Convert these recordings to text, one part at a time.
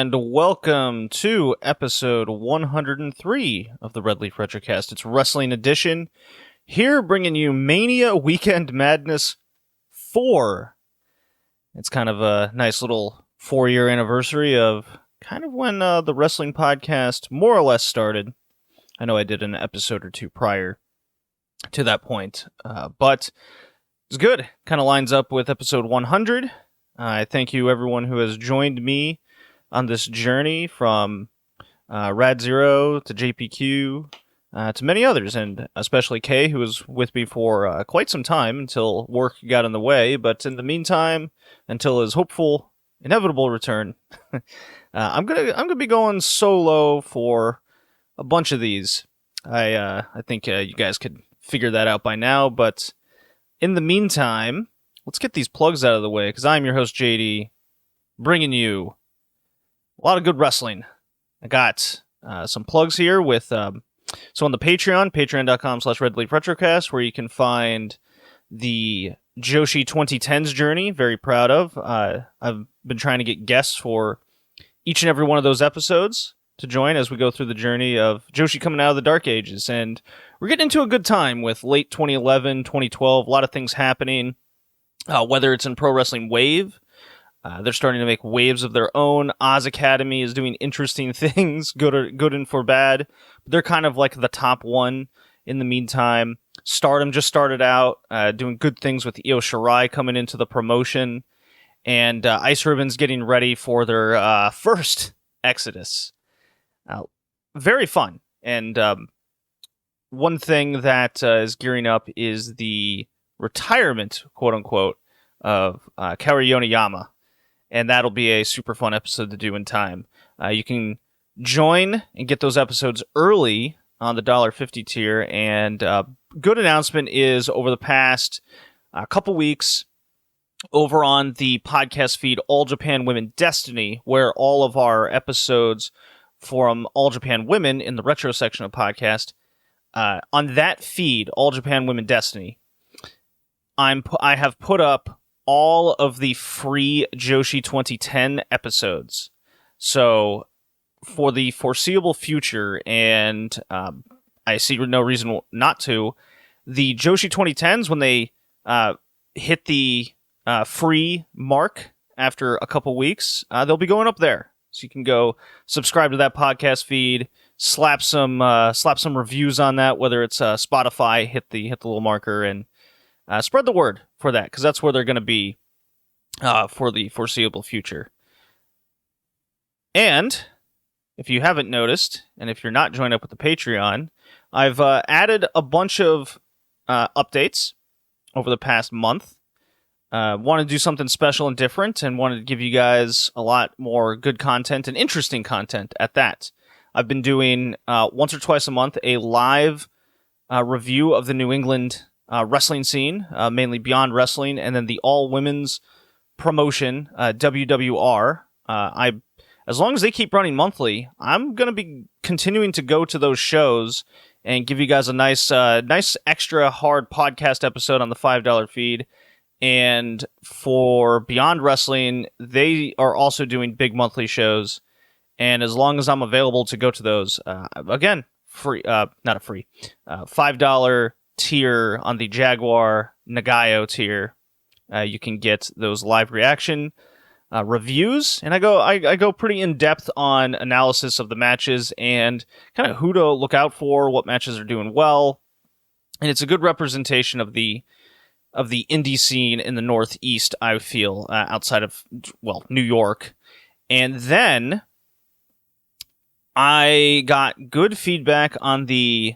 and welcome to episode 103 of the Red Leaf Retrocast. It's Wrestling Edition, here bringing you Mania Weekend Madness 4. It's kind of a nice little 4-year anniversary of kind of when the wrestling podcast more or less started. I know I did an episode or two prior to that point, but it's good. Kind of lines up with episode 100. I thank you everyone who has joined me on this journey from Rad Zero to JPQ to many others, and especially Kay, who was with me for quite some time until work got in the way. But in the meantime, until his hopeful, inevitable return, I'm gonna be going solo for a bunch of these. I think you guys could figure that out by now. But in the meantime, let's get these plugs out of the way, because I'm your host JD, bringing you a lot of good wrestling. I got some plugs here with so on the patreon.com/redleafretrocast, where you can find the Joshi 2010s journey. Very proud of. I've been trying to get guests for each and every one of those episodes to join as we go through the journey of Joshi coming out of the Dark Ages. And we're getting into a good time with late 2011, 2012, a lot of things happening, whether it's in Pro Wrestling Wave. They're starting to make waves of their own. Oz Academy is doing interesting things, good and for bad. But they're kind of like the top one in the meantime. Stardom just started out doing good things with Io Shirai coming into the promotion. And Ice Ribbon's getting ready for their first Exodus. Very fun. And one thing that is gearing up is the retirement, quote-unquote, of Kaori Yoneyama. And that'll be a super fun episode to do in time. You can join and get those episodes early on the $1.50 tier. And good announcement is, over the past couple weeks, over on the podcast feed, All Japan Women Destiny, where all of our episodes from All Japan Women in the retro section of podcast, on that feed, All Japan Women Destiny, I have put up all of the free Joshi 2010 episodes. So for the foreseeable future, and I see no reason not to, the Joshi 2010s, when they hit the free mark after a couple weeks, they'll be going up there. So you can go subscribe to that podcast feed, slap some reviews on that, whether it's Spotify, hit the little marker, and spread the word for that, because that's where they're going to be for the foreseeable future. And if you haven't noticed, and if you're not joined up with the Patreon, I've added a bunch of updates over the past month. Want to do something special and different, and wanted to give you guys a lot more good content and interesting content at that. I've been doing once or twice a month a live review of the New England wrestling scene, mainly Beyond Wrestling, and then the all-women's promotion, WWR. As long as they keep running monthly, I'm going to be continuing to go to those shows and give you guys a nice extra hard podcast episode on the $5 feed. And for Beyond Wrestling, they are also doing big monthly shows. And as long as I'm available to go to those, again, free, not a free, $5 tier on the Jaguar Nagayo tier, you can get those live reaction reviews, and I go pretty in depth on analysis of the matches and kind of who to look out for, what matches are doing well, and it's a good representation of the indie scene in the Northeast, I feel, outside of, well, New York. And then I got good feedback on the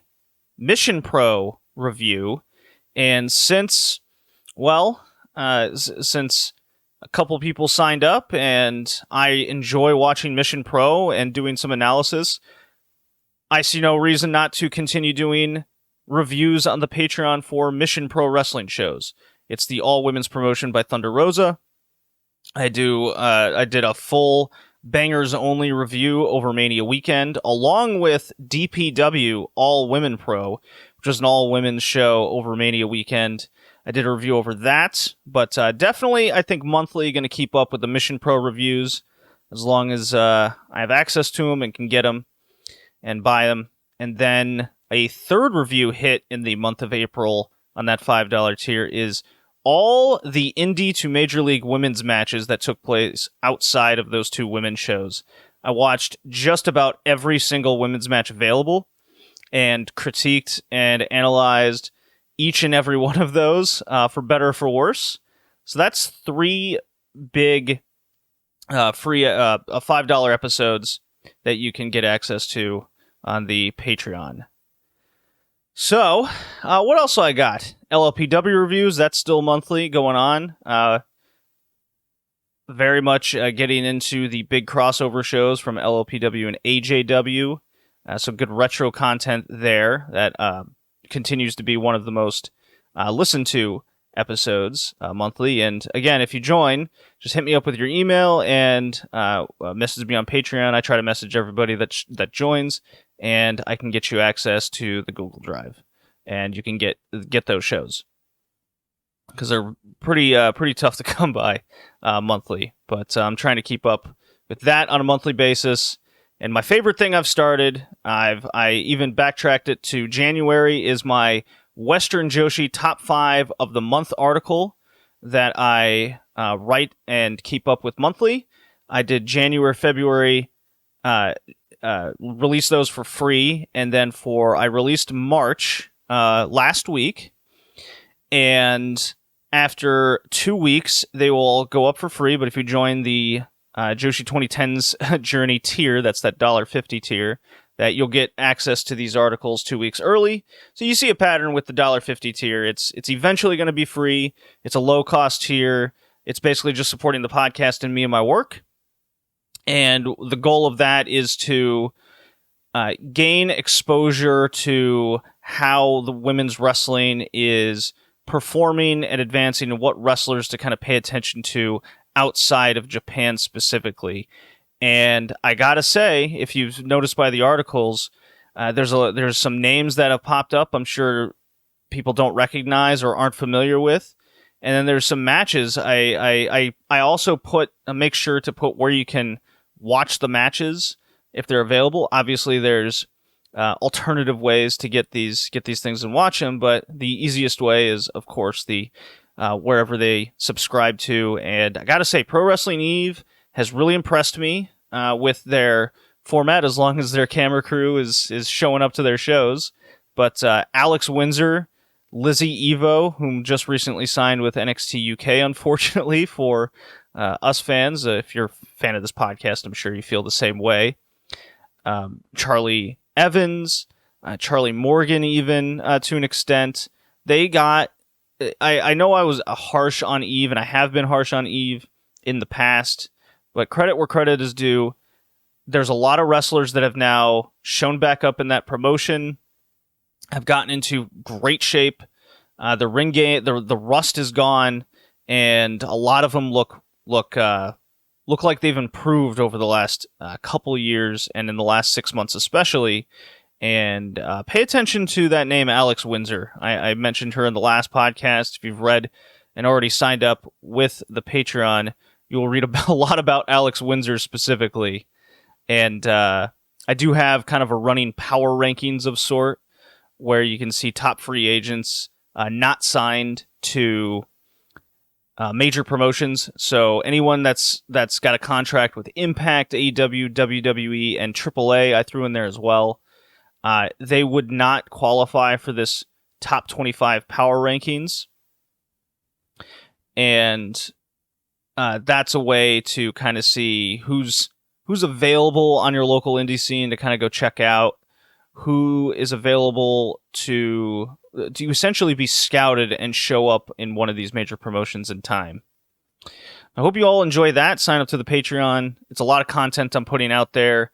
Mission Pro review, and since a couple people signed up, and I enjoy watching Mission Pro and doing some analysis, I see no reason not to continue doing reviews on the Patreon for Mission Pro wrestling shows. It's the all-women's promotion by Thunder Rosa. I did a full bangers-only review over Mania Weekend, along with DPW All-Women Pro, which was an all-women's show over Mania Weekend. I did a review over that, but definitely, I think, monthly, going to keep up with the Mission Pro reviews. as long as I have access to them and can get them and buy them. And then a third review hit in the month of April on that $5 tier is all the indie to Major League women's matches that took place outside of those two women's shows. I watched just about every single women's match available and critiqued and analyzed each and every one of those, for better or for worse. So that's 3 big free $5 episodes that you can get access to on the Patreon. So, what else I got? LLPW reviews, that's still monthly going on. Very much getting into the big crossover shows from LLPW and AJPW. Some good retro content there that continues to be one of the most listened to episodes monthly. And again, if you join, just hit me up with your email and message me on Patreon. I try to message everybody that joins, and I can get you access to the Google Drive, and you can get those shows because they're pretty tough to come by monthly. But I'm trying to keep up with that on a monthly basis. And my favorite thing I've started, I even backtracked it to January, is my Western Joshi Top 5 of the Month article that I write and keep up with monthly. I did January, February, release those for free, and then I released March last week, and after 2 weeks, they will go up for free, but if you join the Joshi 2010's Journey tier, that's that $1.50 tier, that you'll get access to these articles 2 weeks early. So you see a pattern with the $1.50 tier. It's eventually going to be free. It's a low-cost tier. It's basically just supporting the podcast and me and my work. And the goal of that is to gain exposure to how the women's wrestling is performing and advancing, and what wrestlers to kind of pay attention to outside of Japan specifically. And I gotta say, if you've noticed by the articles, there's some names that have popped up I'm sure people don't recognize or aren't familiar with. And then there's some matches. I also make sure to put where you can watch the matches if they're available. Obviously, there's alternative ways to get these things and watch them, but the easiest way is, of course, the wherever they subscribe to. And I gotta say, Pro Wrestling Eve has really impressed me with their format, as long as their camera crew is showing up to their shows. But Alex Windsor, Lizzie Evo, whom just recently signed with NXT UK, unfortunately, for us fans. If you're a fan of this podcast, I'm sure you feel the same way. Charlie Evans, Charlie Morgan, even to an extent. They got... I know I was harsh on Eve, and I have been harsh on Eve in the past, but credit where credit is due. There's a lot of wrestlers that have now shown back up in that promotion, have gotten into great shape. The ring game, the rust is gone, and a lot of them look like they've improved over the last couple years, and in the last 6 months especially. And pay attention to that name, Alex Windsor. I mentioned her in the last podcast. If you've read and already signed up with the Patreon, you will read a lot about Alex Windsor specifically. And I do have kind of a running power rankings of sort, where you can see top free agents not signed to major promotions. So anyone that's got a contract with Impact, AEW, WWE, and AAA, I threw in there as well. They would not qualify for this top 25 power rankings. And that's a way to kind of see who's available on your local indie scene to kind of go check out, who is available to essentially be scouted and show up in one of these major promotions in time. I hope you all enjoy that. Sign up to the Patreon. It's a lot of content I'm putting out there.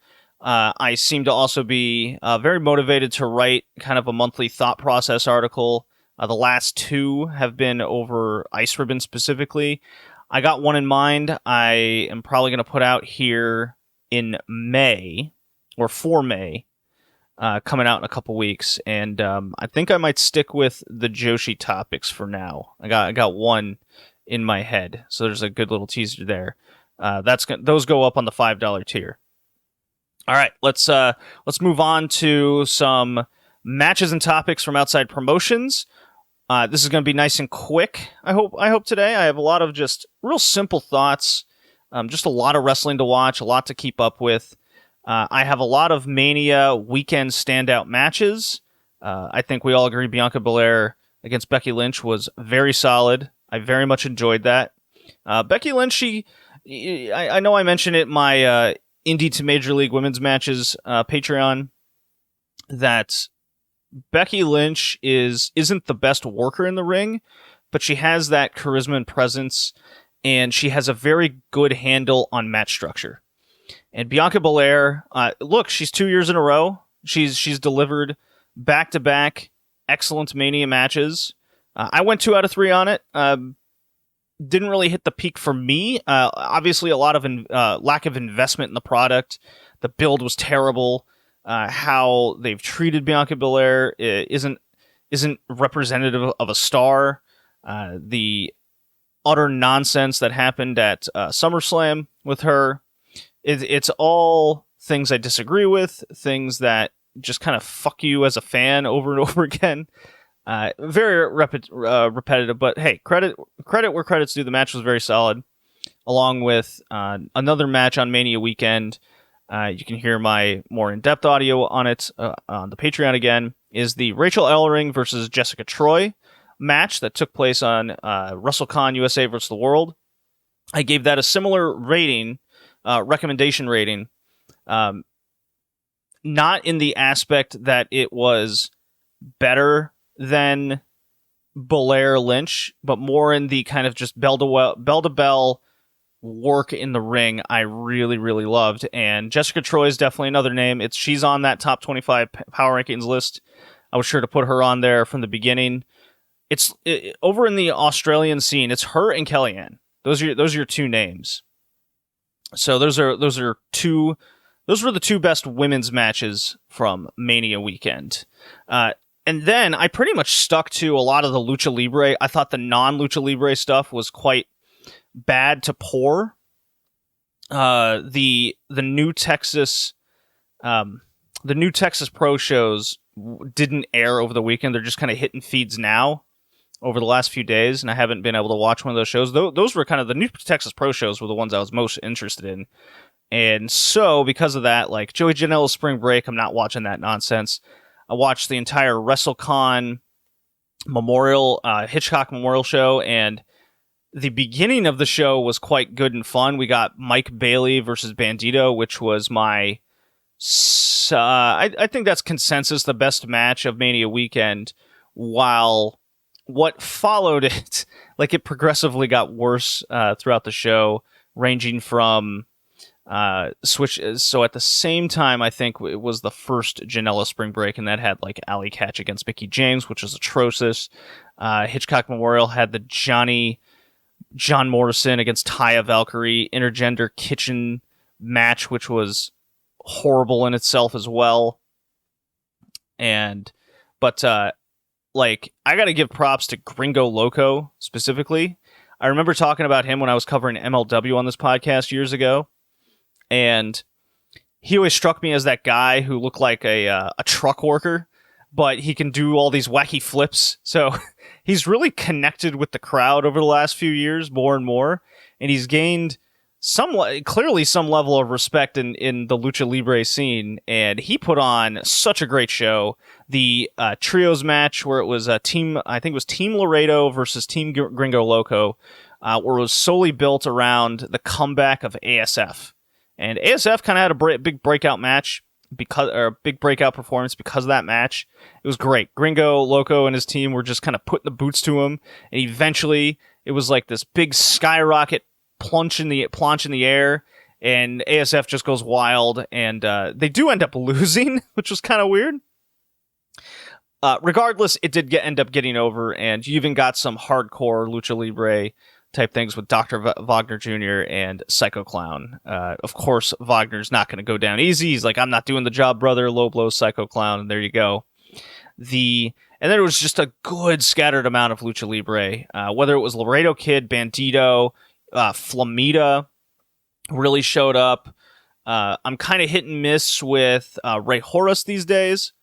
I seem to also be very motivated to write kind of a monthly thought process article. The last 2 have been over Ice Ribbon specifically. I got one in mind I am probably going to put out here in May, or for May, coming out in a couple weeks. And I think I might stick with the Joshi topics for now. I got one in my head, so there's a good little teaser there. Those go up on the $5 tier. All right, let's move on to some matches and topics from outside promotions. This is going to be nice and quick. I hope today. I have a lot of just real simple thoughts. Just a lot of wrestling to watch, a lot to keep up with. I have a lot of Mania Weekend standout matches. I think we all agree Bianca Belair against Becky Lynch was very solid. I very much enjoyed that. Becky Lynch, I know I mentioned it in my Indie to Major League Women's Matches Patreon, that Becky Lynch isn't the best worker in the ring, but she has that charisma and presence, and she has a very good handle on match structure. And Bianca Belair, look, she's 2 years in a row. She's delivered back-to-back excellent Mania matches. I went 2 out of 3 on it. Didn't really hit the peak for me. Obviously, a lot of lack of investment in the product. The build was terrible. How they've treated Bianca Belair isn't representative of a star. The utter nonsense that happened at SummerSlam with her, it's all things I disagree with, things that just kind of fuck you as a fan over and over again. Very repetitive, but hey, credit where credit's due. The match was very solid, along with another match on Mania Weekend. You can hear my more in-depth audio on it on the Patreon again, is the Rachel Ellering versus Jessica Troy match that took place on WrestleCon USA vs. the World. I gave that a similar rating, recommendation rating, not in the aspect that it was better than Belair Lynch, but more in the kind of just bell to bell work in the ring I really, really loved. And Jessica Troy is definitely another name. She's on that top 25 power rankings list. I was sure to put her on there from the beginning. Over in the Australian scene, it's her and Kellyanne. Those are your two names. So those were the two best women's matches from Mania Weekend. And then I pretty much stuck to a lot of the Lucha Libre. I thought the non-Lucha Libre stuff was quite bad to poor. The new Texas Pro shows didn't air over the weekend. They're just kind of hitting feeds now over the last few days, and I haven't been able to watch one of those shows. Those were kind of the new Texas Pro shows were the ones I was most interested in. And so because of that, like Joey Janela's Spring Break, I'm not watching that nonsense. I watched the entire WrestleCon Memorial, Hitchcock Memorial show, and the beginning of the show was quite good and fun. We got Mike Bailey versus Bandito, which was my, I think that's consensus, the best match of Mania Weekend, while what followed it, like it progressively got worse throughout the show, ranging from switches. So at the same time, I think it was the first Janela Spring Break, and that had like Alley Catch against Mickie James, which was atrocious. Hitchcock Memorial had the John Morrison against Taya Valkyrie intergender kitchen match, which was horrible in itself as well. But I got to give props to Gringo Loco specifically. I remember talking about him when I was covering MLW on this podcast years ago. And he always struck me as that guy who looked like a truck worker, but he can do all these wacky flips. So he's really connected with the crowd over the last few years more and more, and he's gained clearly some level of respect in the Lucha Libre scene, and he put on such a great show. The trios match where it was I think it was Team Laredo versus Team Gringo Loco, where it was solely built around the comeback of ASF. And ASF kind of had a big breakout match big breakout performance because of that match. It was great. Gringo Loco and his team were just kind of putting the boots to him, and eventually it was like this big skyrocket plunge in the air, and ASF just goes wild, and they do end up losing, which was kind of weird. Regardless, it did end up getting over, and you even got some hardcore Lucha Libre type things with Dr. Wagner Jr. and Psycho Clown. Of course, Wagner's not going to go down easy. He's like, I'm not doing the job, brother. Low blow, Psycho Clown, and there you go. And then it was just a good scattered amount of Lucha Libre, whether it was Laredo Kid, Bandito, Flamita, really showed up. I'm kind of hit and miss with Ray Horus these days.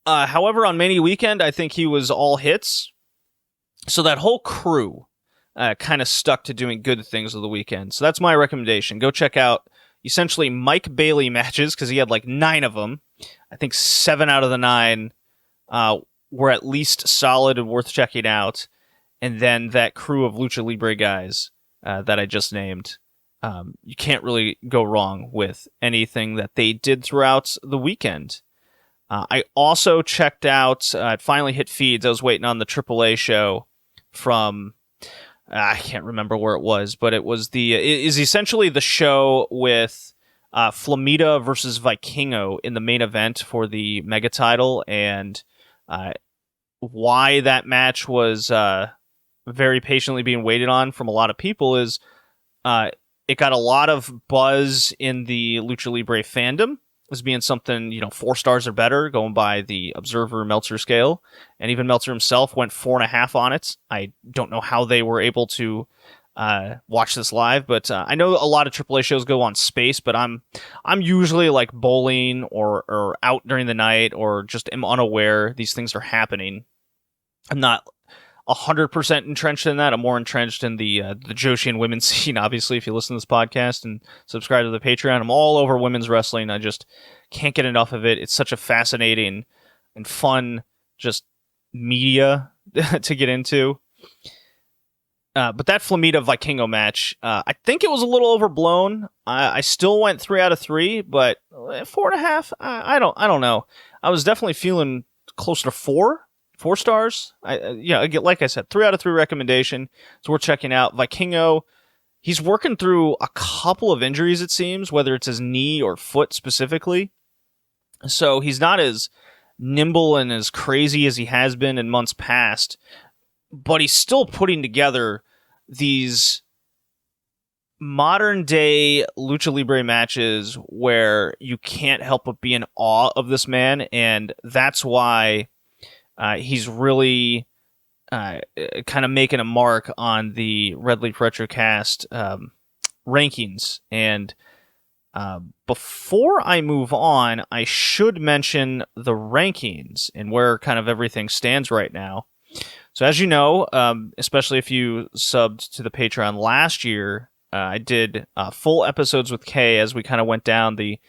However, on Mania Weekend, I think he was all hits. So that whole crew kind of stuck to doing good things of the weekend. So that's my recommendation. Go check out essentially Mike Bailey matches, because he had like 9 of them. I think 7 out of the 9 were at least solid and worth checking out. And then that crew of Lucha Libre guys that I just named. You can't really go wrong with anything that they did throughout the weekend. I also checked out, it finally hit feeds. I was waiting on the AAA show from, I can't remember where it was, but it is essentially the show with Flamita versus Vikingo in the main event for the mega title, and why that match was very patiently being waited on from a lot of people is it got a lot of buzz in the Lucha Libre fandom as being something, 4 stars or better, going by the Observer Meltzer scale. And even Meltzer himself went 4.5 on it. I don't know how they were able to watch this live, but I know a lot of AAA shows go on Space, but I'm usually like bowling or out during the night, or just am unaware these things are happening. I'm not 100% entrenched in that. I'm more entrenched in the Joshi and women's scene, obviously, if you listen to this podcast and subscribe to the Patreon. I'm all over women's wrestling. I just can't get enough of it. It's such a fascinating and fun just media to get into. But that Flamita Vikingo match, I think it was a little overblown. I still went 3 out of 3, but 4.5, I don't know. I was definitely feeling closer to 4 stars. Like I said, 3 out of 3 recommendation. So we're checking out Vikingo. He's working through a couple of injuries, it seems, whether it's his knee or foot specifically. So he's not as nimble and as crazy as he has been in months past, but he's still putting together these modern day Lucha Libre matches where you can't help but be in awe of this man, and that's why he's really kind of making a mark on the Red Leaf Retrocast rankings. And before I move on, I should mention the rankings and where kind of everything stands right now. So as you know, especially if you subbed to the Patreon last year, I did full episodes with Kay as we kind of went down the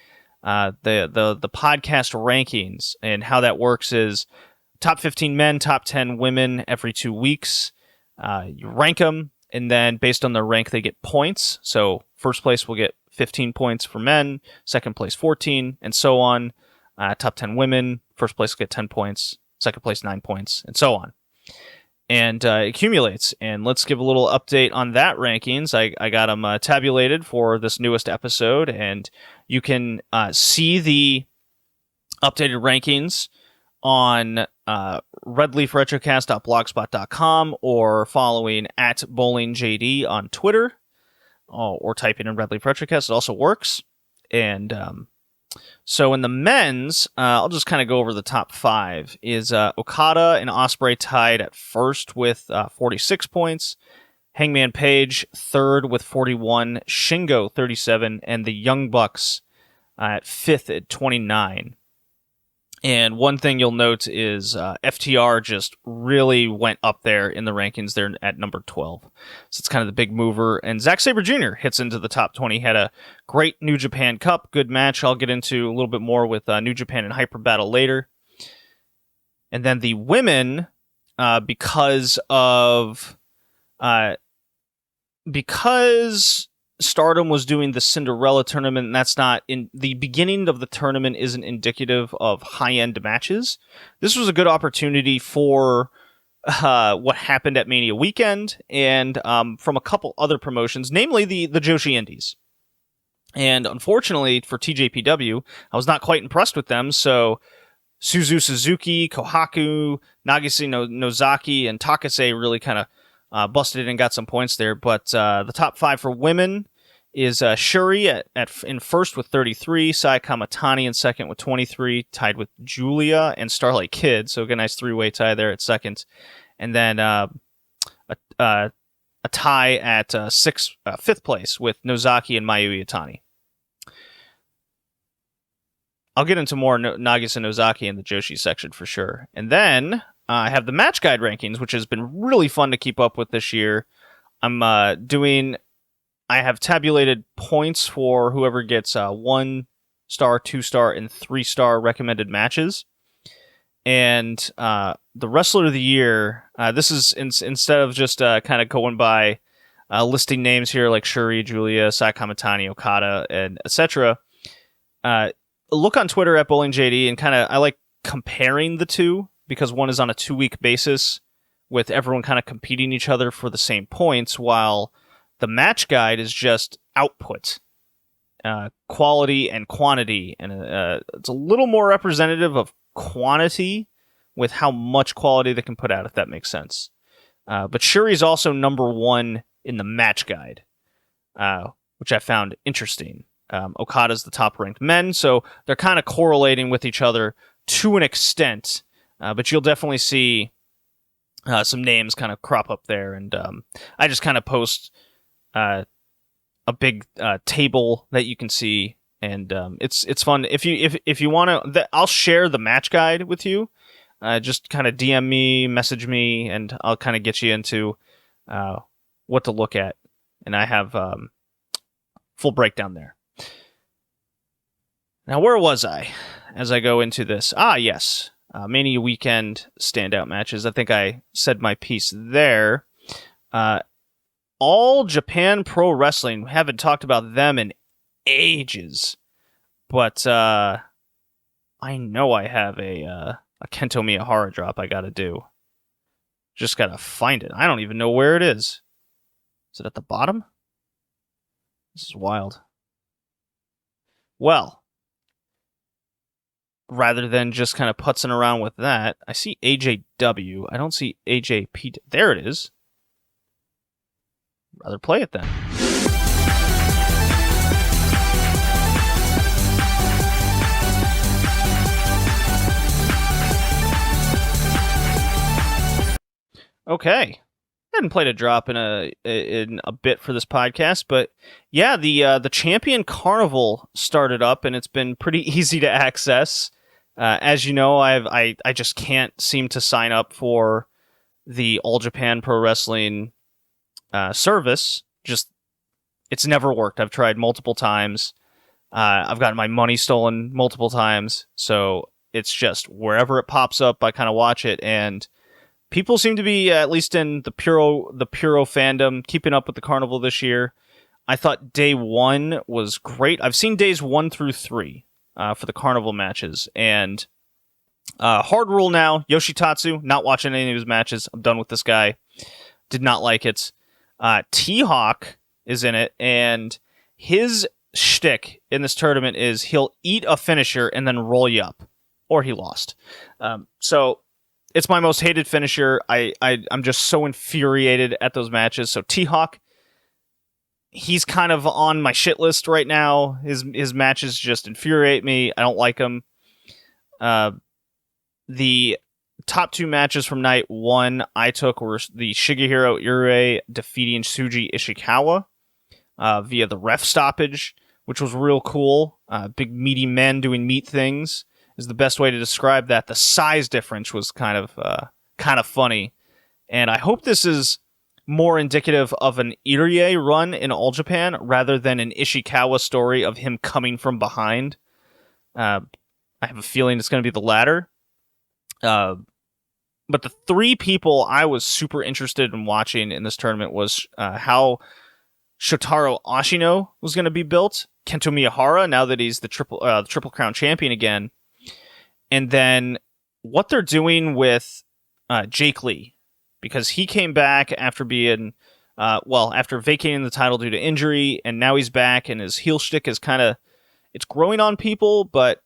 podcast rankings. And how that works is top 15 men, top 10 women every 2 weeks. You rank them, and then based on their rank, they get points. So first place will get 15 points for men, second place 14, and so on. Top 10 women, first place will get 10 points, second place 9 points, and so on. And it accumulates. And let's give a little update on that rankings. I got them tabulated for this newest episode, and you can see the updated rankings on redleafretrocast.blogspot.com, or following at bowlingjd on Twitter, or typing in Red Leaf Retrocast. It also works. And so in the men's, I'll just kind of go over the top 5. Is Okada and Ospreay tied at first with 46 points. Hangman Page third with 41. Shingo 37, and the Young Bucks at 5th at 29. And one thing you'll note is FTR just really went up there in the rankings. They're at number 12. So it's kind of the big mover. And Zack Sabre Jr. hits into the top 20. Had a great New Japan Cup. Good match. I'll get into a little bit more with New Japan and Hyper Battle later. And then the women, because Stardom was doing the Cinderella tournament, and that's not in the beginning of the tournament isn't indicative of high-end matches. This was a good opportunity for what happened at Mania Weekend and from a couple other promotions, namely the Joshi Indies. And unfortunately for TJPW, I was not quite impressed with them, so Suzu Suzuki, Kohaku, Nagase Nozaki, and Takase really kind of busted and got some points there. But the top 5 for women is Shuri in first with 33, Sai Kamatani in second with 23, tied with Julia and Starlight Kid. So a nice 3-way tie there at second. And then a tie at fifth place with Nozaki and Mayu Iwatani. I'll get into more Nagisa Nozaki in the Joshi section for sure. And then I have the match guide rankings, which has been really fun to keep up with this year. I have tabulated points for whoever gets 1-star, 2-star, and 3-star recommended matches. And the Wrestler of the Year, this is instead of just kind of going by listing names here like Shuri, Julia, Sai Kamitani, Okada, and etc. Look on Twitter at BowlingJD, and I like comparing the two because one is on a 2-week basis with everyone kind of competing each other for the same points, while the match guide is just output, quality and quantity, and it's a little more representative of quantity with how much quality they can put out, if that makes sense. But Shuri's also number 1 in the match guide, which I found interesting. Okada's the top-ranked men, so they're kind of correlating with each other to an extent, but you'll definitely see some names kind of crop up there, and I just kind of post a big table that you can see, and it's fun. If you want to, I'll share the match guide with you. Just kind of DM me, message me, and I'll kind of get you into what to look at, and I have full breakdown there. Now, where was I as I go into this? Yes. Mania Weekend standout matches. I think I said my piece there. All Japan Pro Wrestling. We haven't talked about them in ages. But I know I have a Kento Miyahara drop I gotta do. Just gotta find it. I don't even know where it is. Is it at the bottom? This is wild. Well, rather than just kind of putzing around with that, I see AJW. I don't see AJPW. There it is. Rather play it then. Okay. I hadn't played a drop in a bit for this podcast, but yeah, the Champion Carnival started up, and it's been pretty easy to access. As you know, I just can't seem to sign up for the All Japan Pro Wrestling service. Just it's never worked. I've tried multiple times. I've gotten my money stolen multiple times, so it's just wherever it pops up, I kind of watch it, and people seem to be, at least in the puro fandom, keeping up with the carnival this year. I thought day 1 was great. I've seen days 1 through 3 for the carnival matches, and hard rule now. Yoshitatsu, not watching any of his matches. I'm done with this guy. Did not like it. T-Hawk is in it, and his shtick in this tournament is he'll eat a finisher and then roll you up, or he lost. So it's my most hated finisher. I'm just so infuriated at those matches. So T-Hawk, he's kind of on my shit list right now. His matches just infuriate me. I don't like him. The top 2 matches from night 1 I took were the Shigehiro Ure defeating Tsuji Ishikawa via the ref stoppage, which was real cool. Big meaty men doing meat things is the best way to describe that. The size difference was kind of funny, and I hope this is more indicative of an Irie run in All Japan rather than an Ishikawa story of him coming from behind. I have a feeling it's going to be the latter. But the 3 people I was super interested in watching in this tournament was how Shotaro Ashino was going to be built, Kento Miyahara, now that he's the Triple Crown champion again, and then what they're doing with Jake Lee, because he came back after being, after vacating the title due to injury, and now he's back, and his heel shtick is it's growing on people, but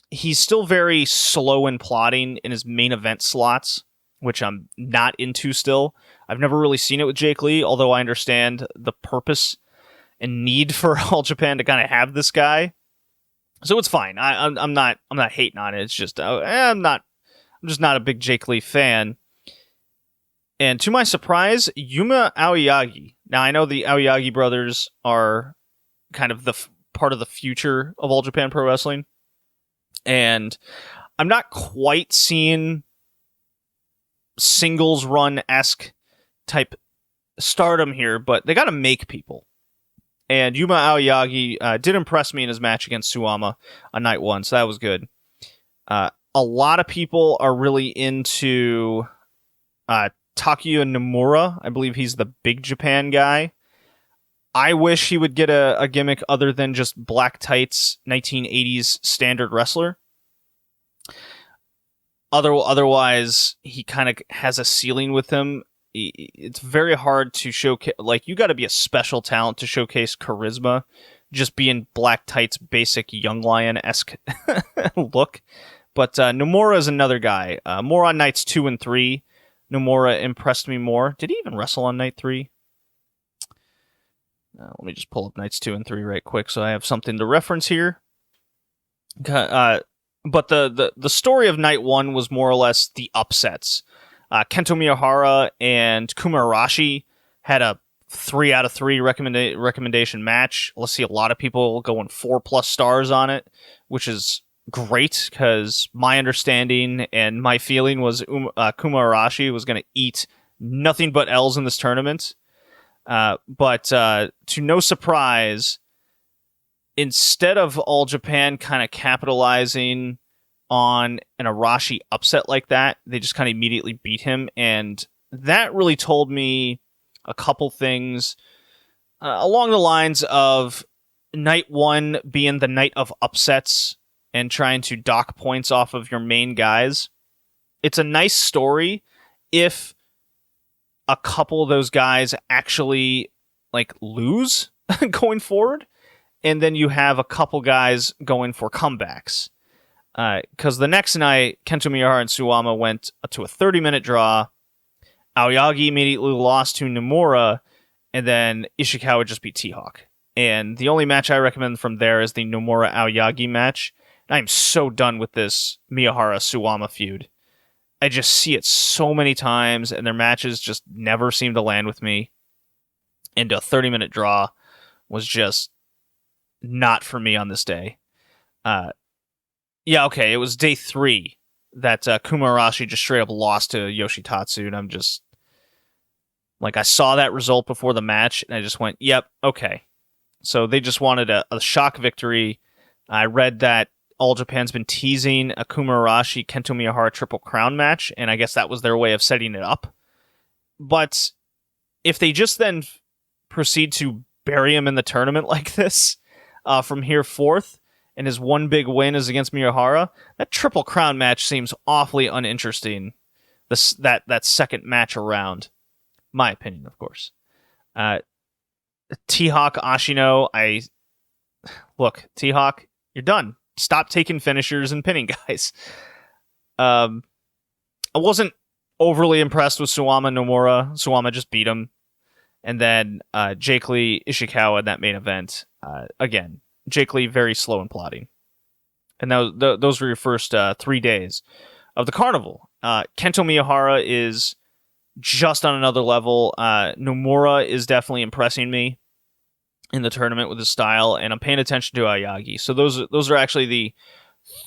he's still very slow in plotting in his main event slots, which I'm not into still. I've never really seen it with Jake Lee, although I understand the purpose and need for All Japan to kind of have this guy. So it's fine. I'm not hating on it. It's just I'm just not a big Jake Lee fan. And to my surprise, Yuma Aoyagi. Now, I know the Aoyagi brothers are kind of the part of the future of All Japan Pro Wrestling. And I'm not quite seeing singles run-esque type Stardom here, but they got to make people. And Yuma Aoyagi did impress me in his match against Suwama on night one, so that was good. A lot of people are really into Takuya Nomura. I believe he's the Big Japan guy. I wish he would get a gimmick other than just black tights, 1980s standard wrestler. Otherwise, he kind of has a ceiling with him. It's very hard to showcase. Like, you got to be a special talent to showcase charisma. Just being black tights, basic Young Lion-esque look. But Nomura is another guy. More on nights 2 and 3. Nomura impressed me more. Did he even wrestle on night 3? Let me just pull up nights 2 and 3 right quick so I have something to reference here. But the story of night 1 was more or less the upsets. Kento Miyahara and Kuma Arashi had a 3 out of 3 recommendation match. Let's see, a lot of people going 4+ stars on it, which is great because my understanding and my feeling was Kuma Arashi was going to eat nothing but L's in this tournament. But to no surprise, instead of All Japan kind of capitalizing on an Arashi upset like that, they just kind of immediately beat him, and that really told me a couple things along the lines of night 1 being the night of upsets and trying to dock points off of your main guys. It's a nice story if a couple of those guys actually like lose going forward, and then you have a couple guys going for comebacks. Because the next night, Kento Miyahara and Suwama went to a 30-minute draw. Aoyagi immediately lost to Nomura, and then Ishikawa just beat T-Hawk. And the only match I recommend from there is the Nomura Aoyagi match. And I am so done with this Miyahara-Suwama feud. I just see it so many times, and their matches just never seem to land with me. And a 30-minute draw was just not for me on this day. Yeah, okay, it was day 3 that Kuma Arashi just straight up lost to Yoshitatsu, and I'm just... Like, I saw that result before the match, and I just went, yep, okay. So they just wanted a shock victory. I read that All Japan's been teasing a Kuma Arashi Kento Miyahara Triple Crown match, and I guess that was their way of setting it up. But if they just then proceed to bury him in the tournament like this, from here forth, and his one big win is against Miyahara, that Triple Crown match seems awfully uninteresting. That second match around. My opinion, of course. T-Hawk, Ashino, Look, T-Hawk, you're done. Stop taking finishers and pinning guys. I wasn't overly impressed with Suwama Nomura. Suwama just beat him. And then Jake Lee, Ishikawa in that main event. Again, Jake Lee very slow in plotting. And those were your first 3 days of the carnival. Kento Miyahara is just on another level. Nomura is definitely impressing me in the tournament with his style, and I'm paying attention to Aoyagi. So those are actually the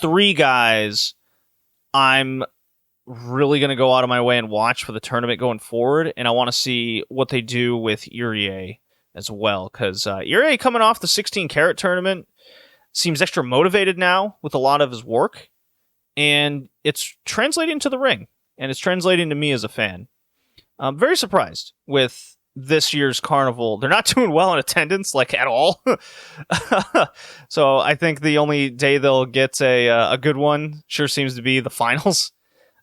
3 guys I'm really going to go out of my way and watch for the tournament going forward, and I want to see what they do with Irie as well, because Irie, coming off the 16 Carat tournament, seems extra motivated now with a lot of his work, and it's translating to the ring, and it's translating to me as a fan. I'm very surprised with this year's carnival. They're not doing well in attendance, like, at all. So I think the only day they'll get a good one sure seems to be the finals.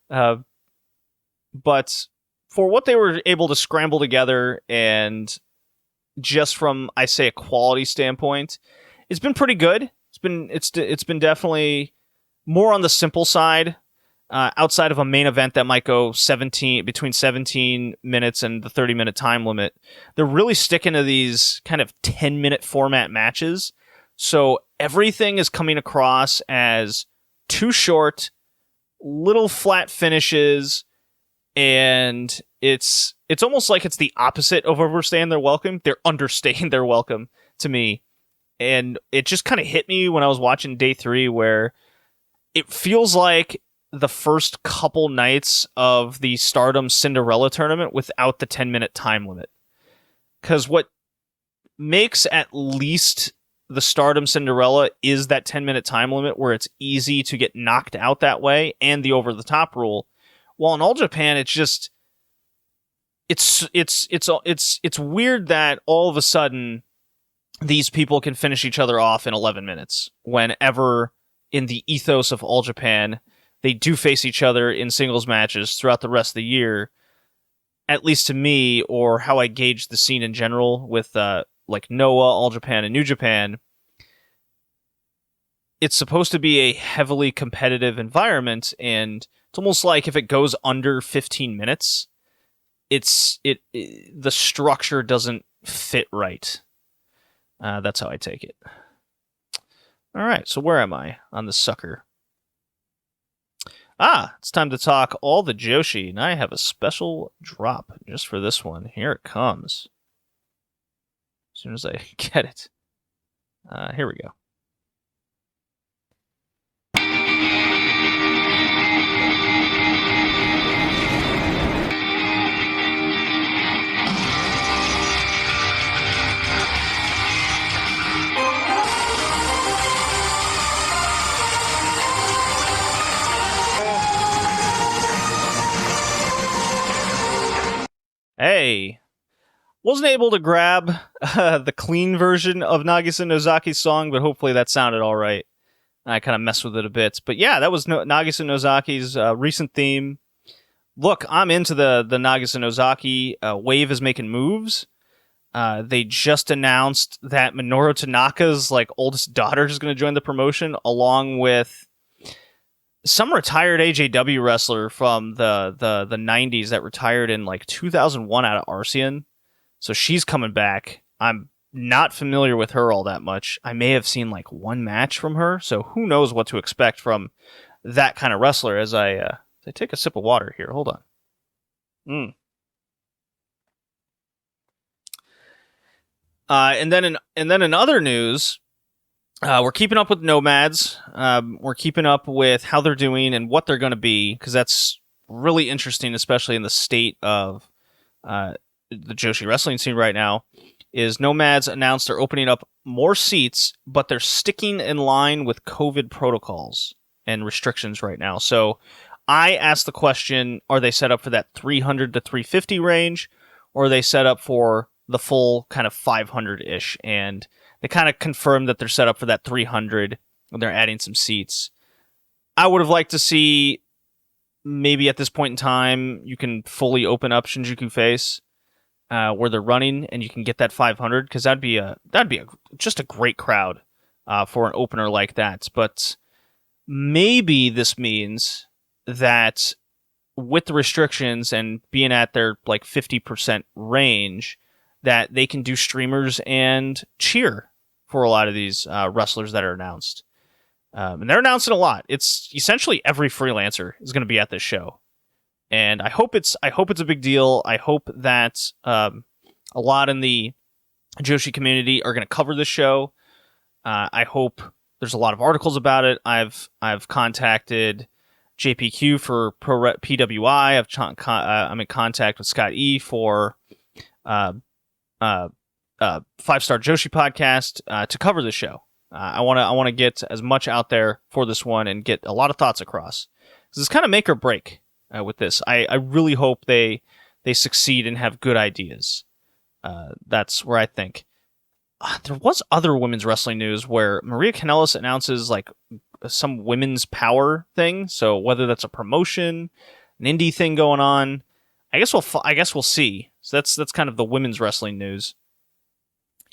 But for what they were able to scramble together, and just from, I say, a quality standpoint, it's been pretty good. It's been definitely more on the simple side. Outside of a main event that might go between 17 minutes and the 30-minute time limit, they're really sticking to these kind of 10-minute format matches. So everything is coming across as too short, little flat finishes, and it's almost like it's the opposite of overstaying their welcome. They're understaying their welcome to me. And it just kind of hit me when I was watching day 3, where it feels like the first couple nights of the Stardom Cinderella tournament without the 10-minute time limit. Because what makes at least the Stardom Cinderella is that 10-minute time limit, where it's easy to get knocked out that way, and the over-the-top rule. While in All Japan, it's just it's weird that all of a sudden these people can finish each other off in 11 minutes. Whenever in the ethos of All Japan, they do face each other in singles matches throughout the rest of the year. At least to me, or how I gauge the scene in general with like Noah, All Japan, and New Japan, it's supposed to be a heavily competitive environment, and it's almost like if it goes under 15 minutes, the structure doesn't fit right. That's how I take it. All right, so where am I on the sucker? It's time to talk all the Joshi, and I have a special drop just for this one. Here it comes. As soon as I get it. Here we go. Hey, wasn't able to grab the clean version of Nagisa Nozaki's song, but hopefully that sounded all right. I kind of messed with it a bit. But yeah, that was Nagisa Nozaki's recent theme. Look, I'm into the Nagisa Nozaki. Wave is making moves. They just announced that Minoru Tanaka's oldest daughter is going to join the promotion, along with some retired AJW wrestler from the 90s that retired in 2001 out of Arcean. So she's coming back. I'm not familiar with her all that much. I may have seen one match from her, so who knows what to expect from that kind of wrestler. As I take a sip of water here. Hold on. And then in other news, we're keeping up with Nomads. We're keeping up with how they're doing and what they're going to be, because that's really interesting, especially in the state of the Joshi wrestling scene right now. Is Nomads announced they're opening up more seats, but they're sticking in line with COVID protocols and restrictions right now. So I asked the question, are they set up for that 300 to 350 range, or are they set up for the full kind of 500-ish? And they kind of confirmed that they're set up for that 300, and they're adding some seats. I would have liked to see, maybe at this point in time, you can fully open up Shinjuku Face, where they're running, and you can get that 500, because that'd be just a great crowd for an opener like that. But maybe this means that with the restrictions and being at their 50% range, that they can do streamers and cheer for a lot of these wrestlers that are announced. And they're announcing a lot. It's essentially every freelancer is going to be at this show. And I hope it's a big deal. I hope that a lot in the Joshi community are going to cover this show. I hope there's a lot of articles about it. I've contacted JPQ for Pro PWI. I'm in contact with Scott E for 5-Star Joshi podcast to cover the show. I want to get as much out there for this one and get a lot of thoughts across, because it's kind of make or break with this. I really hope they succeed and have good ideas. That's where I think. There was other women's wrestling news where Maria Kanellis announces some women's power thing. So whether that's a promotion, an indie thing going on, I guess we'll see. So that's kind of the women's wrestling news.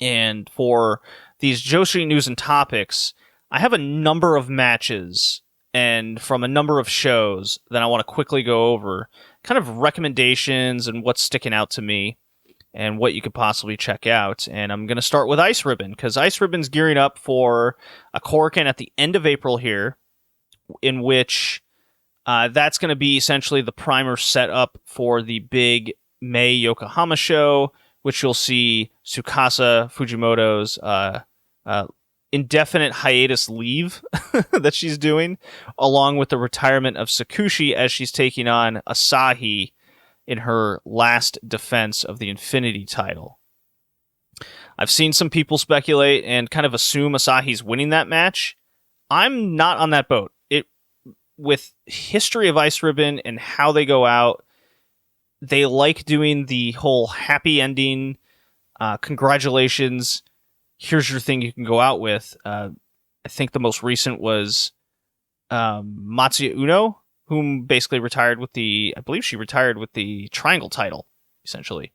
And for these Joshi news and topics, I have a number of matches and from a number of shows that I want to quickly go over, kind of recommendations and what's sticking out to me and what you could possibly check out. And I'm going to start with Ice Ribbon, because Ice Ribbon's gearing up for a Korakuen at the end of April here, in which That's going to be essentially the primer setup for the big May Yokohama show, which you'll see Tsukasa Fujimoto's indefinite hiatus leave that she's doing, along with the retirement of Sakushi as she's taking on Asahi in her last defense of the Infinity title. I've seen some people speculate and kind of assume Asahi's winning that match. I'm not on that boat. With history of Ice Ribbon and how they go out, they like doing the whole happy ending, congratulations, here's your thing you can go out with. I think the most recent was Matsuya Uno, whom basically retired with I believe she retired with the Triangle title, essentially.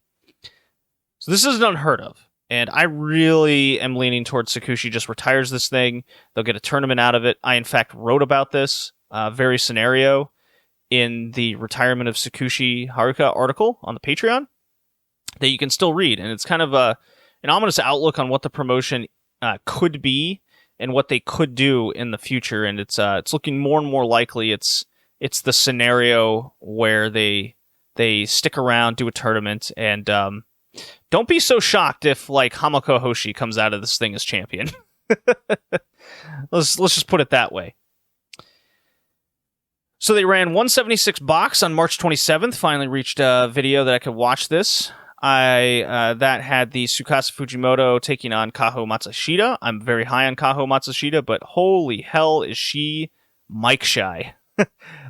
So this isn't unheard of. And I really am leaning towards Sakushi just retires this thing. They'll get a tournament out of it. I, in fact, wrote about this very scenario in the retirement of Sakushi Haruka article on the Patreon that you can still read. And it's kind of an ominous outlook on what the promotion could be and what they could do in the future. And it's looking more and more likely it's the scenario where they stick around, do a tournament, and don't be so shocked if like Hamako Hoshi comes out of this thing as champion. Let's just put it that way. So they ran 176 box on March 27th. Finally reached a video that I could watch this. That had the Tsukasa Fujimoto taking on Kaho Matsushita. I'm very high on Kaho Matsushita, but holy hell is she mic shy.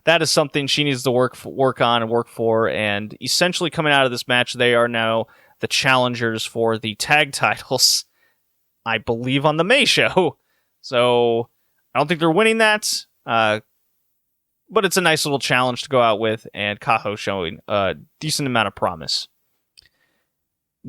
That is something she needs to work on and work for. And essentially coming out of this match, they are now the challengers for the tag titles, I believe, on the May show. So I don't think they're winning that. But it's a nice little challenge to go out with, and Kaho showing a decent amount of promise.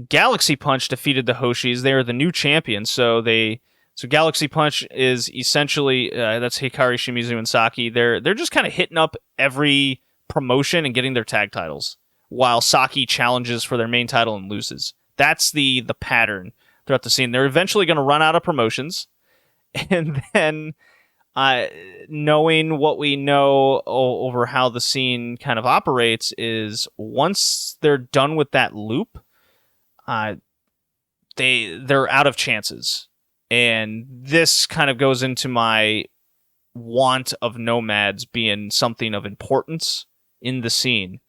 Galaxy Punch defeated the Hoshis. They are the new champions, so Galaxy Punch is essentially that's Hikari Shimizu and Saki. They're just kind of hitting up every promotion and getting their tag titles, while Saki challenges for their main title and loses. That's the pattern throughout the scene. They're eventually going to run out of promotions, and then knowing what we know over how the scene kind of operates is once they're done with that loop, they're out of chances. And this kind of goes into my want of nomads being something of importance in the scene.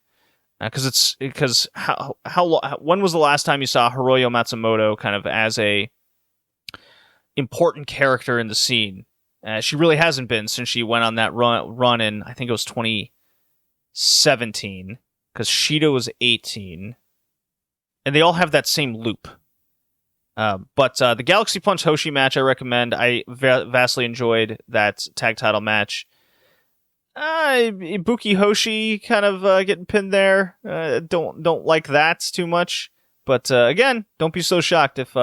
Because when was the last time you saw Hiroyo Matsumoto kind of as a important character in the scene? She really hasn't been since she went on that run in, I think it was 2017, because Shido was 18. And they all have that same loop. But the Galaxy Punch Hoshi match I recommend. I vastly enjoyed that tag title match. Ibuki Hoshi kind of getting pinned there. Don't like that too much. But again, don't be so shocked if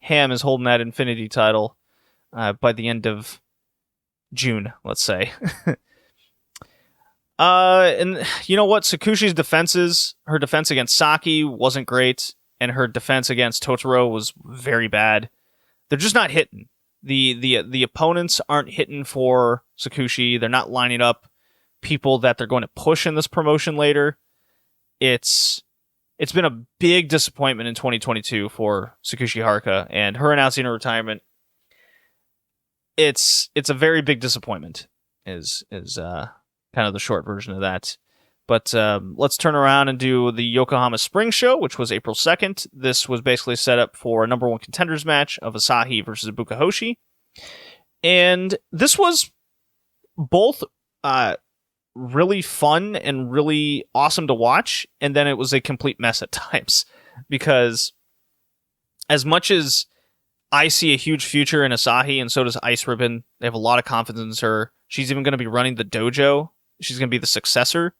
Ham is holding that Infinity title by the end of June, let's say. And you know what? Sakushi's defenses, her defense against Saki wasn't great, and her defense against Totoro was very bad. They're just not hitting. The opponents aren't hitting for Sakushi. They're not lining up people that they're going to push in this promotion later. It's been a big disappointment in 2022 for Sakushi Haruka, and her announcing her retirement. It's a very big disappointment. Is kind of the short version of that. But let's turn around and do the Yokohama Spring Show, which was April 2nd. This was basically set up for a number one contenders match of Asahi versus Ibuka Hoshi. And this was both really fun and really awesome to watch, and then it was a complete mess at times. Because as much as I see a huge future in Asahi, and so does Ice Ribbon, they have a lot of confidence in her. She's even going to be running the dojo. She's going to be the successor.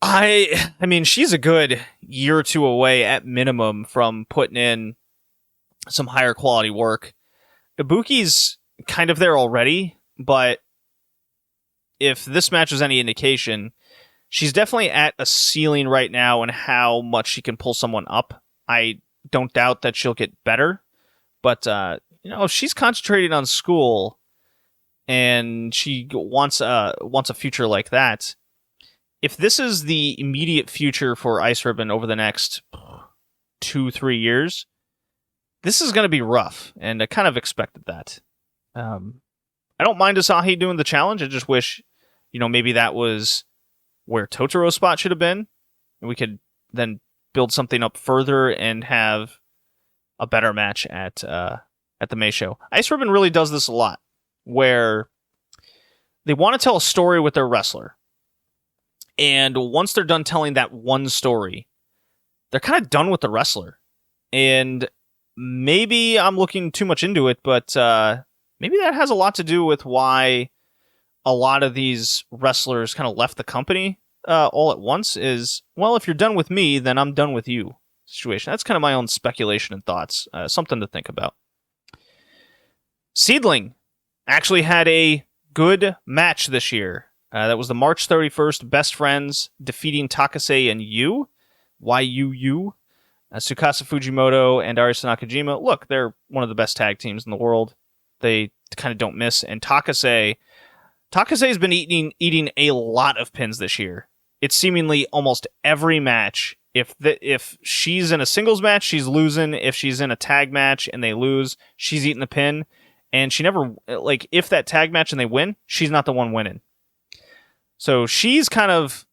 I mean, she's a good year or two away at minimum from putting in some higher quality work. Ibuki's kind of there already, but if this match was any indication, she's definitely at a ceiling right now in how much she can pull someone up. I don't doubt that she'll get better, but if she's concentrating on school and she wants a future like that. If this is the immediate future for Ice Ribbon over the next 2-3 years, this is going to be rough, and I kind of expected that. I don't mind Asahi doing the challenge. I just wish, maybe that was where Totoro's spot should have been, and we could then build something up further and have a better match at the May show. Ice Ribbon really does this a lot, where they want to tell a story with their wrestler, and once they're done telling that one story, they're kind of done with the wrestler. And maybe I'm looking too much into it, but maybe that has a lot to do with why a lot of these wrestlers kind of left the company all at once is, well, if you're done with me, then I'm done with you situation. That's kind of my own speculation and thoughts. Something to think about. Seedling actually had a good match this year. That was the March 31st Best Friends defeating Takase and Yu. YUU. Tsukasa Fujimoto and Arisa Nakajima. Look, they're one of the best tag teams in the world. They kind of don't miss. And Takase has been eating a lot of pins this year. It's seemingly almost every match. If she's in a singles match, she's losing. If she's in a tag match and they lose, she's eating the pin. And she never, if that tag match and they win, she's not the one winning. So she's kind of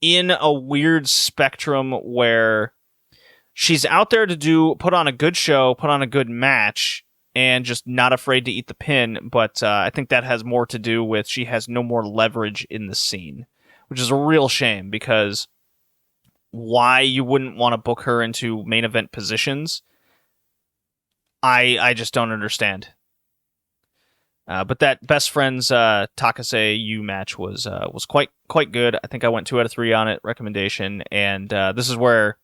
in a weird spectrum where she's out there to put on a good show, put on a good match, and just not afraid to eat the pin. But I think that has more to do with she has no more leverage in the scene, which is a real shame, because why you wouldn't want to book her into main event positions, I just don't understand. But that Best Friends Takase Yu match was quite good. I think I went 2 out of 3 on it, recommendation. And this is where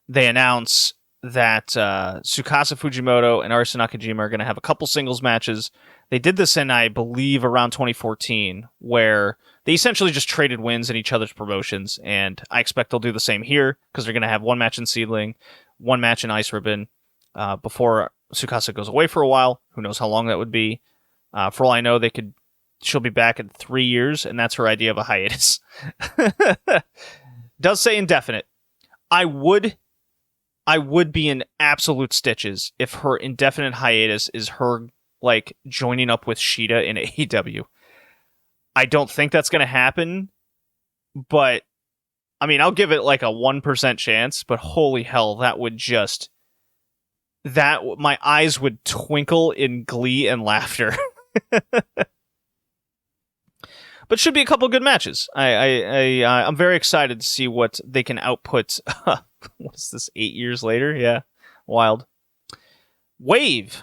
they announce that Tsukasa Fujimoto and Arisa Nakajima are going to have a couple singles matches. They did this in, I believe, around 2014, where they essentially just traded wins in each other's promotions. And I expect they'll do the same here, because they're going to have one match in Seedling, one match in Ice Ribbon, before Tsukasa goes away for a while. Who knows how long that would be. For all I know, she'll be back in 3 years, and that's her idea of a hiatus. Does say indefinite. I would be in absolute stitches if her indefinite hiatus is her joining up with Shida in AEW. I don't think that's going to happen, but I mean, I'll give it a 1% chance. But holy hell, that would my eyes would twinkle in glee and laughter. But should be a couple good matches. I'm very excited to see what they can output. What is this, 8 years later? Yeah, wild. Wave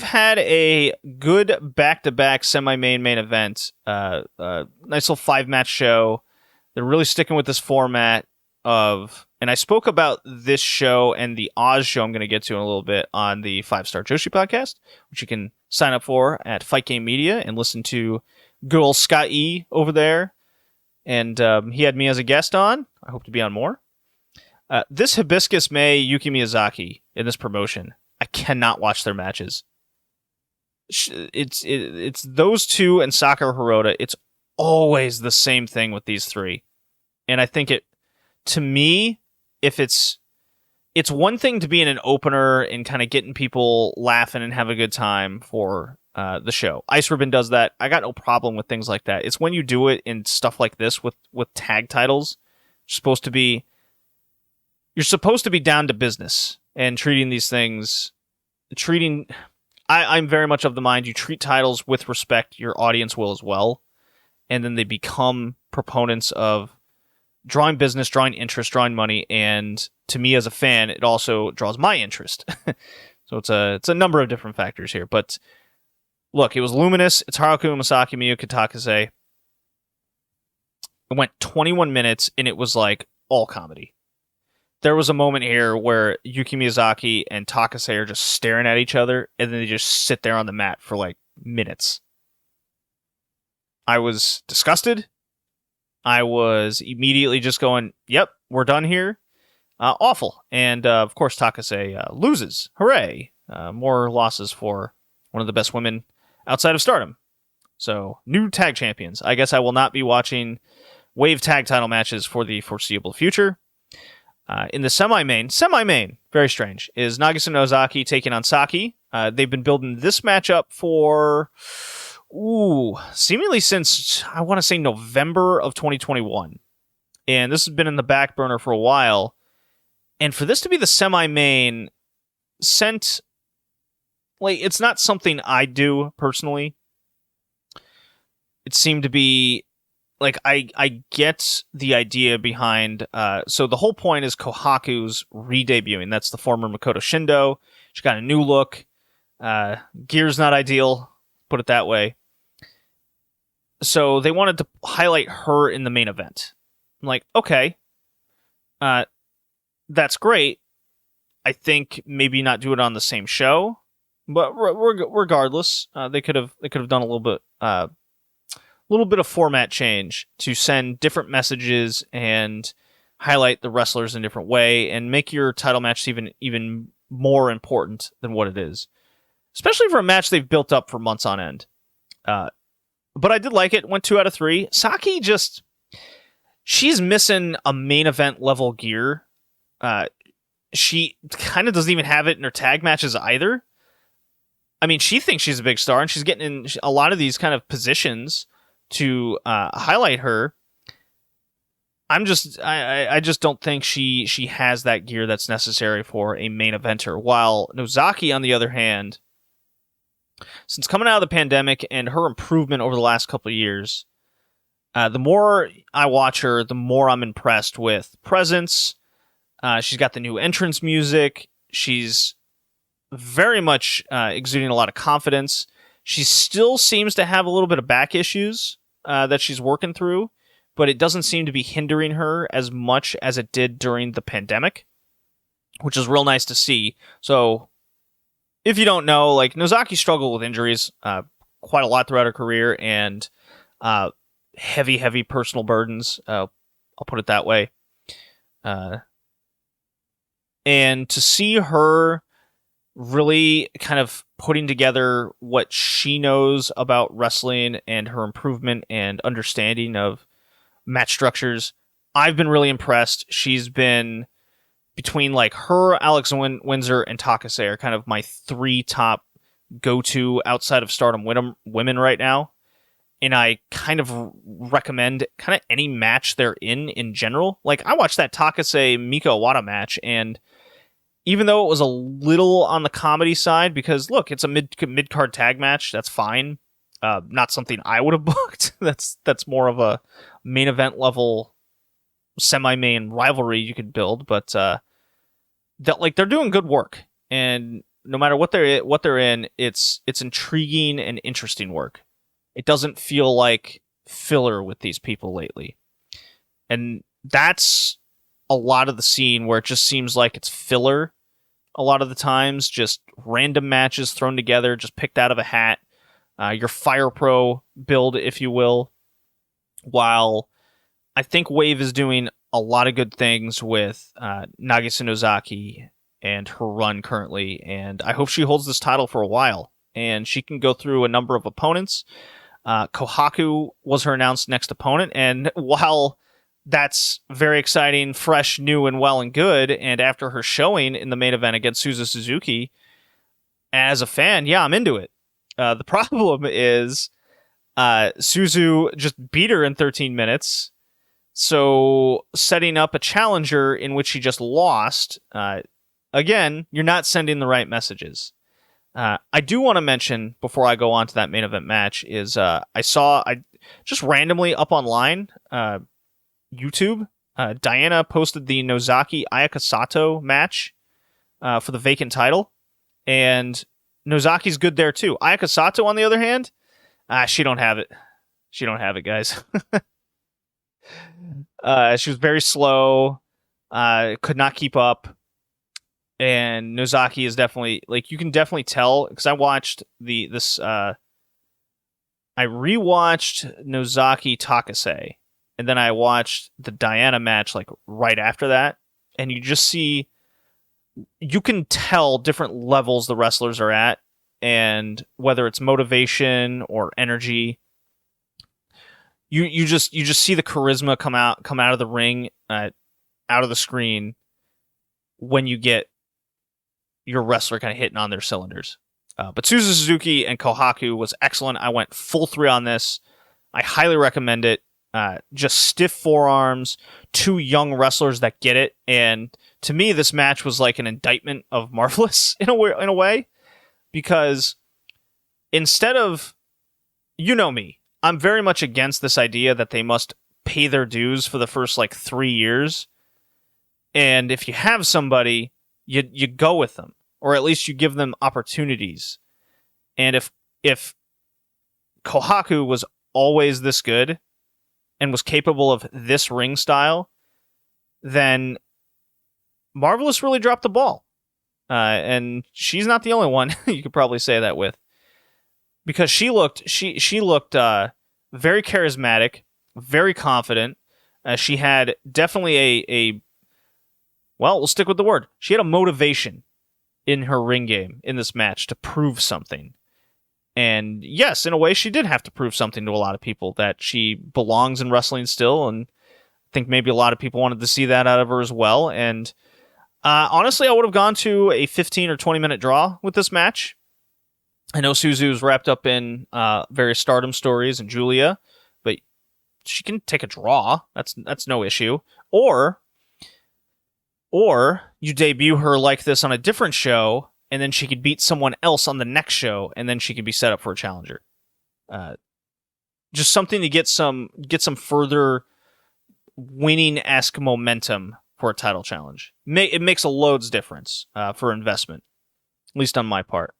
had a good back-to-back semi-main event. Nice little 5-match show. They're really sticking with this format of, and I spoke about this show and the Oz show I'm going to get to in a little bit on the 5-Star Joshi podcast, which you can sign up for at Fight Game Media and listen to good old Scott E over there. And he had me as a guest on. I hope to be on more. This Hibiscus May Yuki Miyazaki in this promotion, I cannot watch their matches. It's those two and Sakura Hirota. It's always the same thing with these three. And I think to me, if it's one thing to be in an opener and kind of getting people laughing and have a good time for the show. Ice Ribbon does that. I got no problem with things like that. It's when you do it in stuff like this with tag titles. You're supposed to be down to business and treating these things. I'm very much of the mind you treat titles with respect, your audience will as well. And then they become proponents of drawing business, drawing interest, drawing money, and to me as a fan, it also draws my interest. So it's a number of different factors here. But look, it was luminous. It's Haruka Umasaki, Miyuki Takase. It went 21 minutes, and it was all comedy. There was a moment here where Yuki Miyazaki and Takase are just staring at each other, and then they just sit there on the mat for minutes. I was disgusted. I was immediately just going, yep, we're done here. Awful. And, of course, Takase loses. Hooray. More losses for one of the best women outside of Stardom. So, new tag champions. I guess I will not be watching Wave tag title matches for the foreseeable future. In the semi-main, very strange, is Nagisa Nozaki taking on Saki. They've been building this matchup for, seemingly since, I want to say, November of 2021. And this has been in the back burner for a while. And for this to be the semi-main, it's not something I do personally. It seemed to be, I get the idea behind, so the whole point is Kohaku's re-debuting. That's the former Makoto Shindo. She got a new look. Gear's not ideal, put it that way. So they wanted to highlight her in the main event. I'm like, okay, that's great. I think maybe not do it on the same show, but regardless, they could have done a little bit of format change to send different messages and highlight the wrestlers in a different way and make your title match even more important than what it is, especially for a match they've built up for months on end. But I did like it. Went 2 out of 3. Saki she's missing a main event level gear. She kind of doesn't even have it in her tag matches either. I mean, she thinks she's a big star, and she's getting in a lot of these kind of positions to highlight her. I just don't think she has that gear that's necessary for a main eventer. While Nozaki, on the other hand, since coming out of the pandemic and her improvement over the last couple of years, the more I watch her, the more I'm impressed with presence. She's got the new entrance music. She's very much exuding a lot of confidence. She still seems to have a little bit of back issues that she's working through, but it doesn't seem to be hindering her as much as it did during the pandemic, which is real nice to see. So, if you don't know, Nozaki struggled with injuries quite a lot throughout her career, and heavy personal burdens. I'll put it that way. And to see her really kind of putting together what she knows about wrestling and her improvement and understanding of match structures, I've been really impressed. She's been between her, Alex Windsor, and Takase are kind of my 3 top go-to outside of Stardom women right now. And I kind of recommend kind of any match they're in general. I watched that Takase Mika Iwata match, and even though it was a little on the comedy side, because look, it's a mid-card tag match, that's fine. Not something I would have booked. That's more of a main event level semi-main rivalry you could build, but they're doing good work, and no matter what they're in, it's intriguing and interesting work. It doesn't feel like filler with these people lately, and that's a lot of the scene where it just seems like it's filler a lot of the times, just random matches thrown together, just picked out of a hat, your Fire Pro build, if you will. While I think Wave is doing a lot of good things with Nagisa Nozaki and her run currently, and I hope she holds this title for a while, and she can go through a number of opponents. Kohaku was her announced next opponent, and while that's very exciting, fresh, new, and well and good, and after her showing in the main event against Suzu Suzuki, as a fan, yeah, I'm into it. The problem is Suzu just beat her in 13 minutes, so setting up a challenger in which she just lost, again, you're not sending the right messages. I do want to mention, before I go on to that main event match, is I just randomly up online, YouTube, Diana posted the Nozaki Ayaka Sato match for the vacant title, and Nozaki's good there too. Ayaka Sato, on the other hand, she don't have it. She don't have it, guys. She was very slow, could not keep up, and Nozaki is definitely, you can definitely tell, because I watched I rewatched Nozaki Takase, and then I watched the Diana match right after that, and you just see, you can tell different levels the wrestlers are at and whether it's motivation or energy, you just see the charisma come out of the ring, out of the screen when you get your wrestler kind of hitting on their cylinders. But Suzu Suzuki and Kohaku was excellent. I went full 3 on this. I highly recommend it. Just stiff forearms, 2 young wrestlers that get it, and to me, this match was like an indictment of Marvelous in a way, because instead of, you know me, I'm very much against this idea that they must pay their dues for the first 3 years, and if you have somebody, you go with them, or at least you give them opportunities. And if Kohaku was always this good and was capable of this ring style, then Marvelous really dropped the ball. And she's not the only one you could probably say that with. Because she looked very charismatic, very confident. She had definitely we'll stick with the word. She had a motivation in her ring game in this match to prove something. And yes, in a way, she did have to prove something to a lot of people, that she belongs in wrestling still. And I think maybe a lot of people wanted to see that out of her as well. And honestly, I would have gone to a 15 or 20-minute draw with this match. I know Suzu's wrapped up in various Stardom stories and Julia, but she can take a draw. That's no issue. Or you debut her like this on a different show, and then she could beat someone else on the next show, and then she could be set up for a challenger. Just something to get some further winning-esque momentum for a title challenge. It makes a loads difference for investment, at least on my part.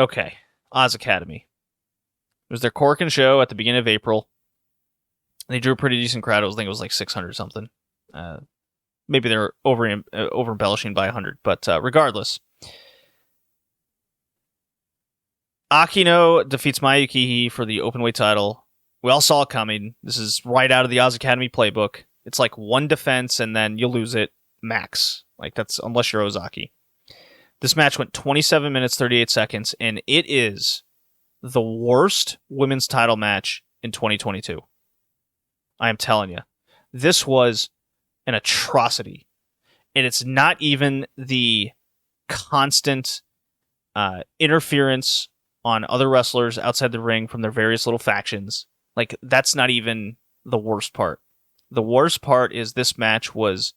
Okay, Oz Academy. It was their Corkin show at the beginning of April. They drew a pretty decent crowd. I think it was like 600 something. Maybe they're over embellishing by 100, but regardless. Akino defeats Mayukihi for the openweight title. We all saw it coming. This is right out of the Oz Academy playbook. It's like one defense and then you lose it max. That's unless you're Ozaki. This match went 27 minutes, 38 seconds, and it is the worst women's title match in 2022. I am telling you. This was an atrocity. And it's not even the constant interference on other wrestlers outside the ring from their various little factions. That's not even the worst part. The worst part is this match was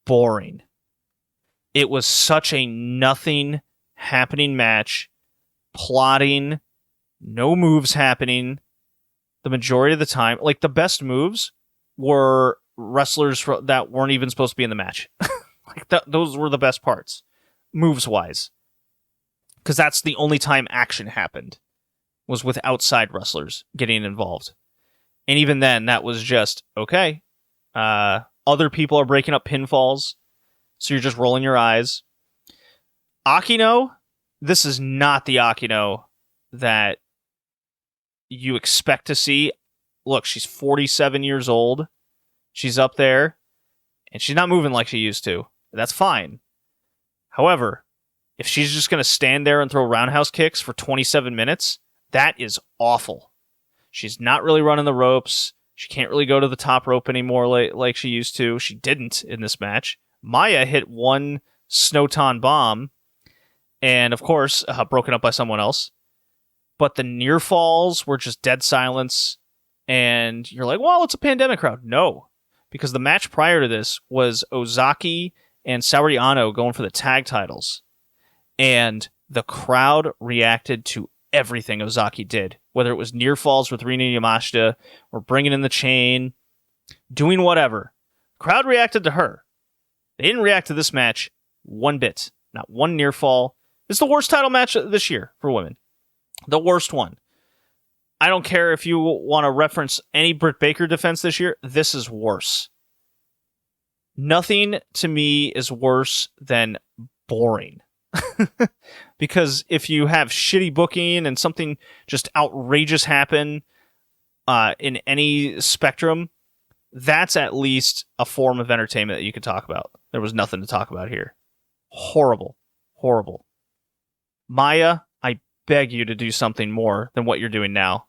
boring. It was such a nothing happening match. Plotting. No moves happening. The majority of the time. The best moves were wrestlers that weren't even supposed to be in the match. Those were the best parts. Moves-wise. Because that's the only time action happened. Was with outside wrestlers getting involved. And even then, that was just, okay. Other people are breaking up pinfalls, so you're just rolling your eyes. Akino, this is not the Akino that you expect to see. Look, she's 47 years old. She's up there, and she's not moving like she used to. That's fine. However, if she's just going to stand there and throw roundhouse kicks for 27 minutes, that is awful. She's not really running the ropes. She can't really go to the top rope anymore like she used to. She didn't in this match. Maya hit one Snowton bomb, and of course, broken up by someone else. But the near falls were just dead silence, and you're like, well, it's a pandemic crowd. No, because the match prior to this was Ozaki and Saori Ano going for the tag titles, and the crowd reacted to everything Ozaki did, whether it was near falls with Rina Yamashita or bringing in the chain, doing whatever. Crowd reacted to her. They didn't react to this match one bit. Not one near fall. It's the worst title match this year for women. The worst one. I don't care if you want to reference any Britt Baker defense this year. This is worse. Nothing to me is worse than boring. Because if you have shitty booking and something just outrageous happen in any spectrum, that's at least a form of entertainment that you could talk about. There was nothing to talk about here. Horrible. Horrible. Maya, I beg you to do something more than what you're doing now.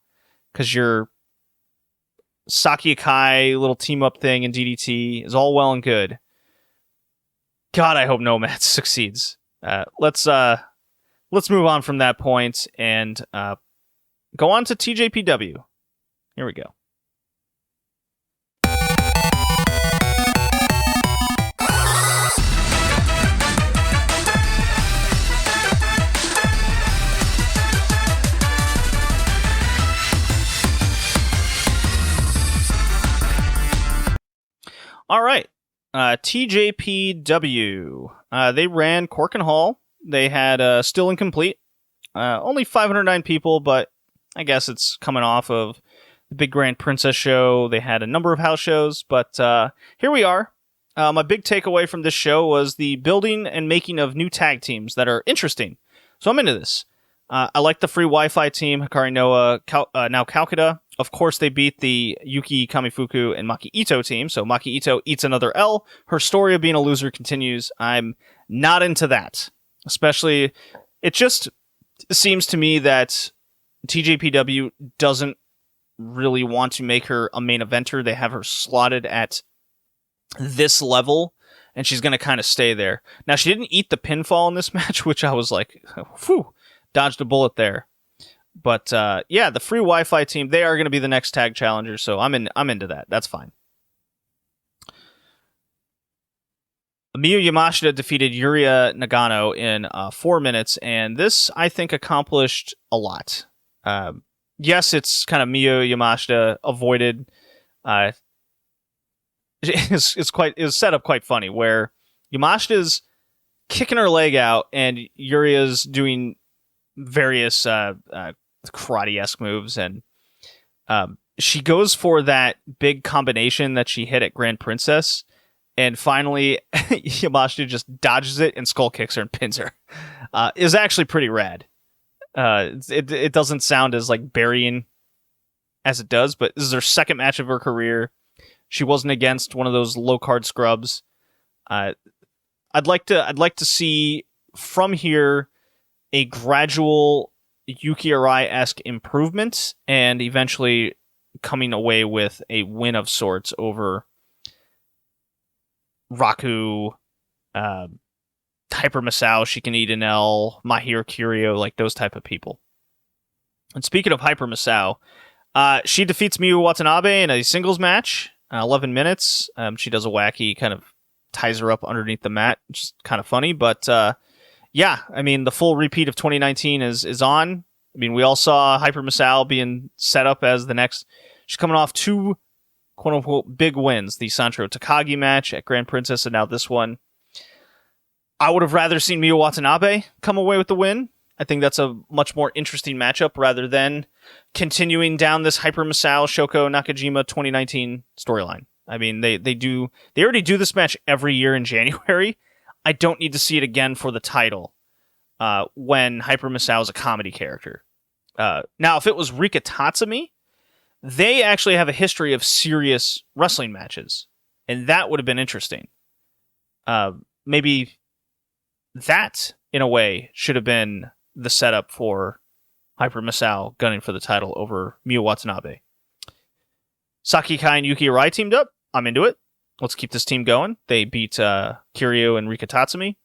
Because your Saki Akai little team-up thing in DDT is all well and good. God, I hope Nomad succeeds. Let's move on from that point and go on to TJPW. Here we go. All right. TJPW. They ran Cork and Hall. They had still incomplete. Only 509 people, but I guess it's coming off of the big Grand Princess show. They had a number of house shows, but here we are. My big takeaway from this show was the building and making of new tag teams that are interesting. So I'm into this. I like the free Wi-Fi team, Hikari Noa, now Calcutta. Of course, they beat the Yuki Kamifuku and Maki Ito team, so Maki Ito eats another L. Her story of being a loser continues. I'm not into that. Especially, it just seems to me that TJPW doesn't really want to make her a main eventer. They have her slotted at this level, and she's going to kind of stay there. Now, she didn't eat the pinfall in this match, which I was like, whew, dodged a bullet there. But yeah, the free Wi-Fi team, they are going to be the next tag challenger, so I'm into that. That's fine. Miyu Yamashita defeated Yuria Nagano in 4 minutes, and this, I think, accomplished a lot. Yes, it's kind of Miyu Yamashita avoided. It's set up quite funny, where Yamashita's kicking her leg out, and Yuria's doing various karate-esque moves, and she goes for that big combination that she hit at Grand Princess, and finally Yamashita just dodges it and skull kicks her and pins her. Is actually pretty rad. It doesn't sound as like burying as it does, but this is her second match of her career. She wasn't against one of those low card scrubs. I'd like to see from here a gradual Yuki Arai-esque improvement, and eventually coming away with a win of sorts over Raku, Hyper Masao, she can eat an L, Mahiro Curio, like those type of people. And speaking of Hyper Masao, she defeats Miyu Watanabe in a singles match, 11 minutes. She does a wacky kind of ties her up underneath the mat, which is kind of funny, but yeah, I mean, the full repeat of 2019 is on. I mean, we all saw Hyper Masao being set up as the next. She's coming off 2 quote-unquote big wins, the Sancho Takagi match at Grand Princess, and now this one. I would have rather seen Miyu Watanabe come away with the win. I think that's a much more interesting matchup rather than continuing down this Hyper Masao Shoko Nakajima 2019 storyline. I mean, they already do this match every year in January. I don't need to see it again for the title when Hyper Masao is a comedy character. Now, if it was Rika Tatsumi, they actually have a history of serious wrestling matches, and that would have been interesting. Maybe that, in a way, should have been the setup for Hyper Masao gunning for the title over Miyu Watanabe. Saki Kai and Yuki Arai teamed up. I'm into it. Let's keep this team going. They beat Kiryu and Rika Tatsumi.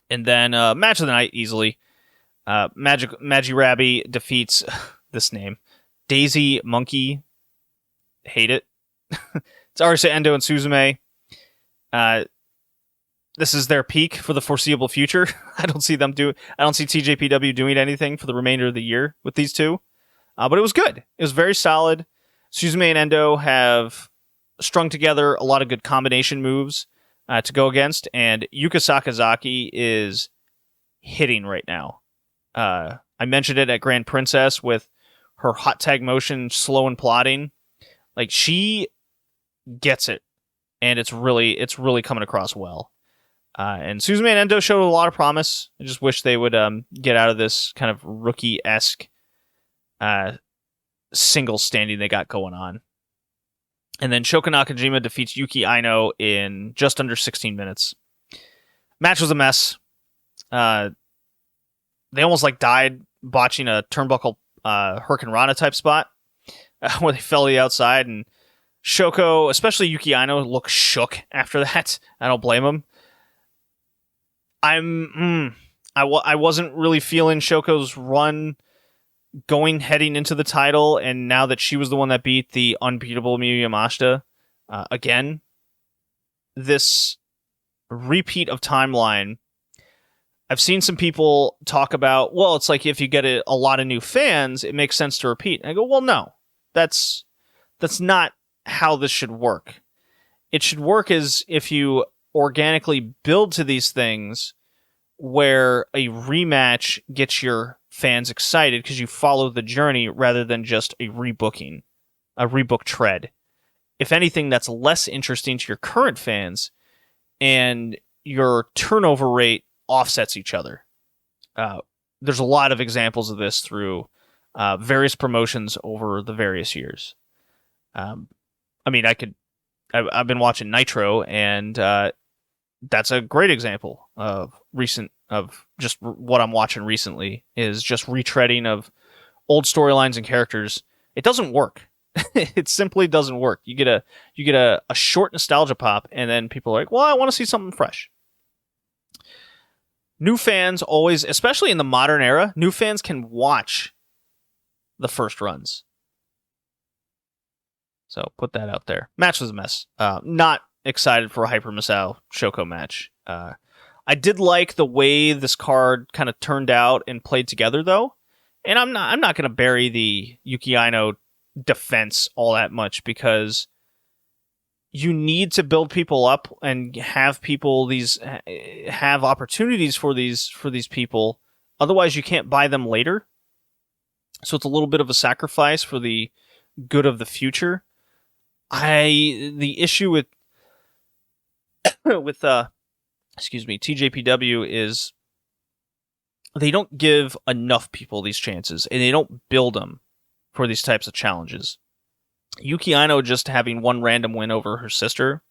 And then match of the night, easily. Magi Rabi defeats this name. Daisy Monkey. Hate it. It's Arisa Endo and Suzume. This is their peak for the foreseeable future. I don't see TJPW doing anything for the remainder of the year with these two. But it was good. It was very solid. Suzume and Endo have strung together a lot of good combination moves to go against, and Yuka Sakazaki is hitting right now. I mentioned it at Grand Princess with her hot tag motion, slow and plotting. Like, she gets it, and it's really coming across well. And Suzume and Endo showed a lot of promise. I just wish they would get out of this kind of rookie-esque single standing they got going on. And then Shoko Nakajima defeats Yuki Aino in just under 16 minutes. Match was a mess. they almost like died botching a turnbuckle Hurricane Rana type spot where they fell to the outside, and Shoko, especially Yuki Aino, looked shook after that. I don't blame him. I wasn't really feeling Shoko's run heading into the title, and now that she was the one that beat the unbeatable Miyu Yamashita, again, this repeat of timeline, I've seen some people talk about, well, it's like if you get a lot of new fans, it makes sense to repeat. And I go, well, no, that's not how this should work. It should work as if you organically build to these things where a rematch gets your fans excited because you follow the journey rather than just a rebook tread. If anything, that's less interesting to your current fans, and your turnover rate offsets each other. There's a lot of examples of this through various promotions over the various years. I've been watching Nitro, and that's a great example of just what I'm watching recently is just retreading of old storylines and characters. It doesn't work. It simply doesn't work. You get a short nostalgia pop, and then people are like, well, I want to see something fresh. New fans always, especially in the modern era, new fans can watch the first runs. So put that out there. Match was a mess. Not excited for a Hyper Misao Shoko match. I did like the way this card kind of turned out and played together, though. And I'm not going to bury the Yuki Aino defense all that much, because you need to build people up and have people have opportunities for these people. Otherwise, you can't buy them later. So it's a little bit of a sacrifice for the good of the future. The issue with TJPW is they don't give enough people these chances, and they don't build them for these types of challenges. Yuki Aino just having one random win over her sister,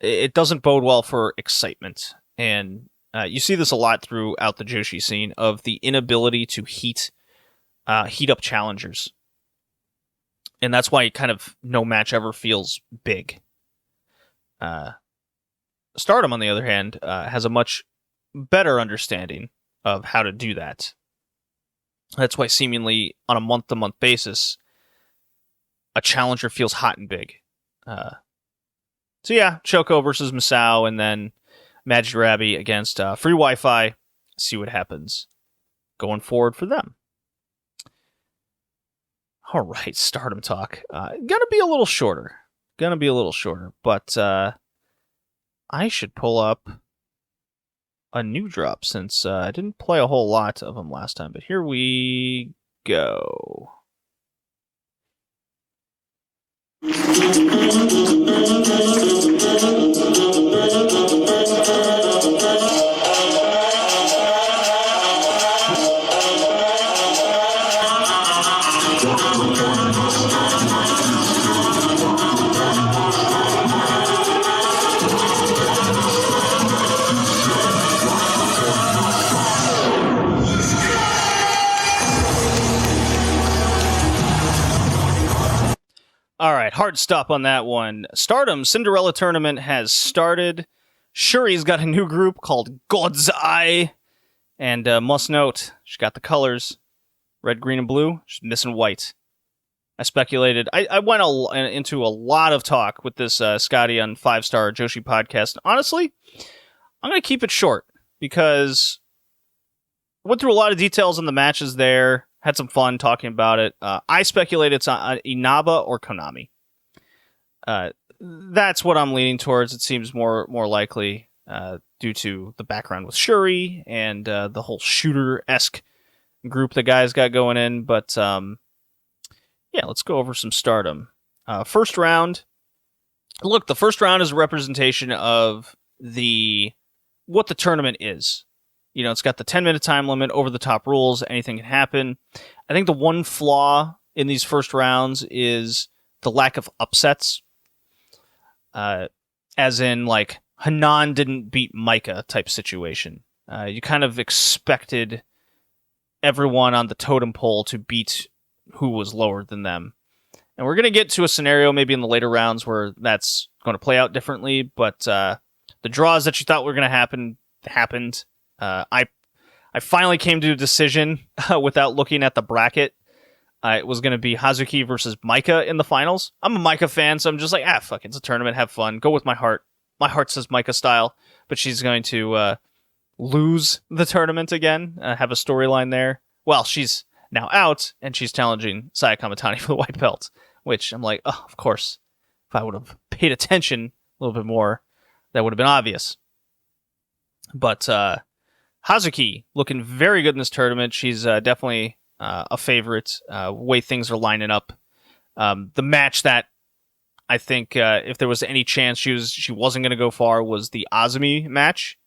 it doesn't bode well for excitement. And you see this a lot throughout the Joshi scene of the inability to heat up challengers. And that's why kind of no match ever feels big. Stardom, on the other hand, has a much better understanding of how to do that. That's why seemingly on a month-to-month basis, a challenger feels hot and big. So yeah, Shoko versus Misao, and then Majirabi against Free Wi-Fi. See what happens going forward for them. All right, Stardom talk. Gonna be a little shorter, but I should pull up a new drop since I didn't play a whole lot of them last time. But here we go. All right, hard stop on that one. Stardom Cinderella tournament has started. Shuri's got a new group called God's Eye. And must note, she's got the colors. Red, green, and blue. She's missing white. I speculated. I went into a lot of talk with this Scotty on 5-Star Joshi podcast. Honestly, I'm going to keep it short because I went through a lot of details on the matches there. Had some fun talking about it. I speculate it's on Inaba or Konami. That's what I'm leaning towards. It seems more likely due to the background with Shuri and the whole shooter-esque group the guys got going in. But yeah, let's go over some Stardom. First round. Look, the first round is a representation of what the tournament is. You know, it's got the 10-minute time limit, over-the-top rules, anything can happen. I think the one flaw in these first rounds is the lack of upsets. As in, like, Hanan didn't beat Micah type situation. You kind of expected everyone on the totem pole to beat who was lower than them. And we're going to get to a scenario maybe in the later rounds where that's going to play out differently, but the draws that you thought were going to happen happened. I finally came to a decision without looking at the bracket. It was going to be Hazuki versus Maika in the finals. I'm a Maika fan, so I'm just like, fuck, it's a tournament, have fun, go with my heart. My heart says Maika style, but she's going to lose the tournament again, have a storyline there. Well, she's now out, and she's challenging Saya Kamitani for the white belt, which I'm like, oh, of course. If I would have paid attention a little bit more, that would have been obvious. But Hazuki looking very good in this tournament. She's definitely a favorite. Way things are lining up. The match that I think if there was any chance she wasn't going to go far was the Azumi match.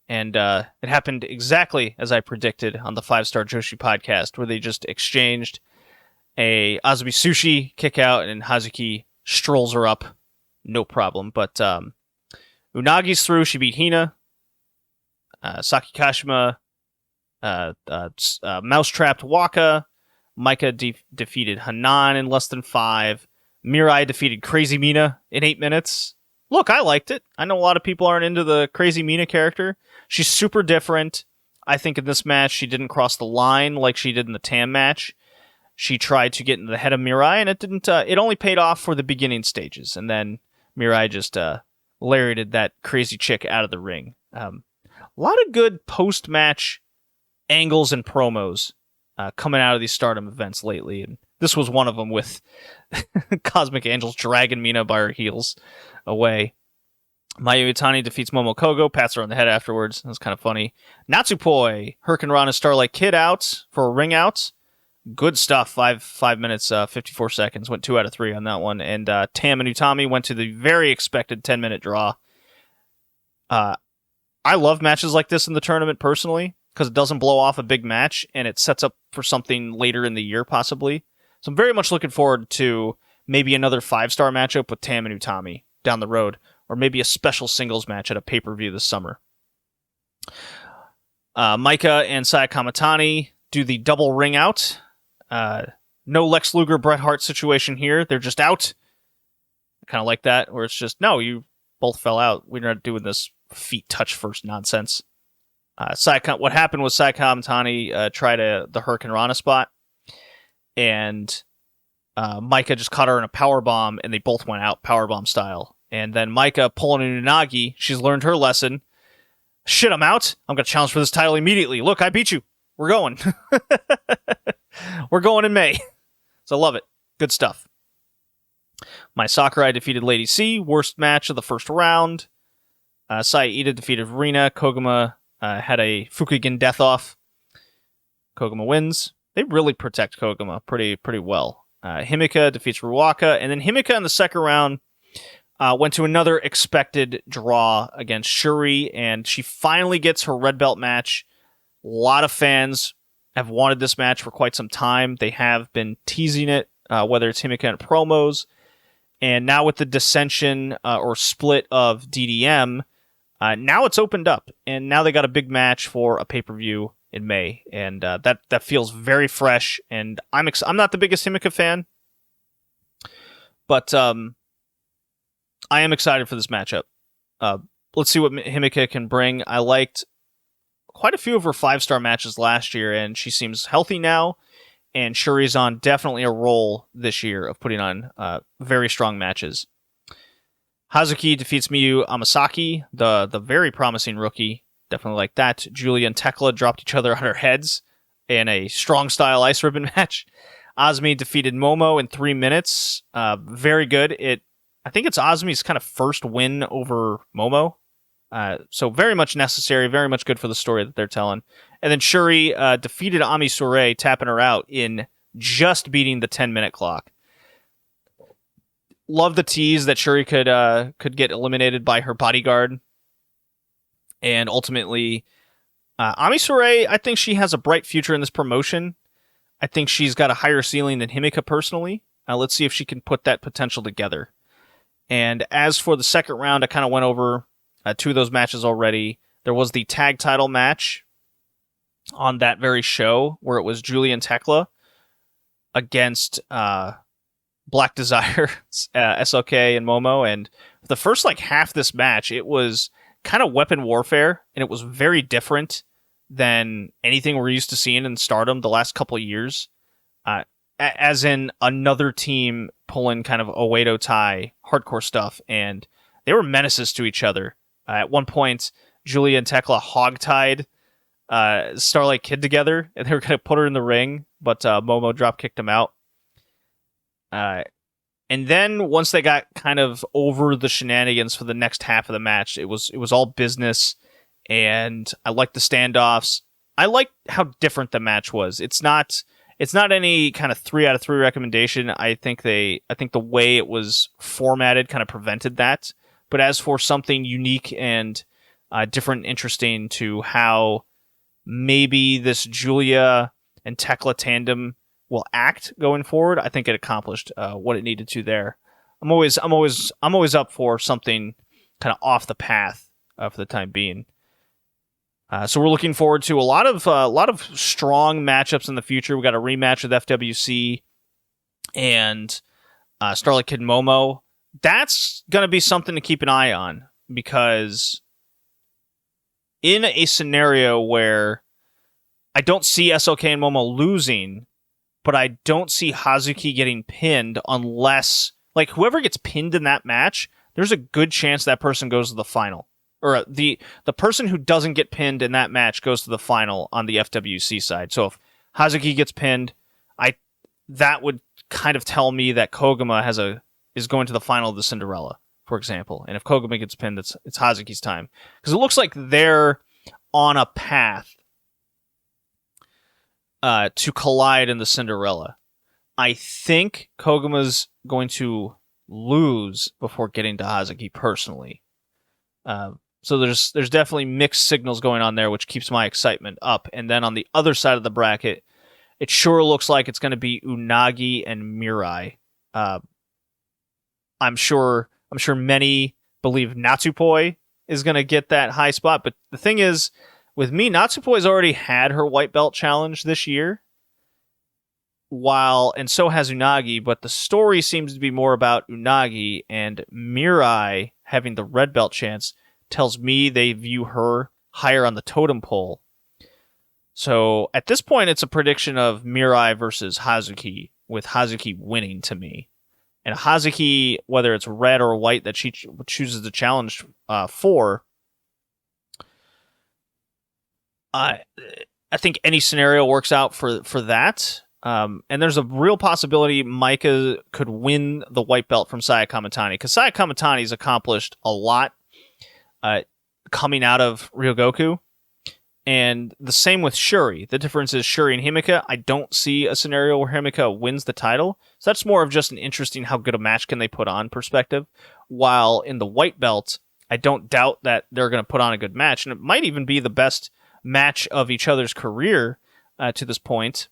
And it happened exactly as I predicted on the 5-Star Joshi podcast, where they just exchanged a Azumi Sushi kick out, and Hazuki strolls her up. No problem. But Unagi's through. She beat Hina. Saki Kashima mouse-trapped Waka. Maika defeated Hanan in less than 5. Mirai defeated Crazy Mina in 8 minutes. Look, I liked it. I know a lot of people aren't into the Crazy Mina character. She's super different. I think in this match, she didn't cross the line like she did in the Tam match. She tried to get into the head of Mirai, and it didn't. It only paid off for the beginning stages, and then Mirai just lariated that crazy chick out of the ring. A lot of good post-match angles and promos coming out of these Stardom events lately, and this was one of them with Cosmic Angels dragging Mina by her heels away. Mayu Iwatani defeats Momo Kogo, pats her on the head afterwards. That's kind of funny. Natsupoi, Hurricane Rana Starlight Kid out for a ring out. Good stuff. 5 minutes, 54 seconds. Went 2 out of 3 on that one. And Tam and Utami went to the very expected 10-minute draw. I love matches like this in the tournament personally, because it doesn't blow off a big match, and it sets up for something later in the year, possibly. So I'm very much looking forward to maybe another 5-star matchup with Tam and Utami down the road, or maybe a special singles match at a pay-per-view this summer. Maika and Saya Kamitani do the double ring out. No Lex Luger, Bret Hart situation here. They're just out. Kind of like that, where it's just, no, you both fell out. We're not doing this feet touch first nonsense. What happened was Saya Kamitani tried the Hurricane Rana spot, and Maika just caught her in a powerbomb, and they both went out powerbomb style. And then Maika pulling an Unagi. She's learned her lesson. Shit, I'm out. I'm going to challenge for this title immediately. Look, I beat you. We're going. We're going in May. So I love it. Good stuff. My Sakurai defeated Lady C. Worst match of the first round. Saya Ida defeated Rina. Koguma had a Fukigen death off. Koguma wins. They really protect Koguma pretty well. Himika defeats Ruaka. And then Himika in the second round went to another expected draw against Shuri, and she finally gets her red belt match. A lot of fans have wanted this match for quite some time. They have been teasing it, whether it's Himika in promos, and now with the dissension or split of DDM, now it's opened up, and now they got a big match for a pay-per-view in May, and that feels very fresh. And I'm not the biggest Himika fan, but I am excited for this matchup. Let's see what Himika can bring. I liked quite a few of her 5-star matches last year, and she seems healthy now, and Shuri's on definitely a roll this year of putting on very strong matches. Hazuki defeats Miyu Amasaki, the very promising rookie. Definitely like that. Julia and Tekla dropped each other on their heads in a strong style ice ribbon match. Azumi defeated Momo in 3 minutes. Very good. I think it's Azumi's kind of first win over Momo. So very much necessary, very much good for the story that they're telling. And then Shuri defeated Ami Sourei, tapping her out in just beating the 10-minute clock. Love the tease that Shuri could get eliminated by her bodyguard. And ultimately, Ami Sourei, I think she has a bright future in this promotion. I think she's got a higher ceiling than Himika personally. Let's see if she can put that potential together. And as for the second round, I kind of went over 2 of those matches already. There was the tag title match on that very show where it was Julia and Tekla against Black Desire, SLK, and Momo. And the first half of this match, it was kind of weapon warfare, and it was very different than anything we're used to seeing in Stardom the last couple of years. As in another team pulling kind of Oedo Tai hardcore stuff, and they were menaces to each other. At one point, Julia and Tekla hogtied Starlight Kid together, and they were going to put her in the ring, but Momo drop kicked him out. And then once they got kind of over the shenanigans for the next half of the match, it was all business, and I liked the standoffs. I liked how different the match was. It's not any kind of 3 out of 3 recommendation. I think the way it was formatted kind of prevented that. But as for something unique and different and interesting to how maybe this Julia and Tekla tandem will act going forward, I think it accomplished what it needed to there. I'm always up for something kind of off the path for the time being. So we're looking forward to a lot of strong matchups in the future. We got a rematch with FWC and Starlight Kid and Momo. That's going to be something to keep an eye on, because in a scenario where I don't see SLK and Momo losing, but I don't see Hazuki getting pinned unless, whoever gets pinned in that match, there's a good chance that person goes to the final. Or the person who doesn't get pinned in that match goes to the final on the FWC side. So if Hazuki gets pinned, that would kind of tell me that Koguma is going to the final of the Cinderella, for example. And if Koguma gets pinned, it's Hazuki's time. Because it looks like they're on a path to collide in the Cinderella. I think Koguma's going to lose before getting to Hazuki personally. So there's definitely mixed signals going on there, which keeps my excitement up. And then on the other side of the bracket, it sure looks like it's going to be Unagi and Mirai. I'm sure many believe Natsupoi is going to get that high spot, but the thing is, with me, Natsupoi's already had her white belt challenge this year, and so has Unagi, but the story seems to be more about Unagi, and Mirai having the red belt chance tells me they view her higher on the totem pole. So at this point, it's a prediction of Mirai versus Hazuki, with Hazuki winning to me. And Hazuki, whether it's red or white that she chooses to challenge for, I think any scenario works out for that. And there's a real possibility Maika could win the white belt from Saya Kamitani, because Saya Kamitani's accomplished a lot coming out of Ryogoku. And the same with Shuri. The difference is Shuri and Himika, I don't see a scenario where Himika wins the title. So that's more of just an interesting how good a match can they put on perspective. While in the white belt, I don't doubt that they're going to put on a good match. And it might even be the best match of each other's career to this point.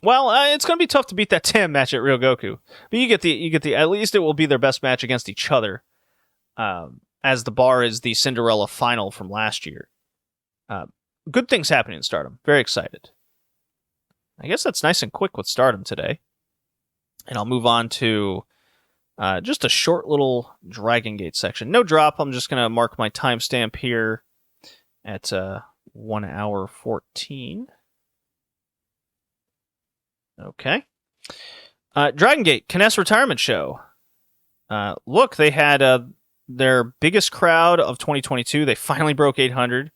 Well, it's going to be tough to beat that Tam match at Ryogoku. But you get the at least it will be their best match against each other. As the bar is the Cinderella final from last year. Good things happening in Stardom. Very excited. I guess that's nice and quick with Stardom today. And I'll move on to just a short little Dragongate section. No drop. I'm just going to mark my timestamp here at 1 hour 14. Okay. Dragongate, k-ness retirement show. Look, they had their biggest crowd of 2022. They finally broke 800.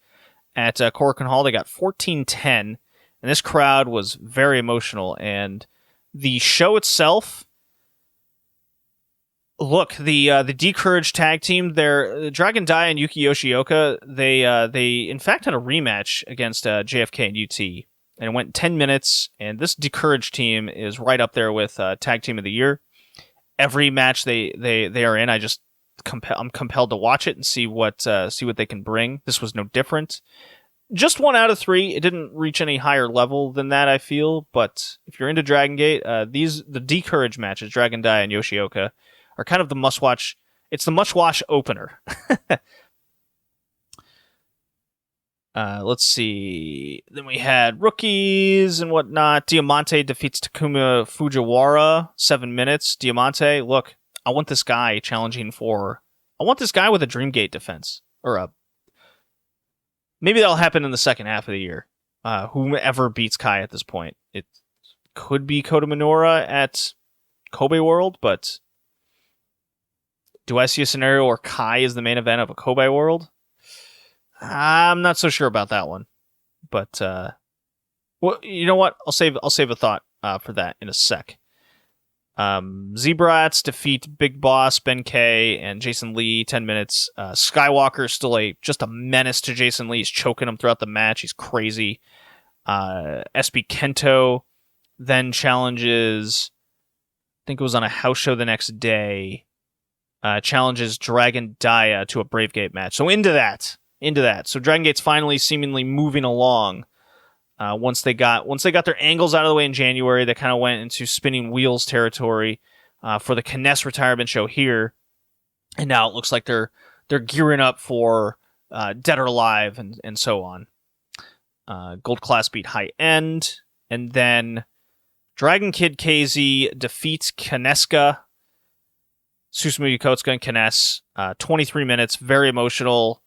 At Korakuen Hall, they got 1410, and this crowd was very emotional. And the show itself, look, the D-Courage tag team, Dragon Dai and Yuki Yoshioka, they in fact had a rematch against JFK and UT, and it went 10 minutes. And this D-Courage team is right up there with Tag Team of the Year. Every match they are in, I'm compelled to watch it and see what they can bring. This was no different. Just 1 out of 3. It didn't reach any higher level than that, I feel. But if you're into Dragongate, the D-Courage matches, Dragon Dai and Yoshioka, are kind of the must-watch. It's the must-watch opener. Let's see. Then we had rookies and whatnot. Diamante defeats Takuma Fujiwara, 7 minutes. Diamante, look, I want this guy challenging for... I want this guy with a Dreamgate defense. Maybe that'll happen in the second half of the year. Whomever beats Kai at this point. It could be Kota Minoura at Kobe World, but do I see a scenario where Kai is the main event of a Kobe World? I'm not so sure about that one, but well, you know what? I'll save a thought for that in a sec. Zebrats defeat Big Boss, Ben K, and Jason Lee. 10 minutes. Skywalker is still just a menace to Jason Lee. He's choking him throughout the match. He's crazy. SB Kento then challenges. I think it was on a house show the next day. Challenges Dragon Dia to a Brave Gate match. So into that. So Dragon Gate's finally seemingly moving along. Once they got their angles out of the way in January, they kind of went into spinning wheels territory for the k-ness retirement show here, and now it looks like they're gearing up for Dead or Alive and so on. Gold Class beat High End, and then Dragon Kid KZ defeats Kaneska, Susumu Yokotsuka and k-ness. 23 minutes, very emotional.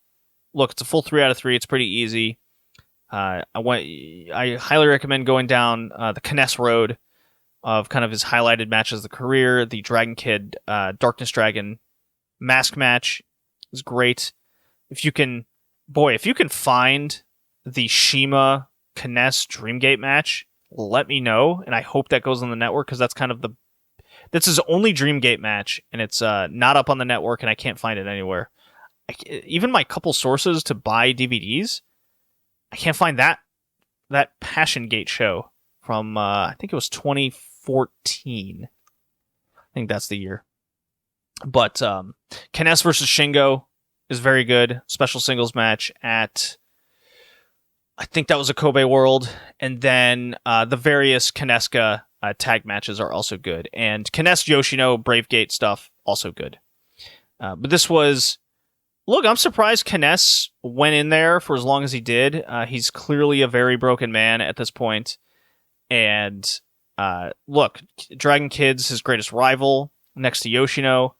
Look, it's a full 3 out of 3. It's pretty easy. I highly recommend going down the k-ness road of kind of his highlighted matches of the career. The Dragon Kid Darkness Dragon mask match is great. If you can find the Shima k-ness Dreamgate match, let me know, and I hope that goes on the network, because that's his only Dreamgate match, and it's not up on the network, and I can't find it anywhere. Even my couple sources to buy DVDs, I can't find that Passion Gate show from, I think it was 2014. I think that's the year. But k-ness versus Shingo is very good. Special singles match at, I think that was a Kobe World. And then the various k-nesska tag matches are also good. And k-ness Yoshino Brave Gate stuff, also good. But this was... Look, I'm surprised k-ness went in there for as long as he did. He's clearly a very broken man at this point. And look, Dragon Kid's his greatest rival next to Yoshino.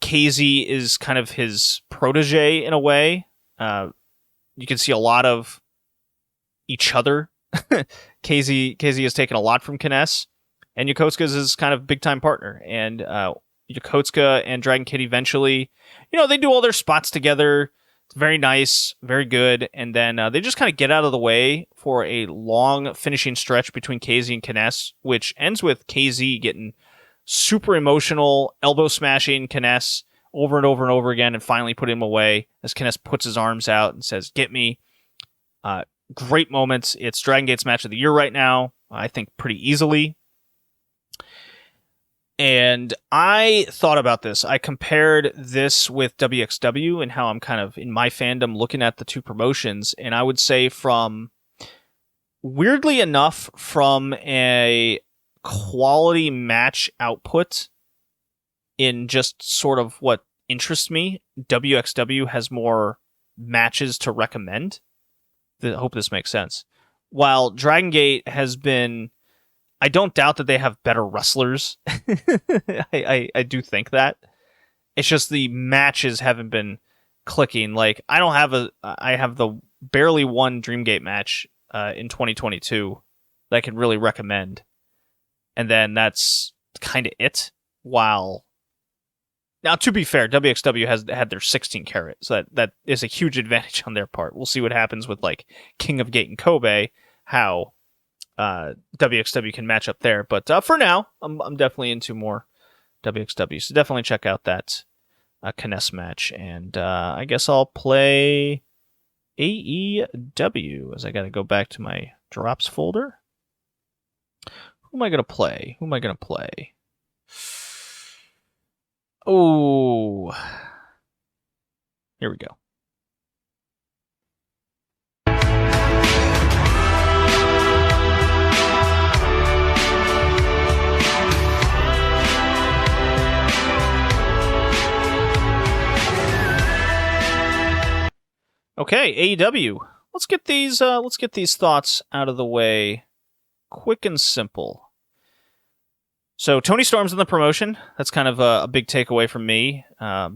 KZ is kind of his protege in a way. You can see a lot of each other. KZ has taken a lot from k-ness. And Yokotsuka's his kind of big-time partner. And Yokotsuka and Dragon Kid eventually, they do all their spots together. It's very nice, very good. And then they just kind of get out of the way for a long finishing stretch between KZ and k-ness, which ends with KZ getting super emotional, elbow smashing k-ness over and over and over again, and finally put him away as k-ness puts his arms out and says, "Get me." Great moments. It's Dragon Gate's match of the year right now, I think pretty easily. And I thought about this. I compared this with WXW and how I'm kind of, in my fandom, looking at the two promotions. And I would say weirdly enough, from a quality match output in just sort of what interests me, WXW has more matches to recommend. I hope this makes sense. While Dragon Gate has been... I don't doubt that they have better wrestlers. I do think that. It's just the matches haven't been clicking. Like, I have the barely one Dreamgate match in 2022 that I can really recommend. And then that's kind of it. While, now to be fair, WXW has had their 16 carat, so that is a huge advantage on their part. We'll see what happens with like King of Gate and Kobe, how WXW can match up there, but for now, I'm definitely into more WXW. So definitely check out that k-ness match, and I guess I'll play AEW as I got to go back to my drops folder. Who am I gonna play? Oh, here we go. Okay, AEW. let's get these thoughts out of the way, quick and simple. So Tony Storm's in the promotion. That's kind of a big takeaway from me.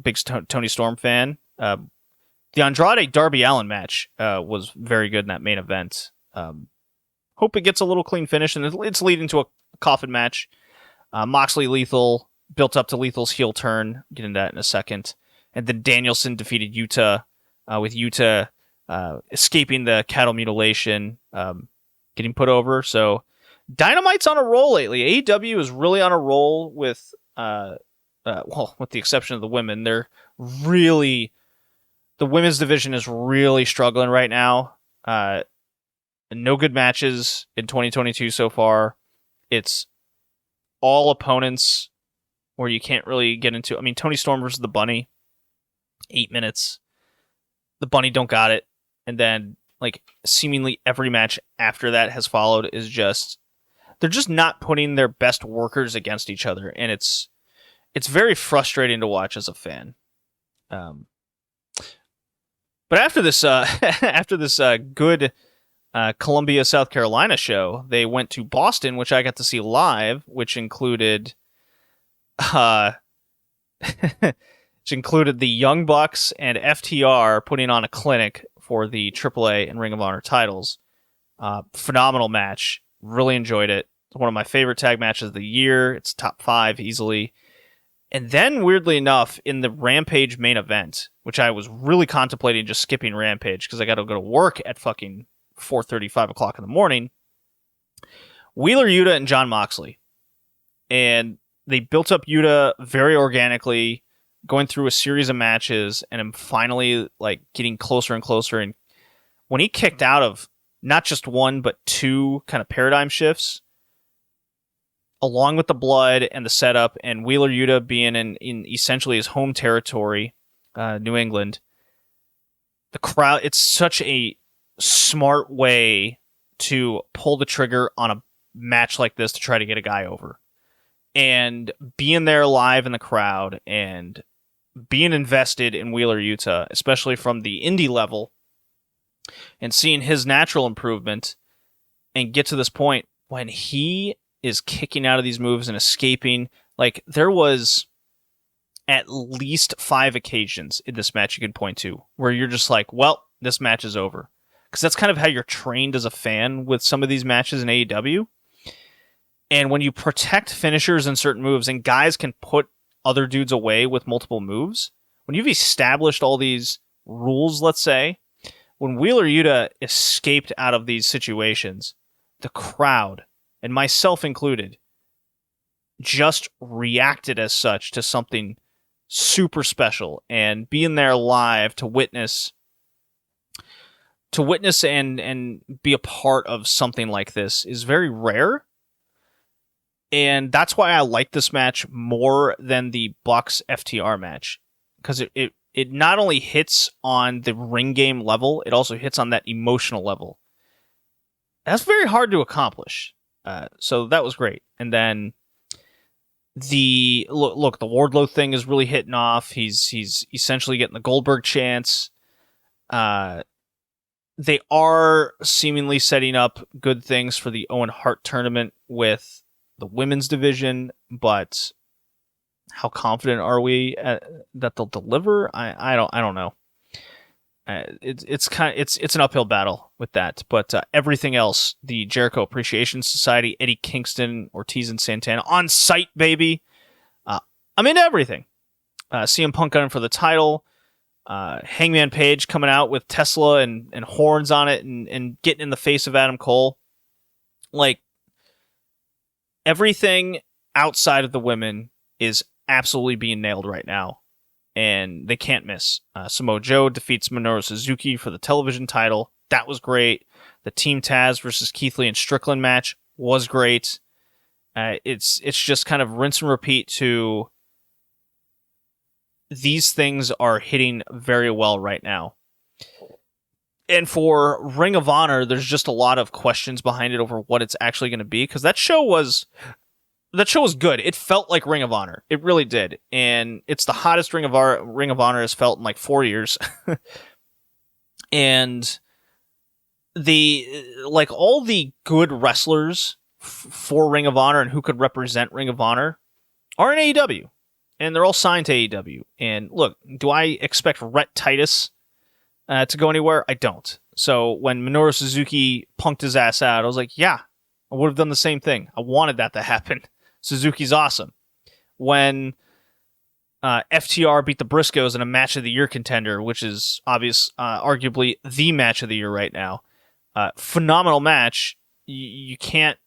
Big Tony Storm fan. The Andrade Darby Allin match was very good in that main event. Hope it gets a little clean finish, and it's leading to a coffin match. Moxley Lethal built up to Lethal's heel turn. Get into that in a second. And then Danielson defeated Yuta, with Yuta escaping the cattle mutilation, getting put over. So Dynamite's on a roll lately. AEW is really on a roll with, with the exception of the women. The women's division is really struggling right now. No good matches in 2022 so far. It's all opponents where you can't really get into. I mean, Tony Storm versus the Bunny, 8 minutes. The Bunny don't got it. And then, like, seemingly every match after that has followed is just, they're just not putting their best workers against each other. And it's very frustrating to watch as a fan. But after this, good Columbia, South Carolina show, they went to Boston, which I got to see live, which included the Young Bucks and FTR putting on a clinic for the AAA and Ring of Honor titles. Phenomenal match. Really enjoyed it. It's one of my favorite tag matches of the year. It's top 5 easily. And then, weirdly enough, in the Rampage main event, which I was really contemplating just skipping Rampage because I got to go to work at fucking 4:30, 5 o'clock in the morning, Wheeler Yuta and Jon Moxley. And they built up Yuta very organically, going through a series of matches, and I'm finally like getting closer and closer. And when he kicked out of not just one, but 2 kind of paradigm shifts, along with the blood and the setup, and Wheeler Yuta being in essentially his home territory, New England, the crowd, it's such a smart way to pull the trigger on a match like this to try to get a guy over. And being there live in the crowd and being invested in Wheeler Yuta, especially from the indie level, and seeing his natural improvement, and get to this point when he is kicking out of these moves and escaping. Like, there was at least 5 occasions in this match you can point to where you're just like, well, this match is over. Because that's kind of how you're trained as a fan with some of these matches in AEW. And when you protect finishers and certain moves, and guys can put other dudes away with multiple moves, when you've established all these rules, let's say, when Wheeler Yuta escaped out of these situations, the crowd, and myself included, just reacted as such to something super special. And being there live to witness and be a part of something like this is very rare. And that's why I like this match more than the Bucks FTR match, because it not only hits on the ring game level, it also hits on that emotional level. That's very hard to accomplish. So that was great. And then the Wardlow thing is really hitting off. He's essentially getting the Goldberg chance. They are seemingly setting up good things for the Owen Hart tournament with the women's division, but how confident are we that they'll deliver? I don't know. It's an uphill battle with that, but everything else, the Jericho Appreciation Society, Eddie Kingston, Ortiz and Santana on site, baby. I'm into everything. CM Punk gunning for the title. Hangman Page coming out with Tesla and horns on it and getting in the face of Adam Cole. Like, everything outside of the women is absolutely being nailed right now, and they can't miss. Samoa Joe defeats Minoru Suzuki for the television title. That was great. The Team Taz versus Keith Lee and Strickland match was great. It's just kind of rinse and repeat to these things are hitting very well right now. And for Ring of Honor, there's just a lot of questions behind it over what it's actually going to be, because that show was good. It felt like Ring of Honor. It really did. And it's the hottest Ring of Honor has felt in like 4 years. And all the good wrestlers for Ring of Honor and who could represent Ring of Honor are in AEW. And they're all signed to AEW. And look, do I expect Rhett Titus to go anywhere? I don't. So when Minoru Suzuki punked his ass out, I was like, yeah, I would have done the same thing. I wanted that to happen. Suzuki's awesome. When FTR beat the Briscoes in a match of the year contender, which is arguably the match of the year right now. Phenomenal match. You can't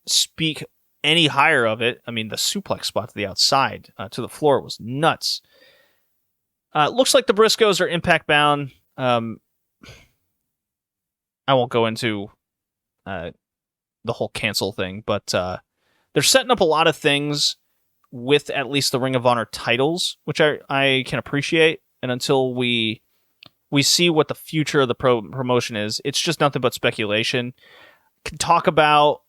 speak any higher of it. I mean, the suplex spot to the outside to the floor was nuts. Looks like the Briscoes are Impact bound. I won't go into the whole cancel thing, but they're setting up a lot of things with at least the Ring of Honor titles, which I can appreciate. And until we see what the future of the promotion is, it's just nothing but speculation. Can talk about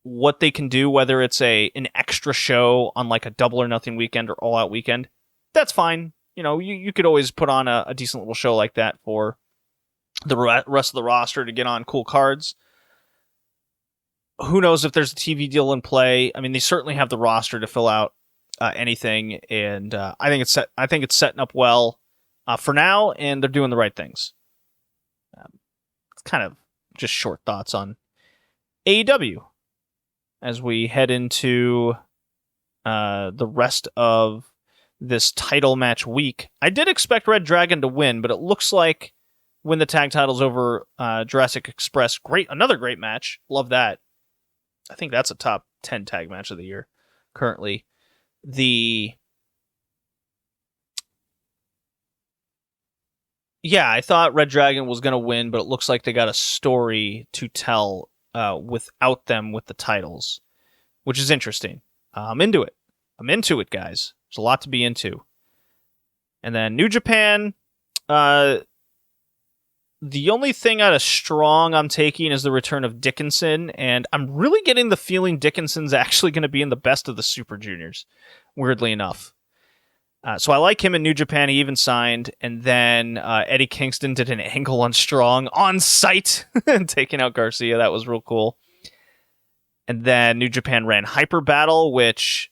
what they can do, whether it's an extra show on like a Double or Nothing weekend or All Out weekend. That's fine. You know, you could always put on a decent little show like that for the rest of the roster to get on cool cards. Who knows if there's a TV deal in play? I mean, they certainly have the roster to fill out anything, and I think it's setting up well for now, and they're doing the right things. It's kind of just short thoughts on AEW as we head into the rest of this title match week. I did expect Red Dragon to win, but it looks like win the tag titles over Jurassic Express. Another great match. Love that. I think that's a top 10 tag match of the year currently. I thought Red Dragon was going to win, but it looks like they got a story to tell without them with the titles, which is interesting. I'm into it. I'm into it, guys. There's a lot to be into. And then New Japan, the only thing out of Strong I'm taking is the return of Dickinson, and I'm really getting the feeling Dickinson's actually going to be in the best of the Super Juniors, weirdly enough. So I like him in New Japan. He even signed, and then Eddie Kingston did an angle on Strong on site, taking out Garcia. That was real cool. And then New Japan ran Hyper Battle, which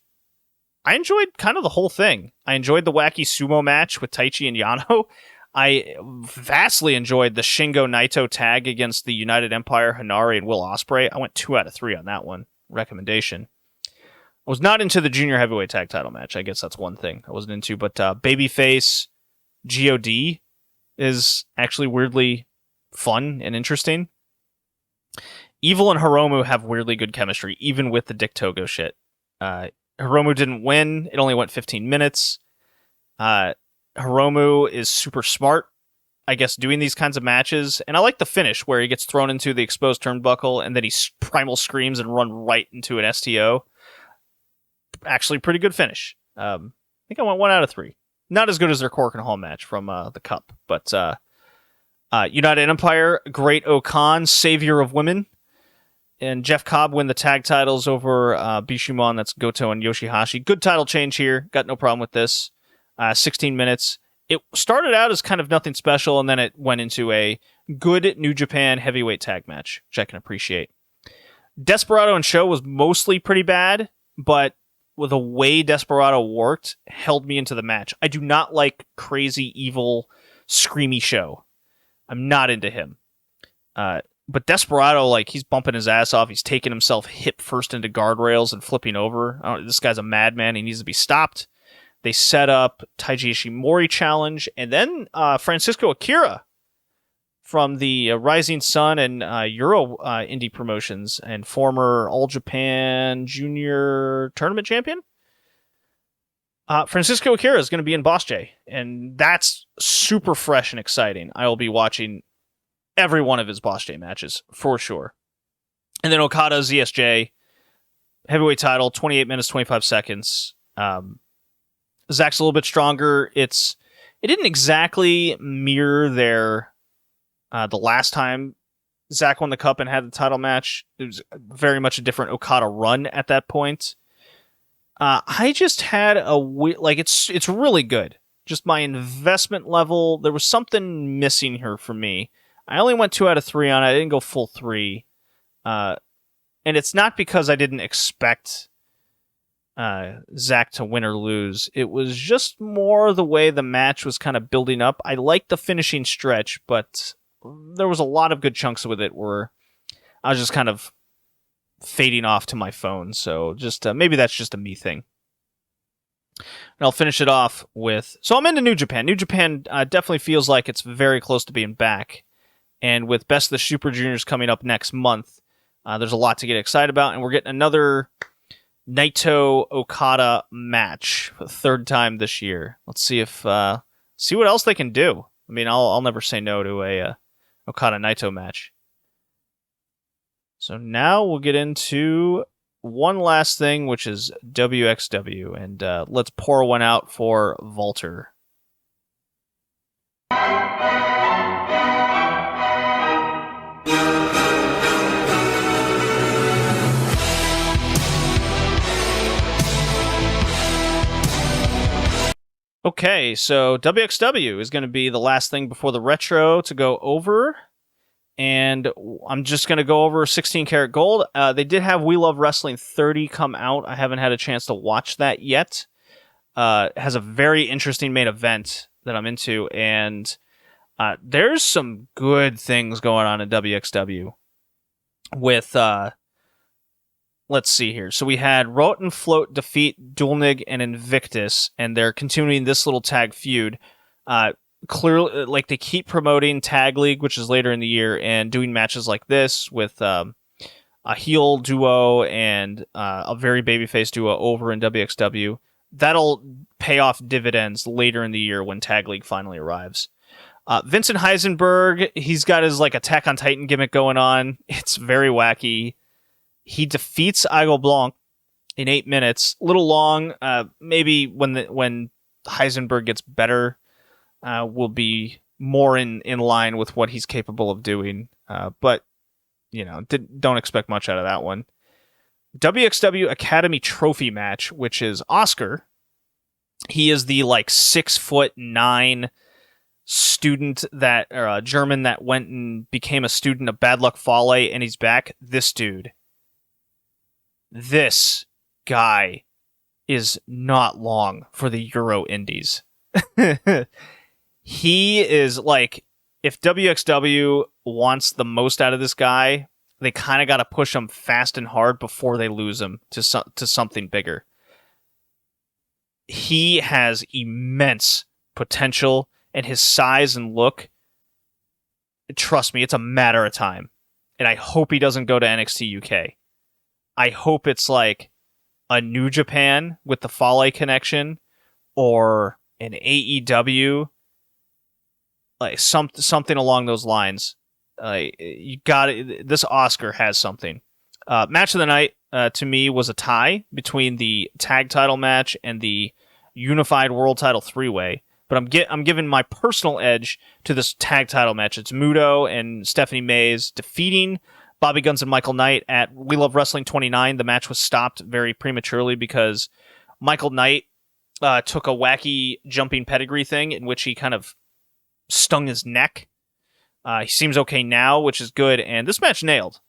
I enjoyed kind of the whole thing. I enjoyed the wacky sumo match with Taichi and Yano. I vastly enjoyed the Shingo Naito tag against the United Empire, Hanare, and Will Ospreay. I went 2 out of 3 on that one. Recommendation. I was not into the junior heavyweight tag title match. I guess that's one thing I wasn't into. But Babyface GOD is actually weirdly fun and interesting. Evil and Hiromu have weirdly good chemistry, even with the Dick Togo shit. Hiromu didn't win. It only went 15 minutes. Hiromu is super smart, I guess, doing these kinds of matches. And I like the finish where he gets thrown into the exposed turnbuckle and then he primal screams and run right into an STO. Actually, pretty good finish. I think I went 1 out of 3. Not as good as their Cork and Hall match from the Cup. But United Empire, Great Okan, Savior of Women. And Jeff Cobb win the tag titles over Bishamon. That's Goto and Yoshihashi. Good title change here. Got no problem with this. 16 minutes. It started out as kind of nothing special, and then it went into a good New Japan heavyweight tag match, which I can appreciate. Desperado and Show was mostly pretty bad, but with the way Desperado worked, held me into the match. I do not like crazy, evil, screamy Show. I'm not into him. But Desperado, like, he's bumping his ass off. He's taking himself hip first into guardrails and flipping over. This guy's a madman. He needs to be stopped. They set up Taiji Ishimori challenge, and then Francisco Akira from the Rising Sun and Euro indie promotions and former All Japan Junior Tournament champion. Francisco Akira is going to be in Boss J, and that's super fresh and exciting. I will be watching every one of his Boss J matches for sure. And then Okada ZSJ, heavyweight title, 28 minutes, 25 seconds. Zach's a little bit stronger. It didn't exactly mirror their the last time Zach won the Cup and had the title match. It was very much a different Okada run at that point. I just had it's really good. Just my investment level, there was something missing here for me. I only went 2 out of 3 on it. I didn't go full 3. And it's not because I didn't expect Zach to win or lose. It was just more the way the match was kind of building up. I liked the finishing stretch, but there was a lot of good chunks with it where I was just kind of fading off to my phone. So just maybe that's just a me thing. And I'll finish it off with... So I'm into New Japan. New Japan definitely feels like it's very close to being back. And with Best of the Super Juniors coming up next month, there's a lot to get excited about. And we're getting another Naito Okada match for the 3rd time this year. Let's see if see what else they can do. I mean, I'll never say no to a Okada Naito match. So now we'll get into one last thing, which is WXW, and let's pour one out for Walter. Okay, so WXW is going to be the last thing before the Retro to go over. And I'm just going to go over 16 Karat Gold. They did have We Love Wrestling 30 come out. I haven't had a chance to watch that yet. It has a very interesting main event that I'm into. And there's some good things going on in WXW. With, let's see here. So we had Rote and Float defeat Dulnig and Invictus. And they're continuing this little tag feud. Clearly, like, they keep promoting Tag League, which is later in the year, and doing matches like this with a heel duo and a very babyface duo over in WXW. That'll pay off dividends later in the year when Tag League finally arrives. Vincent Heisenberg, he's got his like Attack on Titan gimmick going on. It's very wacky. He defeats Aigo Blanc in 8 minutes. A little long. Maybe when Heisenberg gets better, will be more in line with what he's capable of doing. But, you know, don't expect much out of that one. WXW Academy Trophy match, which is Oscar. He is the, like, 6'9" student or German that went and became a student of Bad Luck Fale, and he's back. This guy is not long for the Euro Indies. He is like, if WXW wants the most out of this guy, they kind of got to push him fast and hard before they lose him to something bigger. He has immense potential, and his size and look, trust me, it's a matter of time. And I hope he doesn't go to NXT UK. I hope it's like a New Japan with the Fale connection, or an AEW. Like something along those lines. You got it. This Oscar has something. Match of the night to me was a tie between the tag title match and the unified world title 3-way. But I'm giving my personal edge to this tag title match. It's Muto and Stephanie Mays defeating Bobby Guns and Michael Knight at We Love Wrestling 29. The match was stopped very prematurely because Michael Knight took a wacky jumping pedigree thing in which he kind of stung his neck. He seems okay now, which is good, and this match nailed.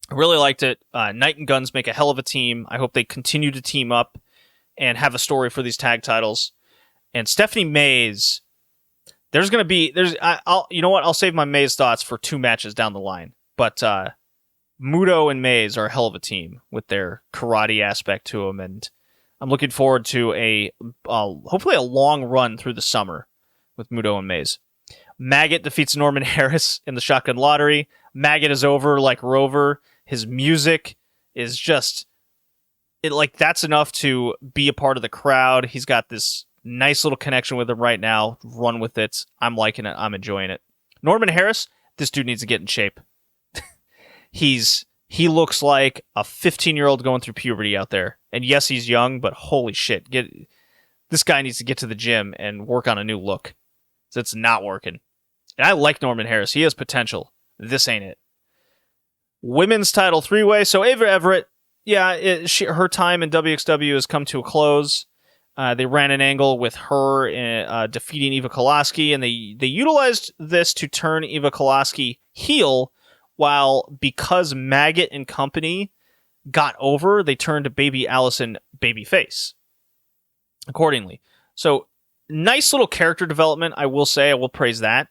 I really liked it. Knight and Guns make a hell of a team. I hope they continue to team up and have a story for these tag titles. And Stephanie Mays, I'll save my Mays thoughts for 2 matches down the line. But Muto and Mays are a hell of a team with their karate aspect to them, and I'm looking forward to hopefully a long run through the summer with Muto and Mays. Maggot defeats Norman Harris in the Shotgun Lottery. Maggot is over like Rover. His music is just... that's enough to be a part of the crowd. He's got this nice little connection with him right now. Run with it. I'm liking it. I'm enjoying it. Norman Harris, this dude needs to get in shape. He looks like a 15-year-old going through puberty out there. And yes, he's young, but holy shit. This guy needs to get to the gym and work on a new look. It's not working. And I like Norman Harris. He has potential. This ain't it. Women's title 3-way. So Ava Everett, her time in WXW has come to a close. They ran an angle with her defeating Eva Kolaski, and they utilized this to turn Eva Kolaski heel, while because Maggot and company got over, they turned Baby Allison babyface accordingly. So, nice little character development, I will say. I will praise that.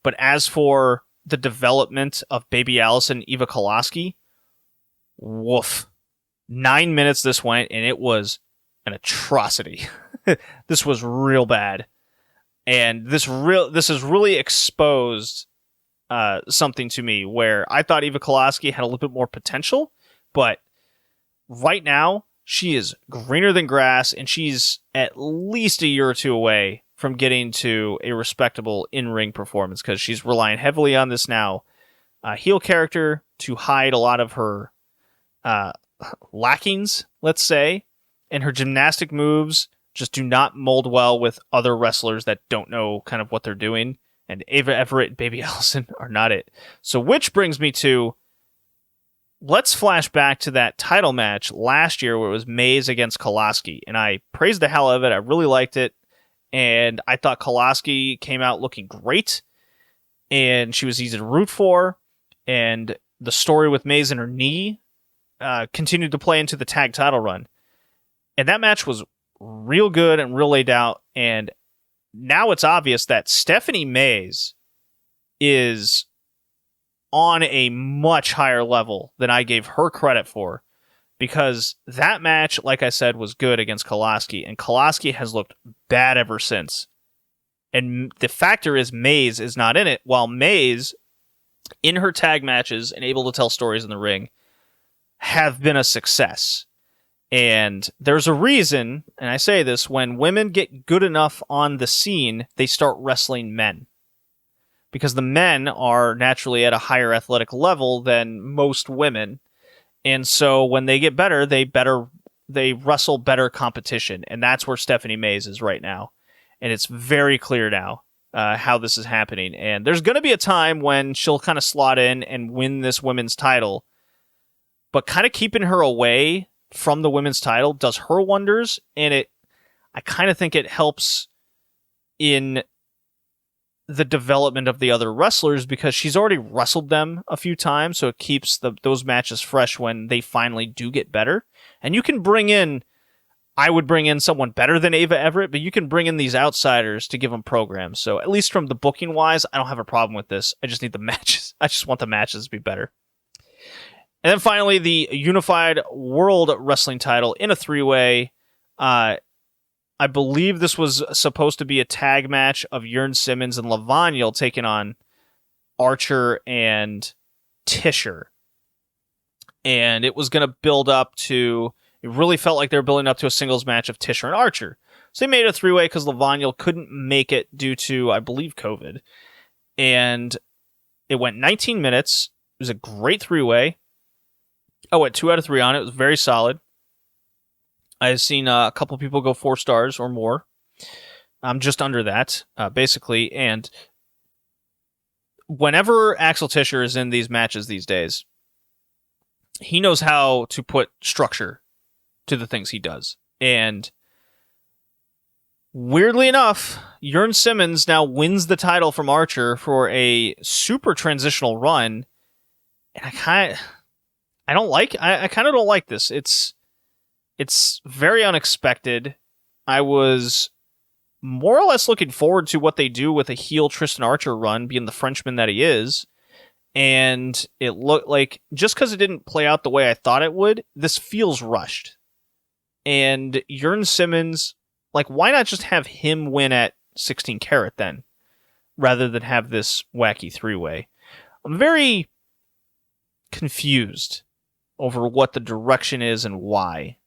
But as for the development of Baby Allison and Eva Kolaski, woof. 9 minutes this went, and it was an atrocity. This was real bad. And this has really exposed something to me where I thought Eva Kolaski had a little bit more potential, but right now she is greener than grass, and she's at least a year or two away from getting to a respectable in-ring performance, because she's relying heavily on this now heel character to hide a lot of her lackings, let's say, and her gymnastic moves just do not mold well with other wrestlers that don't know kind of what they're doing, and Ava Everett and Baby Allison are not it. So, which brings me to, let's flash back to that title match last year where it was Maze against Kolaski, and I praised the hell out of it. I really liked it, and I thought Kolaski came out looking great, and she was easy to root for, and the story with Maze and her knee continued to play into the tag title run. And that match was real good and real laid out, and now it's obvious that Stephanie Maze is on a much higher level than I gave her credit for, because that match, like I said, was good against Kolaski, and Kolaski has looked bad ever since. And the factor is Maze is not in it, while Maze, in her tag matches and able to tell stories in the ring, have been a success. And there's a reason, and I say this, when women get good enough on the scene, they start wrestling men. Because the men are naturally at a higher athletic level than most women. And so when they get better, they wrestle better competition. And that's where Stephanie Maze is right now. And it's very clear now how this is happening. And there's going to be a time when she'll kind of slot in and win this women's title. But kind of keeping her away from the women's title does her wonders, and I kind of think it helps in the development of the other wrestlers, because she's already wrestled them a few times, so it keeps those matches fresh when they finally do get better. And you can I would bring in someone better than Ava Everett, but you can bring in these outsiders to give them programs. So at least from the booking wise, I don't have a problem with this. I just need the matches. I just want the matches to be better. And then finally, the Unified World Wrestling title in a three-way. I believe this was supposed to be a tag match of Jurn Simmons and Lavaniel taking on Archer and Tischer. And it was going to build up to... It really felt like they were building up to a singles match of Tischer and Archer. So they made it a three-way because Lavaniel couldn't make it due to, I believe, COVID. And it went 19 minutes. It was a great three-way. I went 2 out of 3 on it. It was very solid. I've seen a couple people go 4 stars or more. I'm just under that, basically. And whenever Axel Tischer is in these matches these days, he knows how to put structure to the things he does. And weirdly enough, Jurn Simmons now wins the title from Archer for a super transitional run. And I kind of don't like this. It's very unexpected. I was more or less looking forward to what they do with a heel Tristan Archer run, being the Frenchman that he is. And it looked like, just because it didn't play out the way I thought it would, this feels rushed. And Jurn Simmons, like, why not just have him win at 16 Carat then, rather than have this wacky three-way? I'm very confused over what the direction is and why.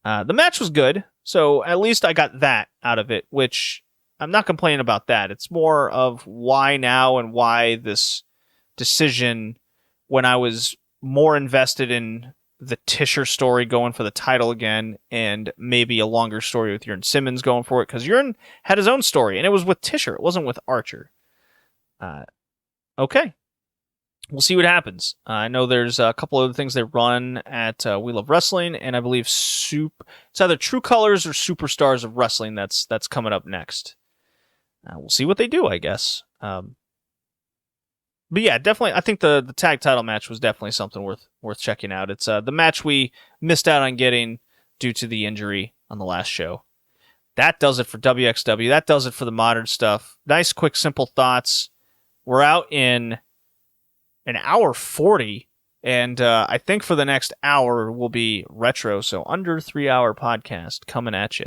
The match was good, so at least I got that out of it, which I'm not complaining about that. It's more of why now and why this decision when I was more invested in the Tischer story going for the title again, and maybe a longer story with Jurn Simmons going for it, because Jurn had his own story, and it was with Tischer. It wasn't with Archer. Okay. we'll see what happens. I know there's a couple other things they run at We Love Wrestling, and I believe it's either True Colors or Superstars of Wrestling that's coming up next. We'll see what they do, I guess. But yeah, definitely, I think the tag title match was definitely something worth checking out. It's the match we missed out on getting due to the injury on the last show. That does it for WXW. That does it for the modern stuff. Nice, quick, simple thoughts. We're out in an hour 40, and I think for the next hour will be retro, so under 3 hour podcast coming at you.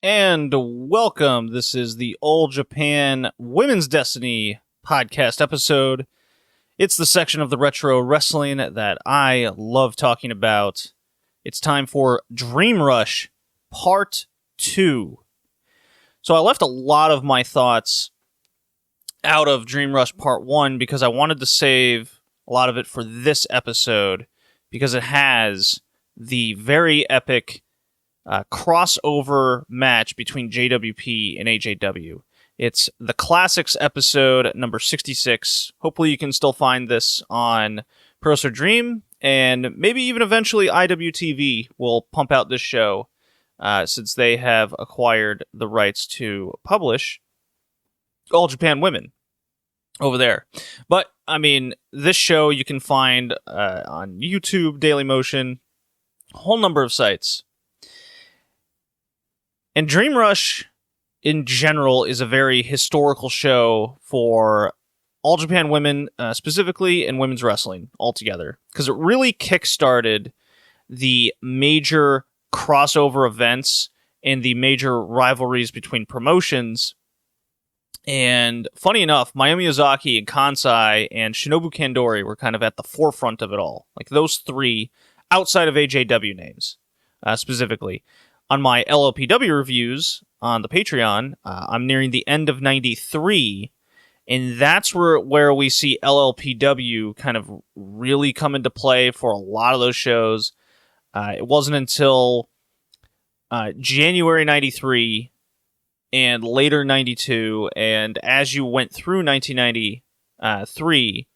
And welcome. This is the All Japan Women's Destiny podcast episode. It's the section of the retro wrestling that I love talking about. It's time for Dream Rush Part 2. So I left a lot of my thoughts out of Dream Rush Part 1 because I wanted to save a lot of it for this episode because it has the very epic crossover match between JWP and AJW. It's the Classics episode number 66. Hopefully you can still find this on Pro Wrestler Dream, and maybe even eventually IWTV will pump out this show since they have acquired the rights to publish All Japan Women over there. But, I mean, this show you can find on YouTube, Dailymotion, a whole number of sites. And Dream Rush, in general, is a very historical show for All Japan Women specifically and women's wrestling altogether. Because it really kickstarted the major crossover events and the major rivalries between promotions. And funny enough, Mayumi Ozaki and Kansai and Shinobu Kandori were kind of at the forefront of it all. Like those three, outside of AJW names, specifically. On my LLPW reviews on the Patreon, I'm nearing the end of 93, and that's where we see LLPW kind of really come into play for a lot of those shows. It wasn't until January 93 and later 92, and as you went through 1993,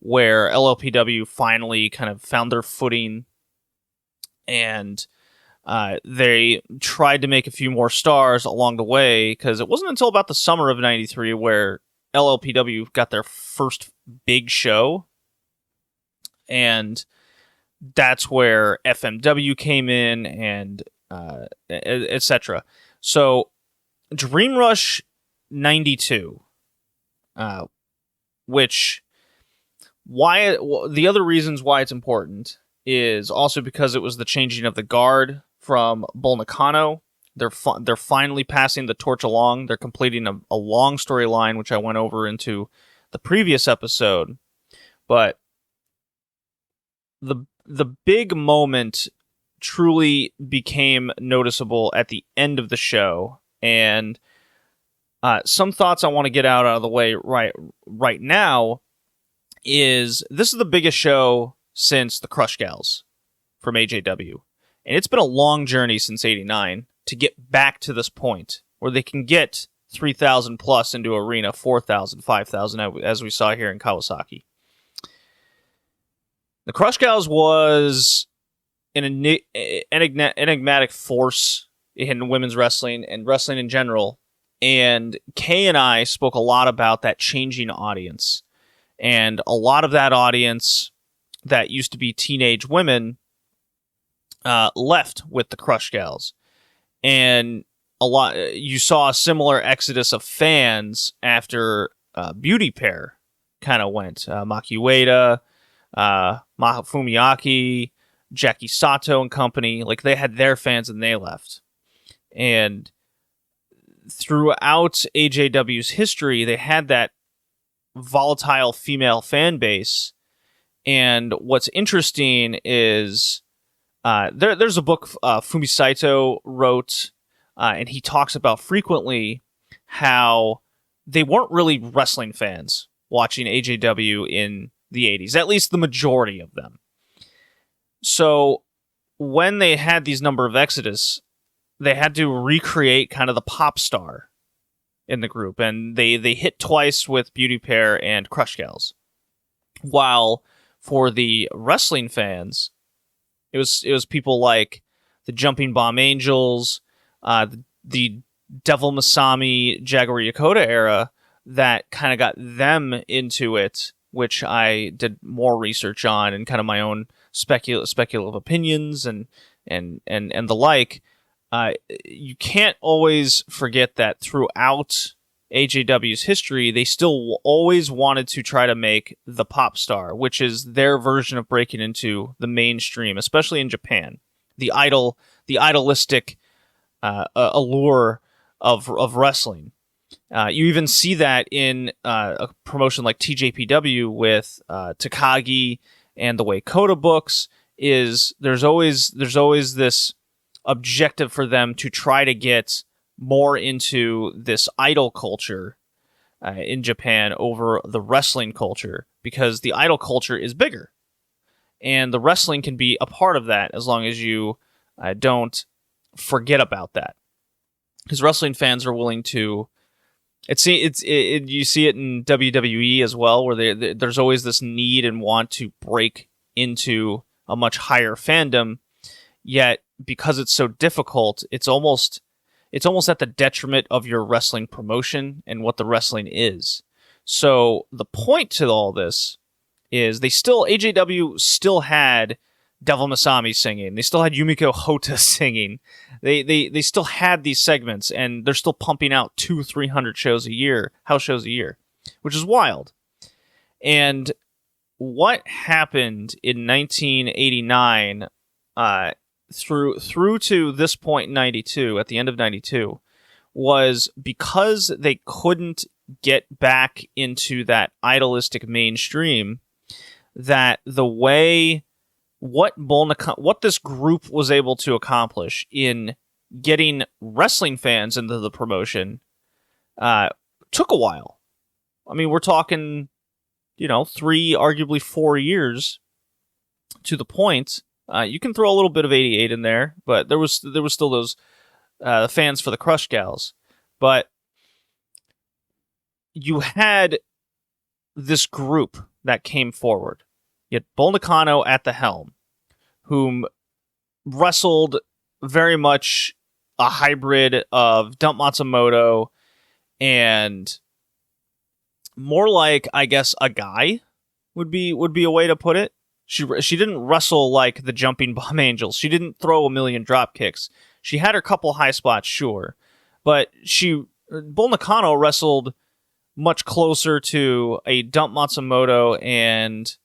where LLPW finally kind of found their footing, and they tried to make a few more stars along the way, because it wasn't until about the summer of 93 where LLPW got their first big show, and that's where FMW came in, and etc. So Dream Rush 92, which the other reasons why it's important is also because it was the changing of the guard from Bull Nakano. They're finally passing the torch along. They're completing a long storyline, which I went over into the previous episode. But the big moment truly became noticeable at the end of the show, and some thoughts I want to get out of the way right now is this is the biggest show since the Crush Gals from AJW. And it's been a long journey since 89 to get back to this point where they can get 3,000 plus into arena, 4,000, 5,000, as we saw here in Kawasaki. The Crush Gals was an enigmatic force in women's wrestling and wrestling in general. And Kay and I spoke a lot about that changing audience. And a lot of that audience that used to be teenage women left with the Crush Gals, and you saw a similar exodus of fans after Beauty Pair kind of went. Maki Ueda, Maha Fumiaki, Jackie Sato and company. Like, they had their fans and they left. And throughout AJW's history, they had that volatile female fan base. And what's interesting is there's a book Fumi Saito wrote, and he talks about frequently how they weren't really wrestling fans watching AJW in the 80s, at least the majority of them. So when they had these number of exodus, they had to recreate kind of the pop star in the group, and they hit twice with Beauty Pair and Crush Gals. While for the wrestling fans, it was people like the Jumping Bomb Angels, the Devil Masami, Jaguar Yokota era that kind of got them into it, which I did more research on and kind of my own speculative opinions and the like. You can't always forget that throughout AJW's history, they still always wanted to try to make the pop star, which is their version of breaking into the mainstream, especially in Japan. The idolistic allure of wrestling. You even see that in a promotion like TJPW with Takagi and the way Kota books. Is there's always this objective for them to try to get more into this idol culture in Japan over the wrestling culture, because the idol culture is bigger, and the wrestling can be a part of that as long as you don't forget about that. Because wrestling fans are willing to. You see it in WWE as well, where there's always this need and want to break into a much higher fandom. Yet, because it's so difficult, it's almost at the detriment of your wrestling promotion and what the wrestling is. So the point to all this is AJW still had Devil Masami singing. They still had Yumiko Hotta singing. They still had these segments, and they're still pumping out 200-300 shows a year, house shows a year, which is wild. And what happened in 1989 through to this point in 92, at the end of 92, was because they couldn't get back into that idolistic mainstream, that the way what this group was able to accomplish in getting wrestling fans into the promotion took a while. I mean, we're talking, 3, arguably 4 years to the point. You can throw a little bit of 88 in there, but there was still those fans for the Crush Gals. But you had this group that came forward. You had Bull Nakano at the helm, whom wrestled very much a hybrid of Dump Matsumoto and more like, I guess, a guy would be a way to put it. She didn't wrestle like the Jumping Bomb Angels. She didn't throw a million drop kicks. She had her couple high spots, sure, but Bull Nakano wrestled much closer to a Dump Matsumoto and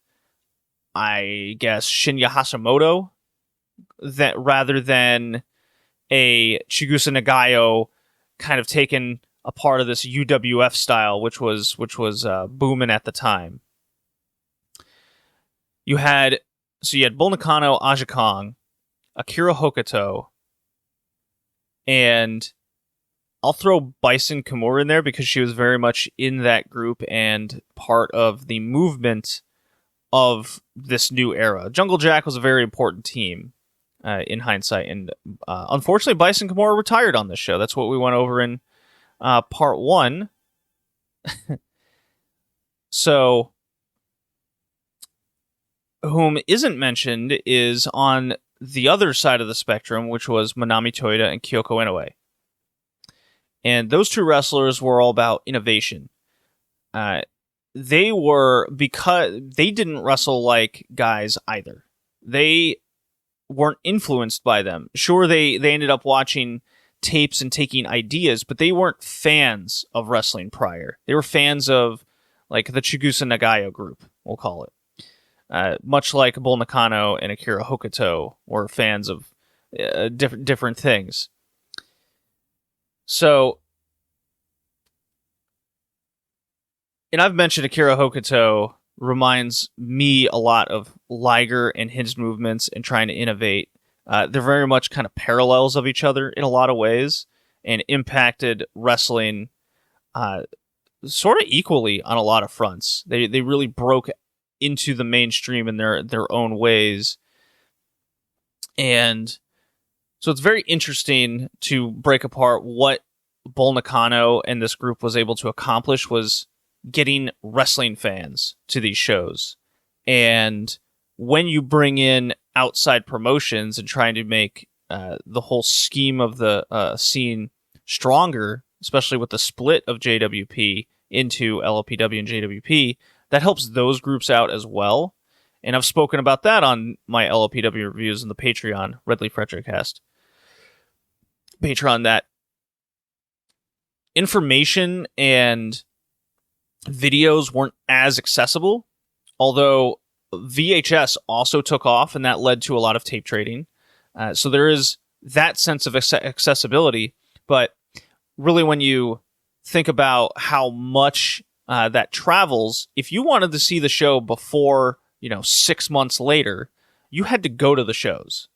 I guess Shinya Hashimoto rather than a Chigusa Nagayo kind of taken a part of this UWF style, which was booming at the time. You had Bull Nakano, Aja Kong, Akira Hokuto, and I'll throw Bison Kimura in there because she was very much in that group and part of the movement of this new era. Jungle Jack was a very important team in hindsight, and unfortunately Bison Kimura retired on this show. That's what we went over in part 1. So, whom isn't mentioned is on the other side of the spectrum, which was Manami Toyota and Kyoko Inoue. And those two wrestlers were all about innovation. Because they didn't wrestle like guys either. They weren't influenced by them. Sure, they ended up watching tapes and taking ideas, but they weren't fans of wrestling prior. They were fans of, like, the Chigusa Nagayo group, we'll call it. much like Bull Nakano and Akira Hokuto were fans of different things. So, and I've mentioned Akira Hokuto reminds me a lot of Liger and his movements and trying to innovate. They're very much kind of parallels of each other in a lot of ways, and impacted wrestling sort of equally on a lot of fronts. They really broke into the mainstream in their own ways. And so it's very interesting to break apart what Bull Nakano and this group was able to accomplish was getting wrestling fans to these shows. And when you bring in outside promotions and trying to make the whole scheme of the scene stronger, especially with the split of JWP into LLPW and JWP, that helps those groups out as well. And I've spoken about that on my LLPW reviews in the Patreon, Red Leaf Retrocast Patreon, that information and videos weren't as accessible, although VHS also took off, and that led to a lot of tape trading. So there is that sense of accessibility, but really when you think about how much that travels, if you wanted to see the show before, 6 months later, you had to go to the shows.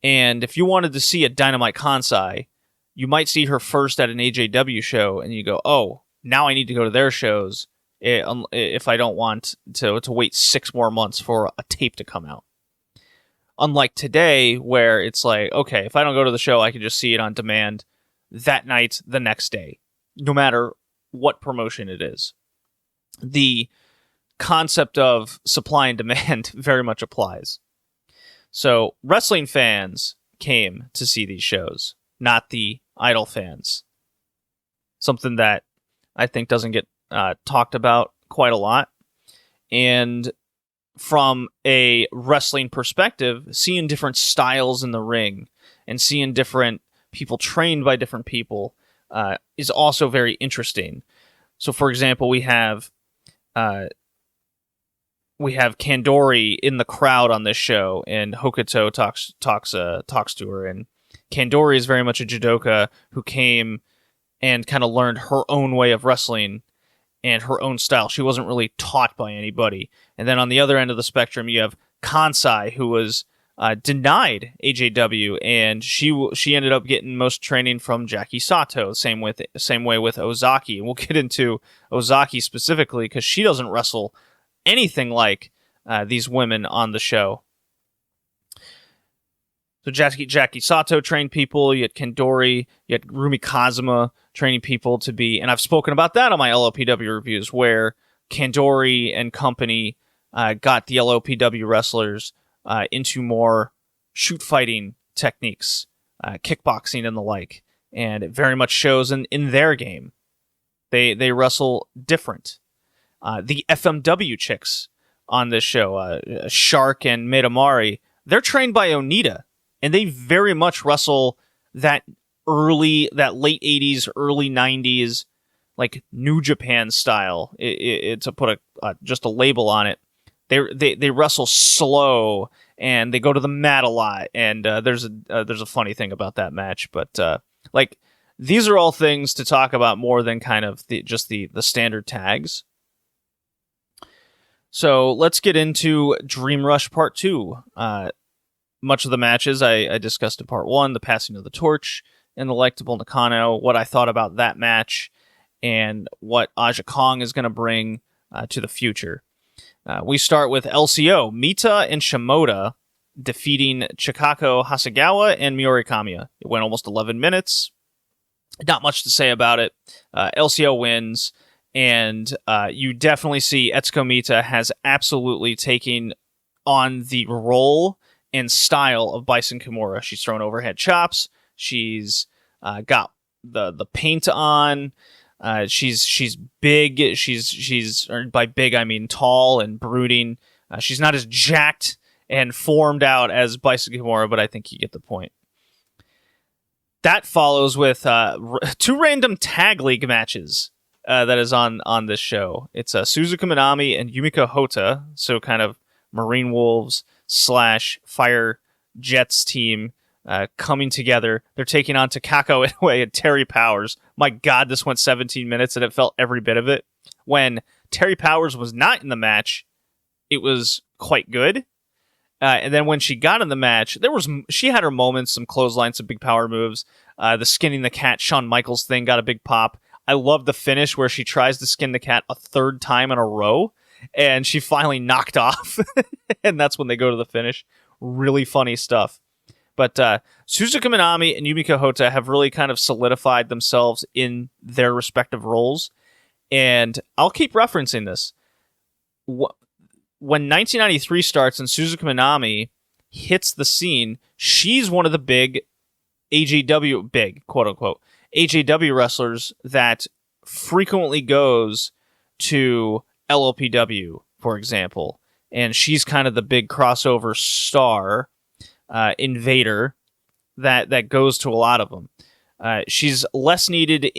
And if you wanted to see a Dynamite Kansai, you might see her first at an AJW show, and you go, oh, now I need to go to their shows if I don't want to wait 6 more months for a tape to come out. Unlike today, where it's like, okay, if I don't go to the show, I can just see it on demand that night, the next day, no matter what promotion it is. The concept of supply and demand very much applies. So wrestling fans came to see these shows, not the idol fans. Something that I think doesn't get talked about quite a lot. And from a wrestling perspective, seeing different styles in the ring and seeing different people trained by different people is also very interesting. So, for example, we have Kandori in the crowd on this show, and Hokuto talks to her, and Kandori is very much a judoka who came and kind of learned her own way of wrestling and her own style. She wasn't really taught by anybody. And then on the other end of the spectrum, you have Kansai, who was denied AJW, and she ended up getting most training from Jackie Sato. Same way with Ozaki, and we'll get into Ozaki specifically because she doesn't wrestle anything like these women on the show. So Jackie Sato trained people. You had Kandori, you had Rumi Kazuma training people to be, and I've spoken about that on my LLPW reviews, where Kandori and company got the LLPW wrestlers into more shoot fighting techniques, kickboxing and the like, and it very much shows in their game. They wrestle different. The FMW chicks on this show, Shark and Midamari, they're trained by Onita, and they very much wrestle that late 80s, early 90s, like New Japan style. To put just a label on it, they wrestle slow and they go to the mat a lot. And there's a funny thing about that match, but these are all things to talk about more than kind of the standard tags. So let's get into Dream Rush Part 2. Much of the matches I discussed in Part 1, the passing of the torch and the like to Bull Nakano, what I thought about that match, and what Aja Kong is going to bring to the future. We start with LCO, Mita and Shimoda defeating Chikako Hasegawa and Miori Kamiya. It went almost 11 minutes. Not much to say about it. LCO wins, and you definitely see Etsuko Mita has absolutely taken on the role and style of Bison Kimura. She's thrown overhead chops. She's got the paint on. She's big. She's by big I mean tall and brooding. She's not as jacked and formed out as Bison Kimura, but I think you get the point. That follows with 2 random tag league matches that is on this show. It's Suzuka Minami and Yumiko Hota, so kind of Marine Wolves / Fire Jets team coming together. They're taking on Takako Inoue and Terry Powers. My God, this went 17 minutes, and it felt every bit of it. When Terry Powers was not in the match, it was quite good. And then when she got in the match, she had her moments, some clotheslines, some big power moves. The skinning the cat Shawn Michaels thing got a big pop. I love the finish where she tries to skin the cat a third time in a row, and she finally knocked off. And that's when they go to the finish. Really funny stuff. But Suzuka Minami and Yumiko Hotta have really kind of solidified themselves in their respective roles. And I'll keep referencing this. When 1993 starts and Suzuka Minami hits the scene, she's one of the big quote-unquote, AJW wrestlers that frequently goes to LLPW, for example. And she's kind of the big crossover star, invader, that goes to a lot of them. She's less needed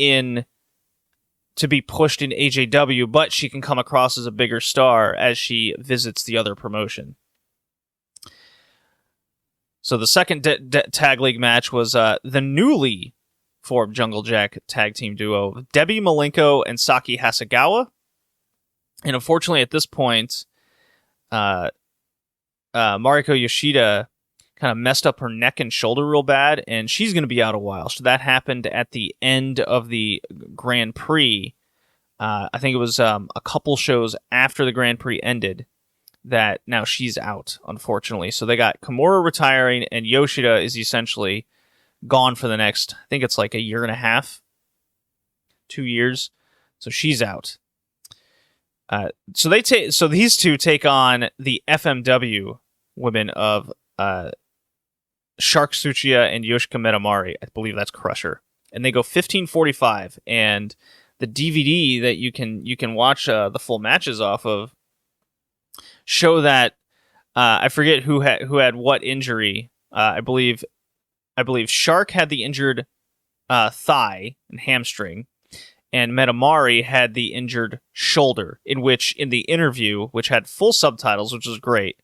to be pushed in AJW, but she can come across as a bigger star as she visits the other promotion. So the second tag league match was the newly formed Jungle Jack tag team duo, Debbie Malenko and Saki Hasegawa. And unfortunately, at this point, Mariko Yoshida kind of messed up her neck and shoulder real bad, and she's going to be out a while. So that happened at the end of the Grand Prix. I think it was a couple shows after the Grand Prix ended that now she's out, unfortunately. So they got Kimura retiring, and Yoshida is essentially gone for the next, I think it's like a year and a half, 2 years. So she's out. So these two take on the FMW women of Shark Tsuchiya and Yoshika Metamari. I believe that's Crusher. And they go 15:45, and the DVD that you can watch the full matches off of show that I forget who had what injury. I believe Shark had the injured thigh and hamstring, and Metamari had the injured shoulder. In the interview, which had full subtitles, which was great.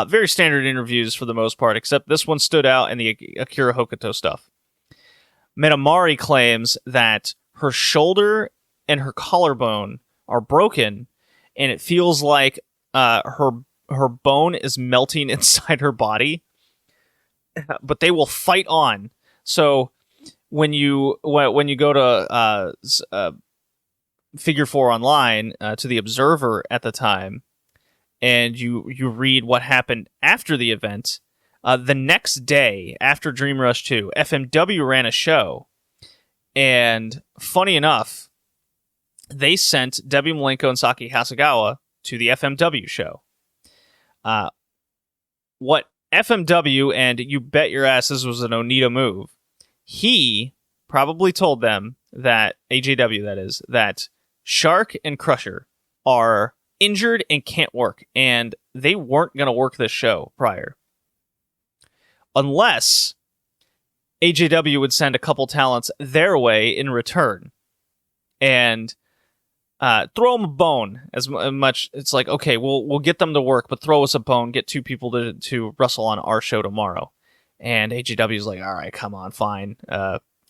Very standard interviews for the most part, except this one stood out in the Akira Hokuto stuff. Metamari claims that her shoulder and her collarbone are broken, and it feels like her bone is melting inside her body. But they will fight on. So when you go to Figure 4 Online, to the Observer at the time, and you read what happened after the event, the next day after Dream Rush 2, FMW ran a show, and funny enough, they sent Debbie Malenko and Saki Hasegawa to the FMW show. What FMW, and you bet your ass this was an Onita move, he probably told them that, AJW that is, that Shark and Crusher are injured and can't work, and they weren't going to work this show prior. Unless AJW would send a couple talents their way in return. And throw them a bone as much. It's like, okay, we'll get them to work, but throw us a bone, get two people to wrestle on our show tomorrow. And AJW is like, all right, come on, fine.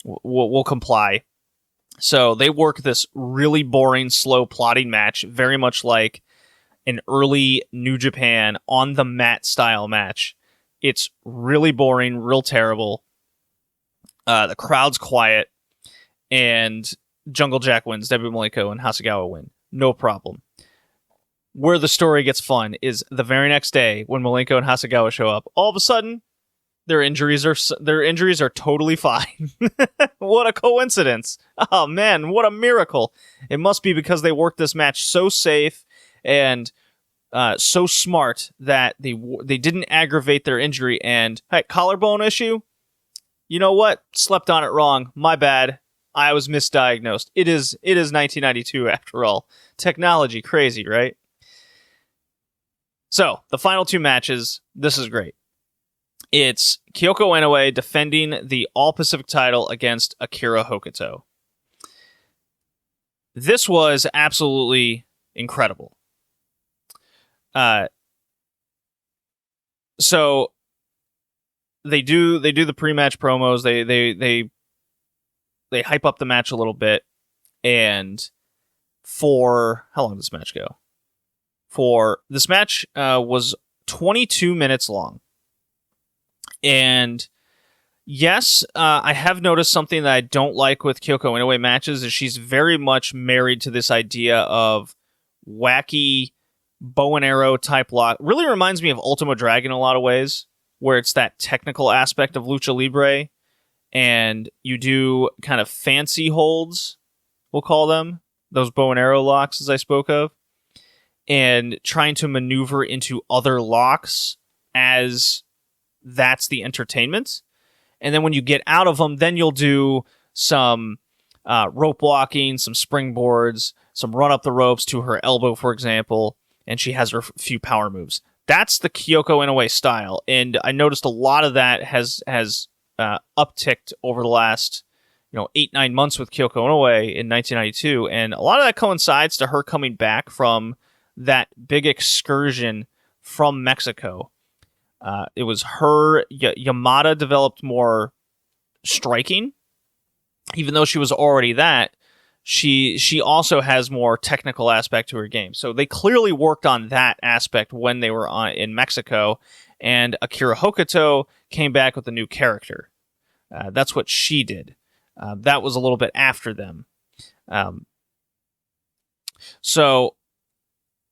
We'll comply. So they work this really boring, slow plotting match, very much like an early New Japan on the mat style match. It's really boring, real terrible. The crowd's quiet, and Jungle Jack wins. Debbie Malenko and Hasegawa win. No problem. Where the story gets fun is the very next day when Malenko and Hasegawa show up. All of a sudden, their injuries are totally fine. What a coincidence. Oh man, what a miracle. It must be because they worked this match so safe and so smart that they didn't aggravate their injury. And hey, collarbone issue? You know what? Slept on it wrong. My bad. I was misdiagnosed. It is 1992 after all. Technology, crazy, right? So, the final two matches, this is great. It's Kyoko Inoue defending the All-Pacific title against Akira Hokuto. This was absolutely incredible. So they do the pre-match promos. They hype up the match a little bit, and for how long did this match go? For this match was 22 minutes long, and yes, I have noticed something that I don't like with Kyoko Inoue matches is she's very much married to this idea of wacky bow and arrow type lock. Really reminds me of Ultimo Dragon in a lot of ways, where it's that technical aspect of Lucha Libre, and you do kind of fancy holds, we'll call them, those bow and arrow locks as I spoke of, and trying to maneuver into other locks as that's the entertainment. And then when you get out of them, then you'll do some rope walking, some springboards, some run up the ropes to her elbow, for example, and she has her few power moves. That's the Kyoko Inoue style, and I noticed a lot of that has upticked over the last 8-9 months with Kyoko Inoue in 1992, and a lot of that coincides to her coming back from that big excursion from Mexico. It was her. Yamada developed more striking, even though she was already that. She also has more technical aspect to her game. So they clearly worked on that aspect when they were in Mexico, and Akira Hokuto came back with a new character. That's what she did. That was a little bit after them. So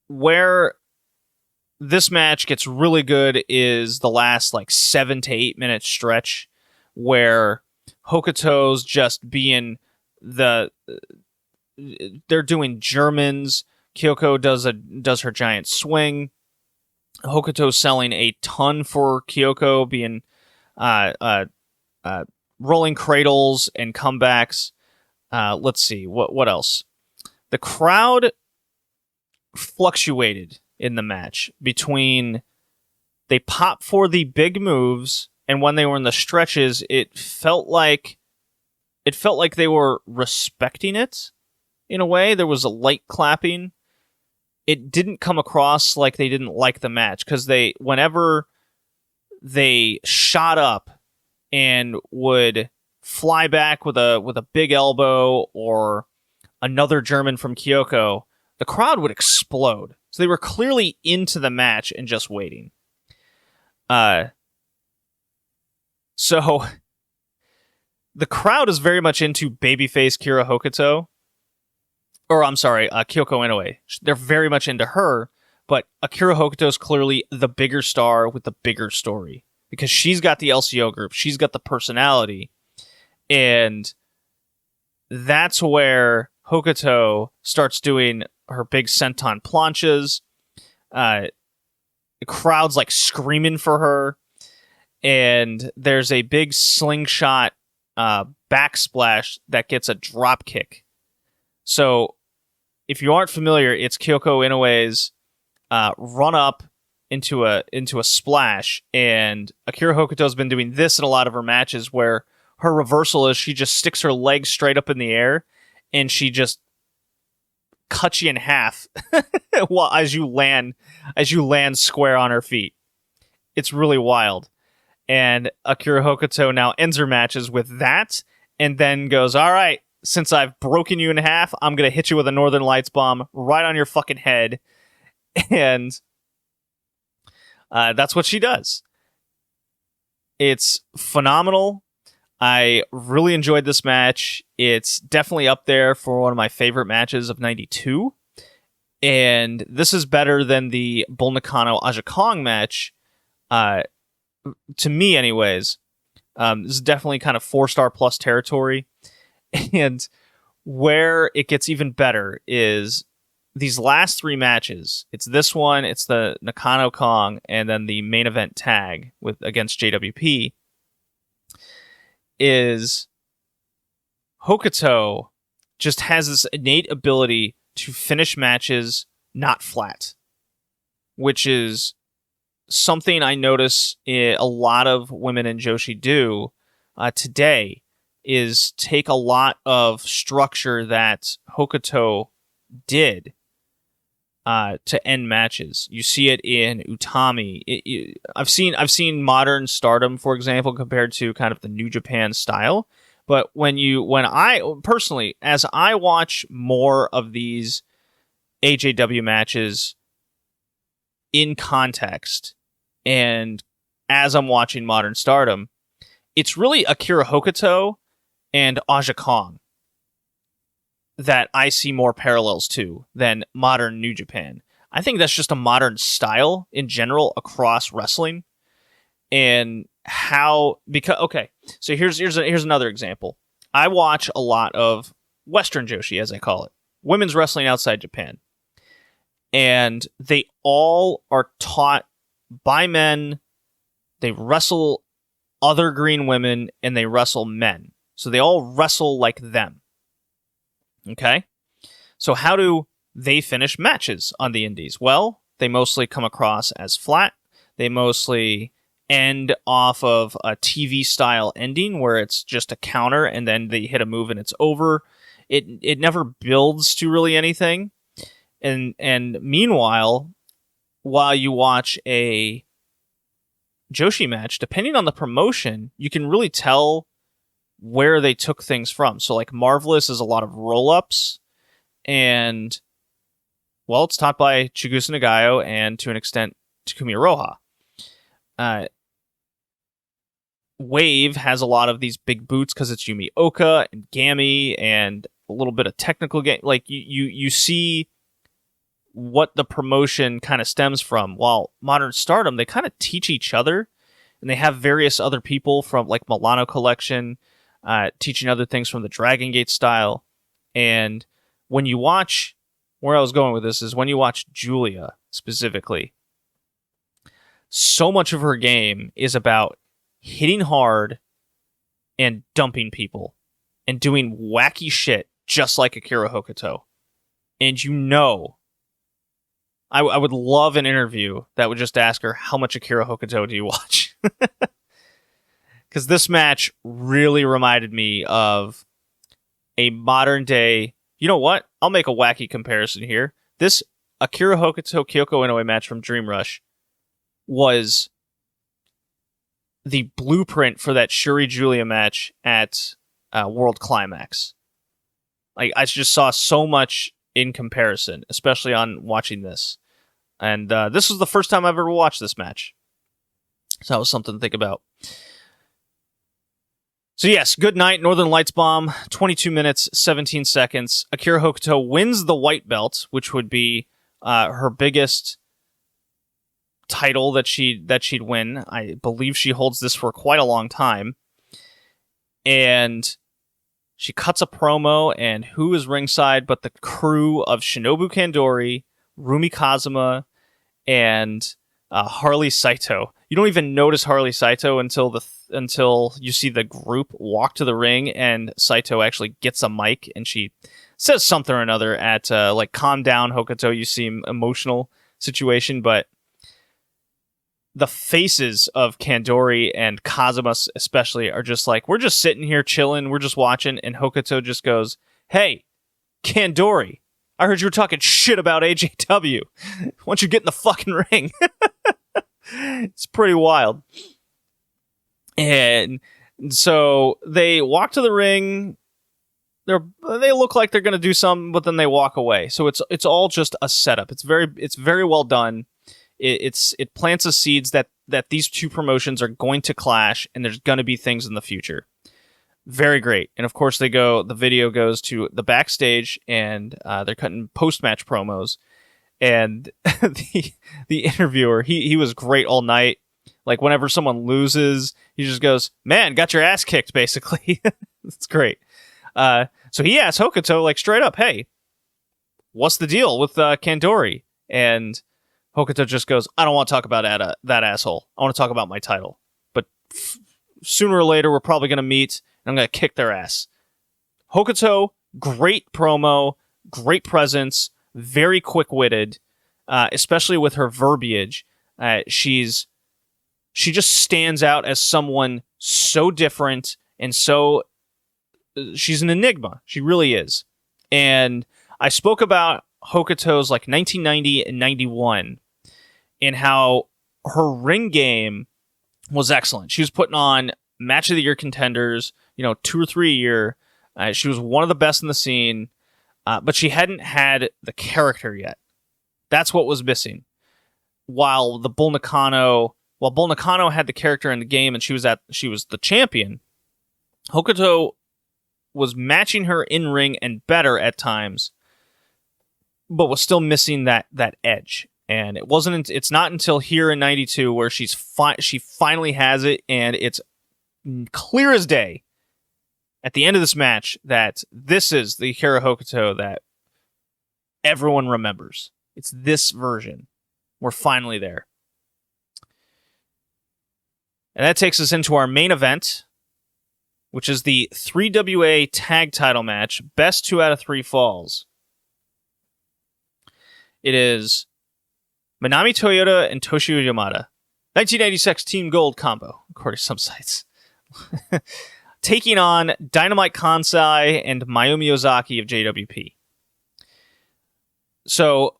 where this match gets really good is the last 7 to 8 minute stretch where Hokuto's just being they're doing Germans. Kyoko does her giant swing. Hokuto's selling a ton for Kyoko, being rolling cradles and comebacks. Let's see what else. The crowd fluctuated in the match between they pop for the big moves, and when they were in the stretches, it felt like they were respecting it in a way. There was a light clapping. It didn't come across like they didn't like the match, because whenever they shot up and would fly back with a big elbow or another German from Kyoko, the crowd would explode. So they were clearly into the match and just waiting. So the crowd is very much into babyface Kira Hokuto. Or, I'm sorry, Kyoko Inoue. They're very much into her, but Akira Hokuto is clearly the bigger star with the bigger story, because she's got the LCO group, she's got the personality, and that's where Hokuto starts doing her big senton planchas. The crowd's screaming for her, and there's a big slingshot backsplash that gets a drop kick. So if you aren't familiar, it's Kyoko Inoue's run up into a splash, and Akira Hokuto's been doing this in a lot of her matches, where her reversal is she just sticks her legs straight up in the air, and she just cuts you in half as you land square on her feet. It's really wild. And Akira Hokuto now ends her matches with that, and then goes, all right, since I've broken you in half, I'm going to hit you with a Northern Lights bomb right on your fucking head. And that's what she does. It's phenomenal. I really enjoyed this match. It's definitely up there for one of my favorite matches of 92. And this is better than the Bull Nakano Aja Kong match, to me anyways. This is definitely kind of 4-star plus territory. And where it gets even better is these last 3 matches. It's this one, it's the Nakano Kong, and then the main event tag against JWP. Is Hokuto just has this innate ability to finish matches not flat, which is something I notice a lot of women in Joshi do today, is take a lot of structure that Hokuto did to end matches. You see it in Utami. I've seen modern Stardom, for example, compared to kind of the New Japan style. But when I personally, as I watch more of these AJW matches in context, and as I'm watching modern Stardom, it's really Akira Hokuto and Aja Kong that I see more parallels to than modern New Japan. I think that's just a modern style in general across wrestling. And so here's another example. I watch a lot of Western Joshi, as I call it, women's wrestling outside Japan. And they all are taught by men. They wrestle other green women and they wrestle men. So they all wrestle like them. Okay? So how do they finish matches on the indies? Well, they mostly come across as flat. They mostly end off of a TV style ending where it's just a counter and then they hit a move and it's over. It never builds to really anything. And meanwhile, while you watch a Joshi match, depending on the promotion, you can really tell where they took things from. So like Marvelous is a lot of roll-ups, and well, it's taught by Chigusa Nagayo and to an extent Takumi Iroha. Wave has a lot of these big boots because it's Yumi Oka and Gami and a little bit of technical game. Like you see what the promotion kind of stems from. While Modern Stardom, they kind of teach each other, and they have various other people from like Milano Collection teaching other things from the Dragongate style. And when you watch, where I was going with this is when you watch Julia specifically, so much of her game is about hitting hard and dumping people and doing wacky shit just like Akira Hokuto. And I would love an interview that would just ask her, how much Akira Hokuto do you watch? Because this match really reminded me of a modern day... You know what? I'll make a wacky comparison here. This Akira Hokuto Kyoko Inoue match from Dream Rush was the blueprint for that Shuri Julia match at World Climax. Like, I just saw so much in comparison, especially on watching this. And this was the first time I've ever watched this match. So that was something to think about. So yes, good night, Northern Lights Bomb, 22 minutes, 17 seconds. Akira Hokuto wins the white belt, which would be her biggest title that she'd win. I believe she holds this for quite a long time. And she cuts a promo, and who is ringside but the crew of Shinobu Kandori, Rumi Kazuma, and Harley Saito. You don't even notice Harley Saito until you see the group walk to the ring, and Saito actually gets a mic, and she says something or another at like, calm down, Hokuto, you seem emotional situation. But the faces of Kandori and Kazuma especially are just like, we're just sitting here chilling, we're just watching, and Hokuto just goes, hey, Kandori, I heard you were talking shit about AJW. Why don't you get in the fucking ring? It's pretty wild. And so they walk to the ring. They look like they're going to do something, but then they walk away. So it's all just a setup. It's very well done. It plants the seeds that these two promotions are going to clash, and there's going to be things in the future. Very great. And of course the video goes to the backstage, and they're cutting post-match promos. And the interviewer, he was great all night. Like, whenever someone loses, he just goes, man, got your ass kicked, basically. It's great. So he asked Hokuto, like, straight up, hey, what's the deal with Kandori? And Hokuto just goes, I don't want to talk about that asshole. I want to talk about my title. But sooner or later, we're probably going to meet, and I'm going to kick their ass. Hokuto, great promo, great presence, very quick-witted, especially with her verbiage. She just stands out as someone so different, and she's an enigma. She really is. And I spoke about Hokuto's like 1990 and 91 and how her ring game was excellent. She was putting on match of the year contenders, 2 or 3 a year. She was one of the best in the scene, but she hadn't had the character yet. That's what was missing. While Bull Nakano had the character in the game and she was the champion, Hokuto was matching her in ring and better at times, but was still missing that edge. And it's not until here in 92 where she finally has it, and it's clear as day at the end of this match that this is the Hikaru Hokuto that everyone remembers. It's this version. We're finally there. And that takes us into our main event, which is the 3WA tag title match, best 2 out of 3 falls. It is Manami Toyota and Toshio Yamada, 1996 Team Gold combo, according to some sites. Taking on Dynamite Kansai and Mayumi Ozaki of JWP. So,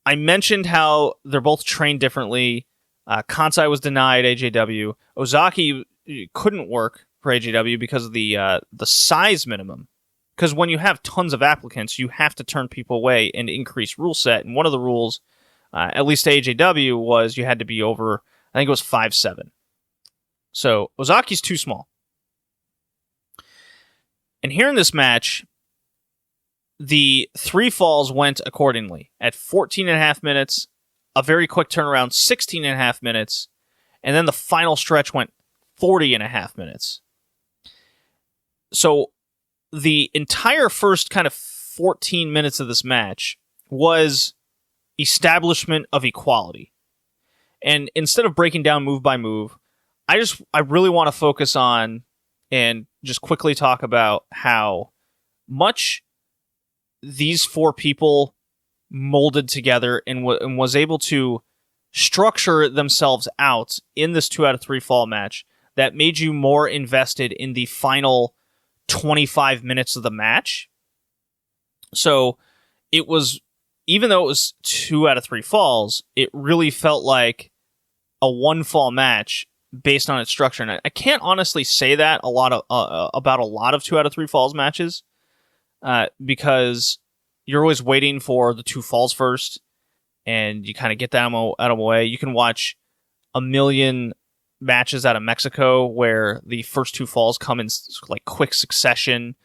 I mentioned how they're both trained differently. Kansai was denied AJW. Ozaki couldn't work for AJW because of the size minimum. Because when you have tons of applicants, you have to turn people away and increase rule set. And one of the rules, at least AJW, was you had to be over, I think it was 5'7". So Ozaki's too small. And here in this match, the 3 falls went accordingly. At 14.5 minutes, a very quick turnaround, 16.5 minutes, and then the final stretch went 40.5 minutes. So the entire first kind of 14 minutes of this match was establishment of equality. And instead of breaking down move by move, I really want to focus on and just quickly talk about how much these 4 people molded together and was able to structure themselves out in this 2 out of 3 fall match that made you more invested in the final 25 minutes of the match. So it was, even though it was 2 out of 3 falls, it really felt like a 1 fall match based on its structure. And I can't honestly say that about a lot of 2 out of 3 falls matches, because you're always waiting for the 2 falls first, and you kind of get that out of the way. You can watch a million matches out of Mexico where the first 2 falls come in like quick succession,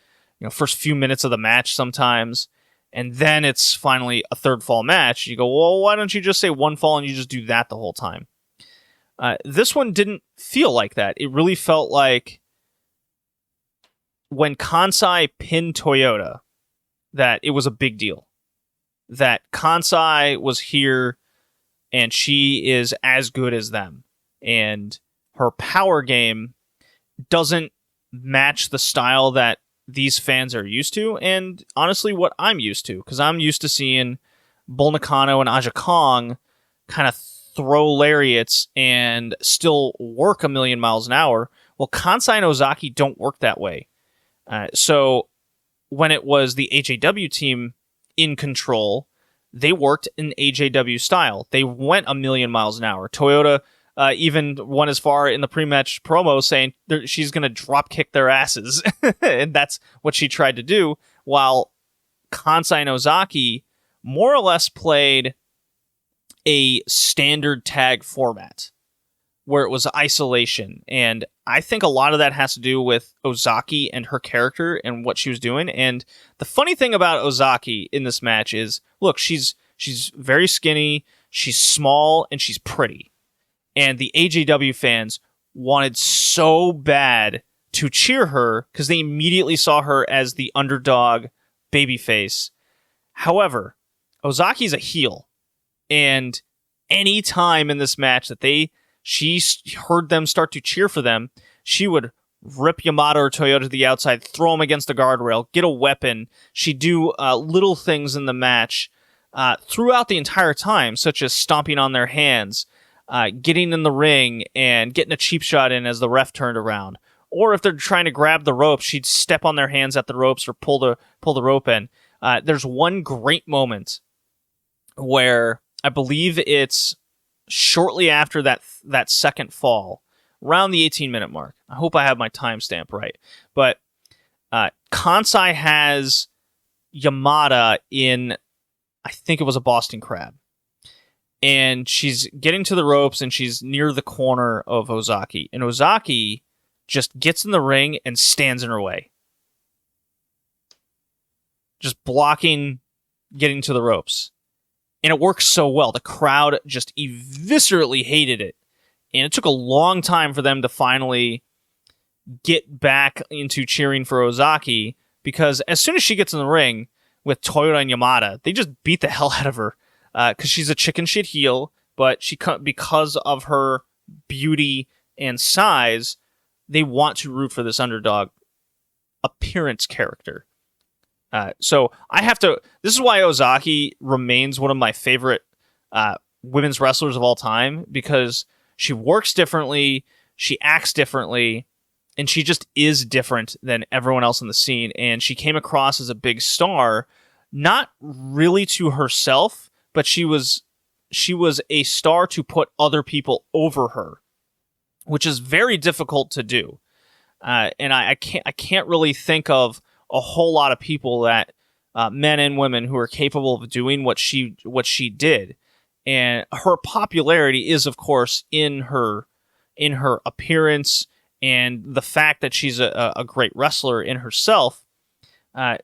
first few minutes of the match sometimes, and then it's finally a 3rd fall match. You go, well, why don't you just say 1 fall and you just do that the whole time? This one didn't feel like that. It really felt like when Kansai pinned Toyota, that it was a big deal. That Kansai was here and she is as good as them. And her power game doesn't match the style that these fans are used to, and honestly what I'm used to, because I'm used to seeing Bull Nakano and Aja Kong kind of throw lariats and still work a million miles an hour. Well, Kansai and Ozaki don't work that way. So when it was the AJW team in control, they worked in AJW style. They went a million miles an hour. Toyota even went as far in the pre-match promo saying she's going to drop kick their asses. And that's what she tried to do, while Kansai and Ozaki more or less played a standard tag format where it was isolation. And I think a lot of that has to do with Ozaki and her character and what she was doing. And the funny thing about Ozaki in this match is, look, she's very skinny, she's small, and she's pretty. And the AJW fans wanted so bad to cheer her because they immediately saw her as the underdog babyface. However, Ozaki's a heel. And any time in this match that she heard them start to cheer for them, she would rip Yamada or Toyota to the outside, throw him against the guardrail, get a weapon. She'd do little things in the match throughout the entire time, such as stomping on their hands, getting in the ring and getting a cheap shot in as the ref turned around. Or if they're trying to grab the rope, she'd step on their hands at the ropes or pull the rope in. There's one great moment where I believe it's shortly after that second fall, around the 18-minute mark. I hope I have my timestamp right. But Kansai has Yamada in, I think it was a Boston Crab. And she's getting to the ropes, and she's near the corner of Ozaki. And Ozaki just gets in the ring and stands in her way. Just blocking getting to the ropes. And it works so well. The crowd just viscerally hated it. And it took a long time for them to finally get back into cheering for Ozaki, because as soon as she gets in the ring with Toyota and Yamada, they just beat the hell out of her. Because she's a chicken shit heel, but because of her beauty and size, they want to root for this underdog appearance character. So I have to. This is why Ozaki remains one of my favorite women's wrestlers of all time, because she works differently, she acts differently, and she just is different than everyone else in the scene. And she came across as a big star, not really to herself, but she was a star to put other people over her, which is very difficult to do. And I can't really think of a whole lot of people that men and women who are capable of doing what she did. And her popularity is, of course, in her appearance and the fact that she's a great wrestler in herself.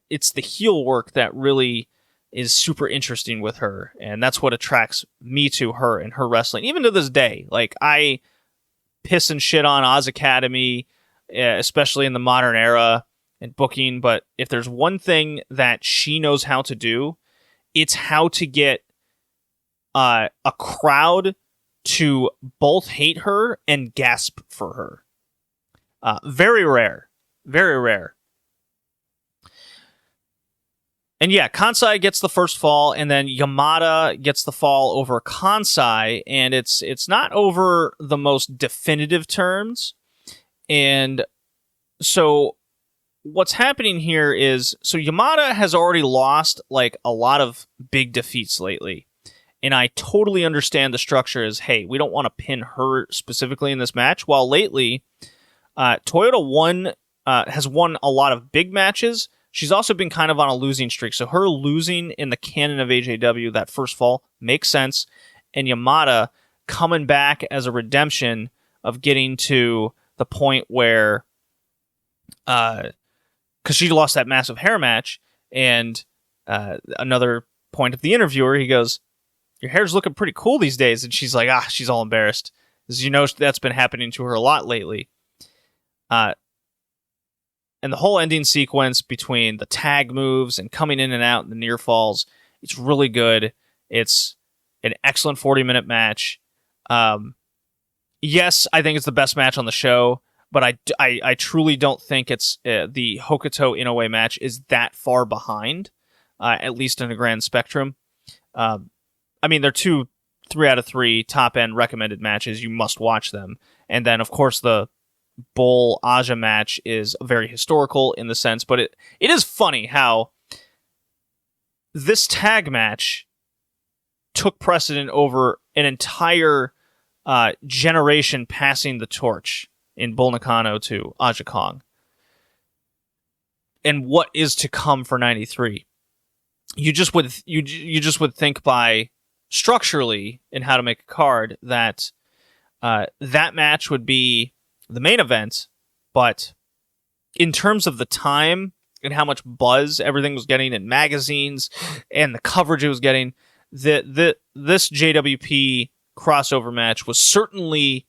It's the heel work that really is super interesting with her, and that's what attracts me to her and her wrestling. Even to this day, like, I piss and shit on Oz Academy, especially in the modern era and booking, but if there's one thing that she knows how to do, it's how to get a crowd to both hate her and gasp for her. Very rare. Very rare. And yeah, Kansai gets the first fall, and then Yamada gets the fall over Kansai, and it's not over the most definitive terms. And so what's happening here is, so Yamada has already lost like a lot of big defeats lately. And I totally understand the structure is, hey, we don't want to pin her specifically in this match. While lately, Toyota has won a lot of big matches. She's also been kind of on a losing streak. So her losing in the canon of AJW, that first fall, makes sense. And Yamada coming back as a redemption of getting to the point where, because she lost that massive hair match. And another point of the interviewer, he goes, "Your hair's looking pretty cool these days." And she's like, she's all embarrassed. As you know, that's been happening to her a lot lately. And the whole ending sequence between the tag moves and coming in and out and the near falls, it's really good. It's an excellent 40-minute match. Yes, I think it's the best match on the show, but I truly don't think it's the Hokuto Inoue match is that far behind, at least in a grand spectrum. I mean, they're 2 3 out of 3 top-end recommended matches. You must watch them. And then, of course, the Bull Aja match is very historical in the sense, but it is funny how this tag match took precedent over an entire generation passing the torch in Bull Nakano to Aja Kong. And what is to come for 93? You just would think by structurally in how to make a card that that match would be the main event, but in terms of the time and how much buzz everything was getting in magazines and the coverage it was getting, this JWP crossover match was certainly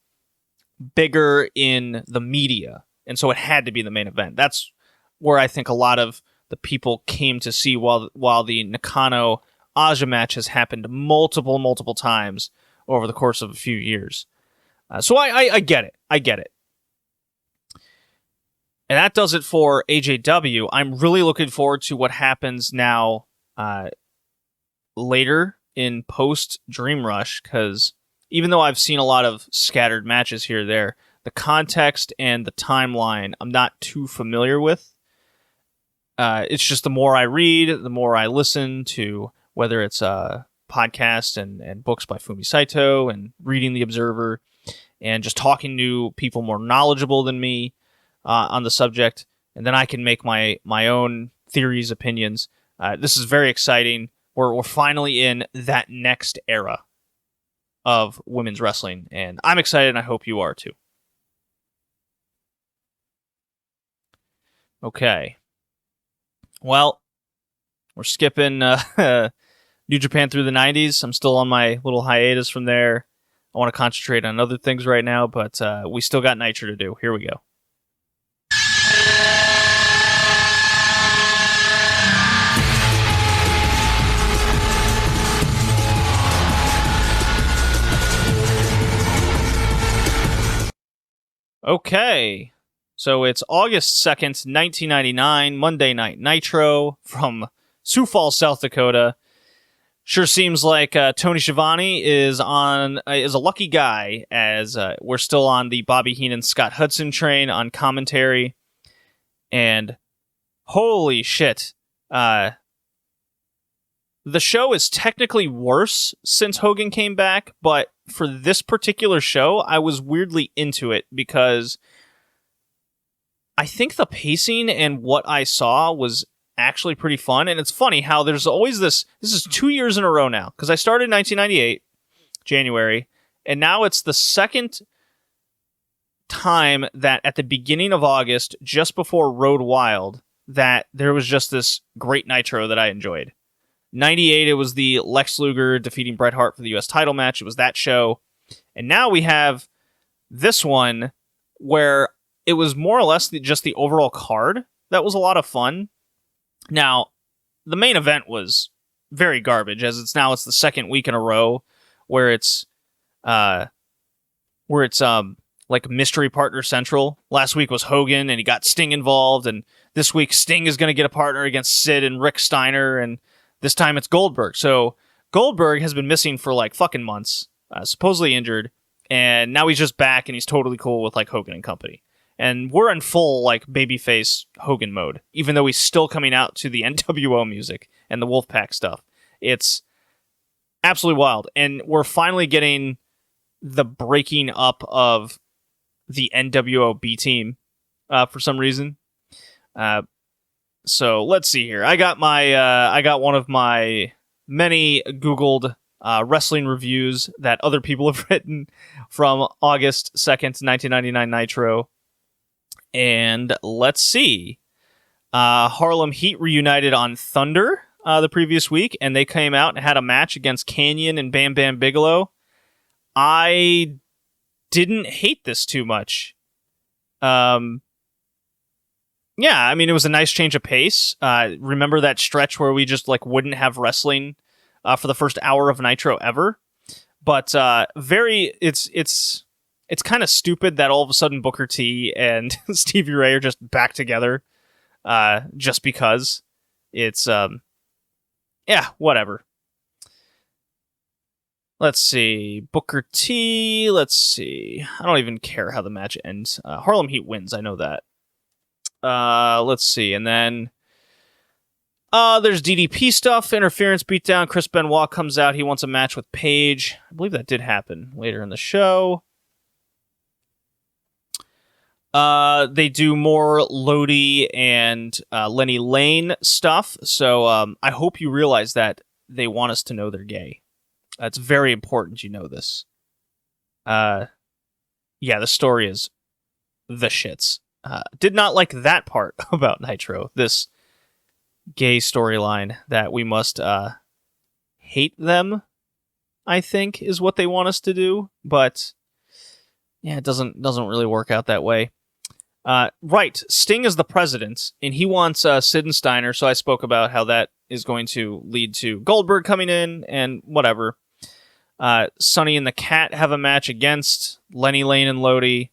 bigger in the media, and so it had to be the main event. That's where I think a lot of the people came to see, while the Nakano Aja match has happened multiple times over the course of a few years. So I get it. I get it. And that does it for AJW. I'm really looking forward to what happens now later in post Dream Rush, because even though I've seen a lot of scattered matches here or there, the context and the timeline I'm not too familiar with. It's just the more I read, the more I listen to, whether it's podcasts and books by Fumi Saito and reading The Observer and just talking to people more knowledgeable than me on the subject. And then I can make my own theories, opinions. This is very exciting. We're finally in that next era of women's wrestling, and I'm excited, and I hope you are too. Okay. Well, we're skipping New Japan through the 90s. I'm still on my little hiatus from there. I want to concentrate on other things right now, but we still got Nitro to do. Here we go. Okay, so it's August 2nd, 1999, Monday Night Nitro from Sioux Falls, South Dakota. Sure seems like Tony Schiavone is a lucky guy, as we're still on the Bobby Heenan Scott Hudson train on commentary. And holy shit, the show is technically worse since Hogan came back, but for this particular show, I was weirdly into it because I think the pacing and what I saw was actually pretty fun. And it's funny how there's always this is 2 years in a row now, because I started in 1998, January, and now it's the second time that at the beginning of August, just before Road Wild, that there was just this great Nitro that I enjoyed. 98, it was the Lex Luger defeating Bret Hart for the U.S. title match. It was that show. And now we have this one where it was more or less just the overall card. That was a lot of fun. Now, the main event was very garbage, as it's the second week in a row where it's like mystery partner central. Last week was Hogan and he got Sting involved, and this week Sting is going to get a partner against Sid and Rick Steiner, and this time it's Goldberg. So Goldberg has been missing for like fucking months, supposedly injured, and now he's just back and he's totally cool with like Hogan and company. And we're in full like babyface Hogan mode, even though he's still coming out to the NWO music and the Wolfpack stuff. It's absolutely wild. And we're finally getting the breaking up of the NWO B team for some reason. So let's see here. I got one of my many Googled wrestling reviews that other people have written from August 2nd, 1999 Nitro. And let's see. Harlem Heat reunited on Thunder the previous week, and they came out and had a match against Kanyon and Bam Bam Bigelow. I didn't hate this too much. Yeah, I mean, it was a nice change of pace. Remember that stretch where we just like wouldn't have wrestling for the first hour of Nitro ever? But it's kind of stupid that all of a sudden Booker T and Stevie Ray are just back together just because. It's, yeah, whatever. Let's see. Booker T, let's see. I don't even care how the match ends. Harlem Heat wins, I know that. Let's see, and then there's DDP stuff, interference beatdown. Chris Benoit comes out. He wants a match with Paige. I believe that did happen later in the show. They do more Lodi and Lenny Lane stuff. So I hope you realize that they want us to know they're gay. It's very important you know this. Yeah, the story is the shits. Did not like that part about Nitro. This gay storyline that we must hate them, I think, is what they want us to do. But yeah, it doesn't really work out that way. Right, Sting is the president, and he wants Sid and Steiner, so I spoke about how that is going to lead to Goldberg coming in, and whatever. Sonny and the Cat have a match against Lenny Lane and Lodi.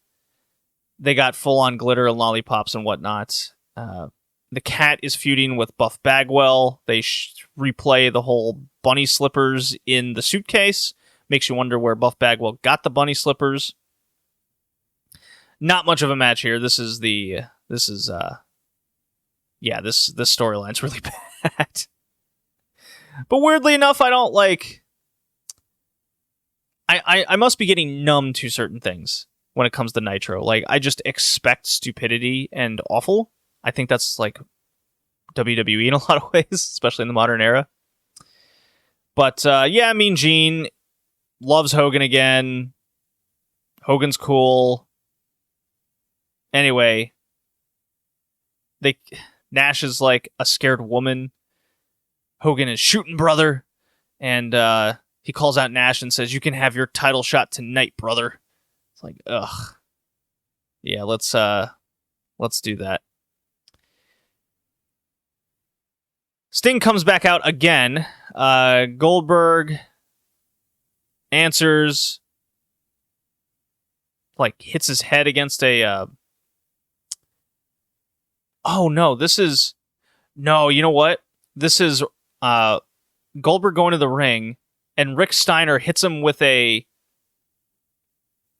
They got full-on glitter and lollipops and whatnot. The Cat is feuding with Buff Bagwell. They replay the whole bunny slippers in the suitcase. Makes you wonder where Buff Bagwell got the bunny slippers. Not much of a match here. This storyline's really bad. But weirdly enough, I don't like I must be getting numb to certain things when it comes to Nitro. Like, I just expect stupidity and awful. I think that's like WWE in a lot of ways, especially in the modern era. But yeah, Mean Gene loves Hogan again. Hogan's cool. Anyway, Nash is like a scared woman. Hogan is shooting brother, and he calls out Nash and says, "You can have your title shot tonight, brother." It's like, ugh. Yeah, let's do that. Sting comes back out again. Goldberg answers, like, hits his head against a... Oh, no, this is... No, you know what? This is Goldberg going to the ring, and Rick Steiner hits him with a...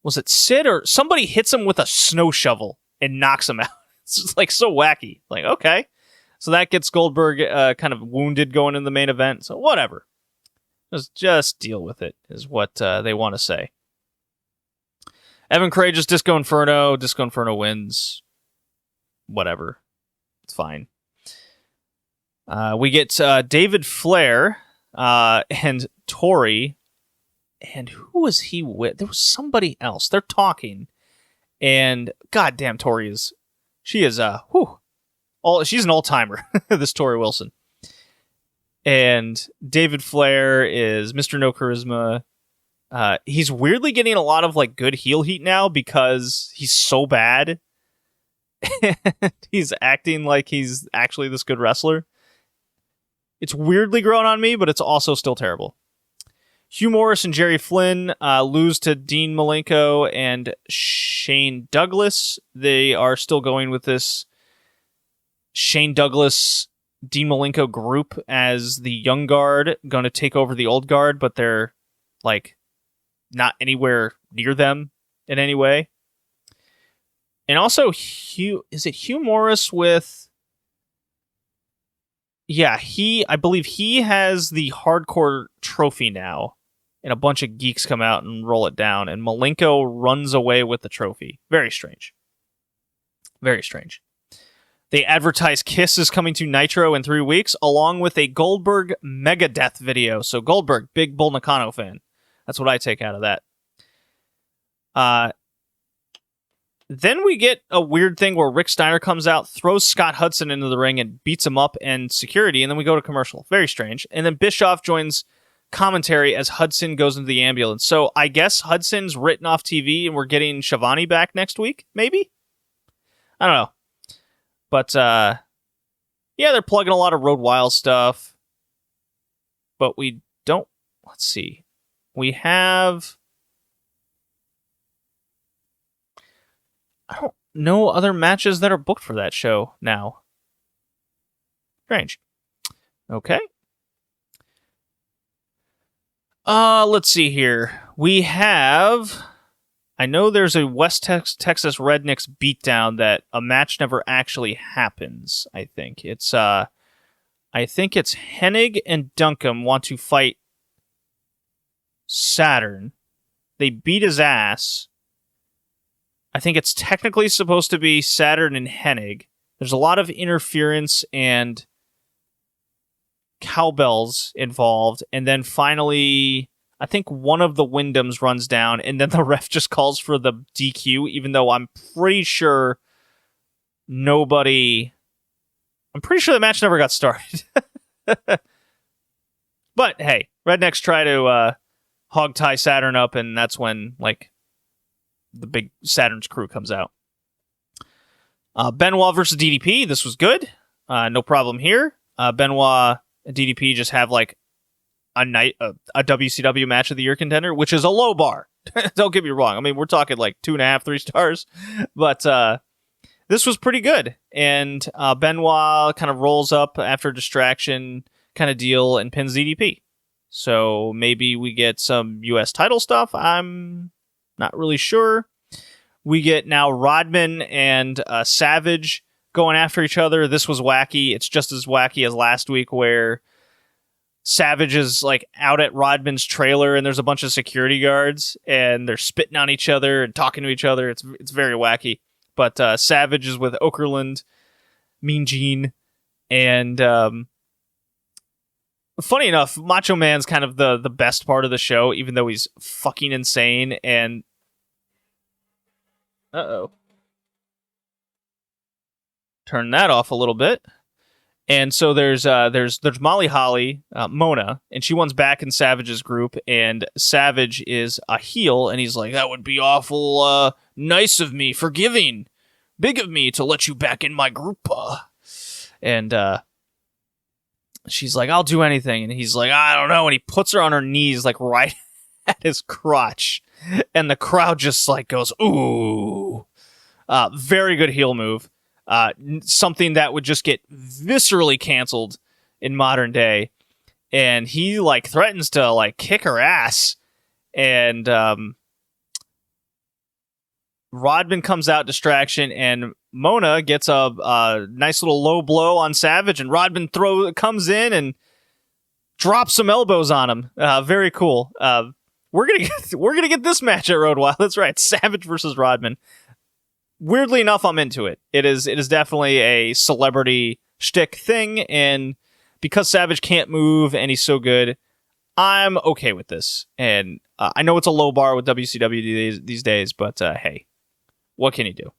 Was it Sid? Or somebody hits him with a snow shovel and knocks him out. It's just, like, so wacky. Like, okay. So that gets Goldberg kind of wounded going in the main event. So whatever. Just deal with it, is what they want to say. Evan Courageous, Disco Inferno. Disco Inferno wins. Whatever. It's fine. We get David Flair and Tori. And who was he with? There was somebody else. They're talking. And goddamn, Tori is... She is, she's an all-timer, this Tori Wilson. And David Flair is Mr. No Charisma. He's weirdly getting a lot of like good heel heat now because he's so bad. He's acting like he's actually this good wrestler. It's weirdly grown on me, but it's also still terrible. Hugh Morris and Jerry Flynn lose to Dean Malenko and Shane Douglas. They are still going with this Shane Douglas, Dean Malenko group as the young guard, going to take over the old guard, but they're like not anywhere near them in any way. And also, is it Hugh Morris with... Yeah, I believe he has the hardcore trophy now, and a bunch of geeks come out and roll it down, and Malenko runs away with the trophy. Very strange. Very strange. They advertise Kiss is coming to Nitro in 3 weeks, along with a Goldberg Megadeth video. So Goldberg, big Bull Nakano fan. That's what I take out of that. Then we get a weird thing where Rick Steiner comes out, throws Scott Hudson into the ring, and beats him up and security, and then we go to commercial. Very strange. And then Bischoff joins commentary as Hudson goes into the ambulance. So I guess Hudson's written off TV, and we're getting Shivani back next week, maybe? I don't know. But, yeah, they're plugging a lot of Road Wild stuff. But we don't... Let's see. We have... I don't know other matches that are booked for that show now. Strange. Okay. Let's see here. We have... I know there's a West Texas Rednecks beatdown that a match never actually happens, I think. It's Hennig and Duncombe want to fight Saturn. They beat his ass. I think it's technically supposed to be Saturn and Hennig. There's a lot of interference and cowbells involved. And then finally, I think one of the Wyndhams runs down, and then the ref just calls for the DQ, even though I'm pretty sure the match never got started. But hey, Rednecks try to hog tie Saturn up, and that's when, like, the big Saturn's crew comes out. Benoit versus DDP. This was good. No problem here. Benoit and DDP just have like a WCW match of the year contender, which is a low bar. Don't get me wrong. I mean, we're talking like 2.5, 3 stars, but this was pretty good. And Benoit kind of rolls up after a distraction kind of deal and pins DDP. So maybe we get some US title stuff. I'm not really sure. We get now Rodman and Savage going after each other. This was wacky. It's just as wacky as last week, where Savage is like out at Rodman's trailer, and there's a bunch of security guards, and they're spitting on each other and talking to each other. It's very wacky. But Savage is with Okerlund, Mean Gene, and funny enough, Macho Man's kind of the best part of the show, even though he's fucking insane. And turn that off a little bit. And so there's Molly Holly, Mona, and she wants back in Savage's group, and Savage is a heel, and he's like, that would be awful nice of me, forgiving, big of me to let you back in my group. And she's like, I'll do anything. And he's like, I don't know. And he puts her on her knees, like right at his crotch, and the crowd just like goes, ooh. Very good heel move. Something that would just get viscerally canceled in modern day. And he like threatens to like kick her ass. And Rodman comes out, distraction, and Mona gets a nice little low blow on Savage, and Rodman comes in and drops some elbows on him. Very cool. We're gonna get this match at Road Wild. That's right, Savage versus Rodman. Weirdly enough, I'm into it. It is definitely a celebrity shtick thing, and because Savage can't move and he's so good, I'm okay with this. And I know it's a low bar with WCW these days, but hey, what can you do?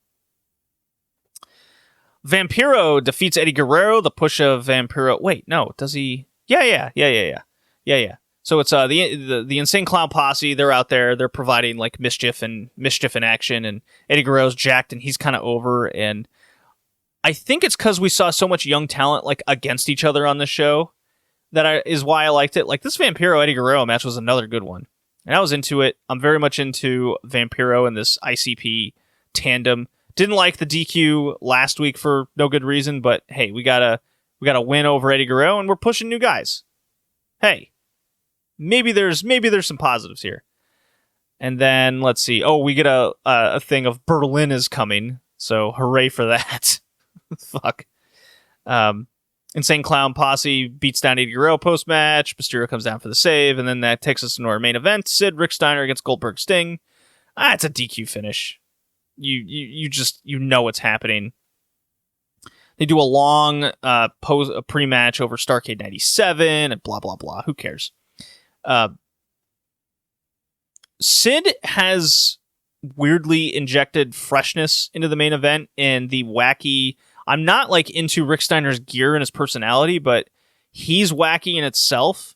Vampiro defeats Eddie Guerrero. The push of Vampiro. Wait, no, does he? Yeah. So it's the Insane Clown Posse. They're out there. They're providing like mischief and action. And Eddie Guerrero's jacked, and he's kind of over. And I think it's because we saw so much young talent like against each other on the show is why I liked it. Like this Vampiro Eddie Guerrero match was another good one, and I was into it. I'm very much into Vampiro and this ICP tandem. Didn't like the DQ last week for no good reason, but hey, we got a win over Eddie Guerrero, and we're pushing new guys. Hey. Maybe there's some positives here. And then, let's see. Oh, we get a thing of Berlin is coming. So, hooray for that. Fuck. Insane Clown Posse beats down Eddie Guerrero post-match. Mysterio comes down for the save. And then that takes us into our main event. Sid, Rick Steiner against Goldberg Sting. It's a DQ finish. You know what's happening. They do a long pre-match over Starrcade 97 and blah, blah, blah. Who cares? Sid has weirdly injected freshness into the main event and the wacky. I'm not like into Rick Steiner's gear and his personality, but he's wacky in itself.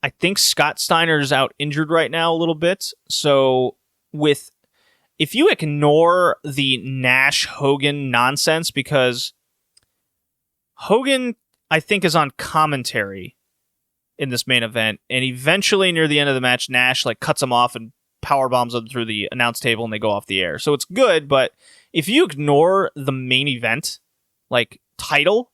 I think Scott Steiner's out injured right now a little bit. So if you ignore the Nash Hogan nonsense, because Hogan, I think, is on commentary in this main event, and eventually near the end of the match, Nash like cuts him off and power bombs them through the announce table, and they go off the air. So it's good, but if you ignore the main event like title,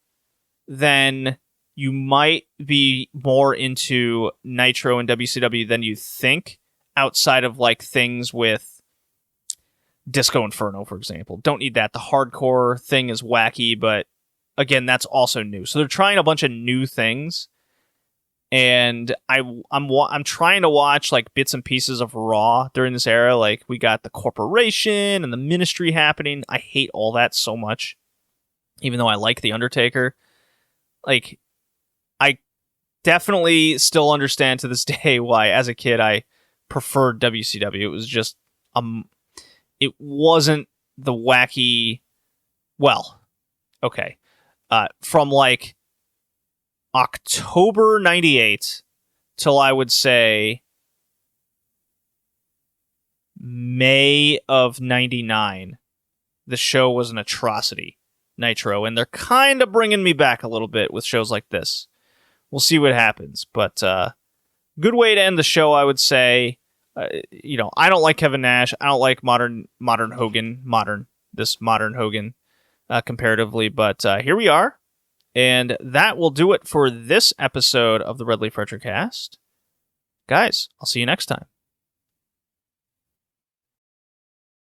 then you might be more into Nitro and WCW than you think, outside of like things with Disco Inferno, for example. Don't need that. The hardcore thing is wacky, but again, that's also new. So they're trying a bunch of new things. And I'm trying to watch like bits and pieces of Raw during this era. Like we got the Corporation and the Ministry happening. I hate all that so much, even though I like the Undertaker. Like I definitely still understand to this day why, as a kid, I preferred WCW. It was just it wasn't the wacky. Well, okay, from like October 98 till I would say May of 99, the show was an atrocity, Nitro, and they're kind of bringing me back a little bit with shows like this. We'll see what happens, but good way to end the show, I would say. I don't like Kevin Nash. I don't like modern Hogan, this modern Hogan comparatively, but here we are. And that will do it for this episode of the Red Leaf Retrocast. Guys, I'll see you next time.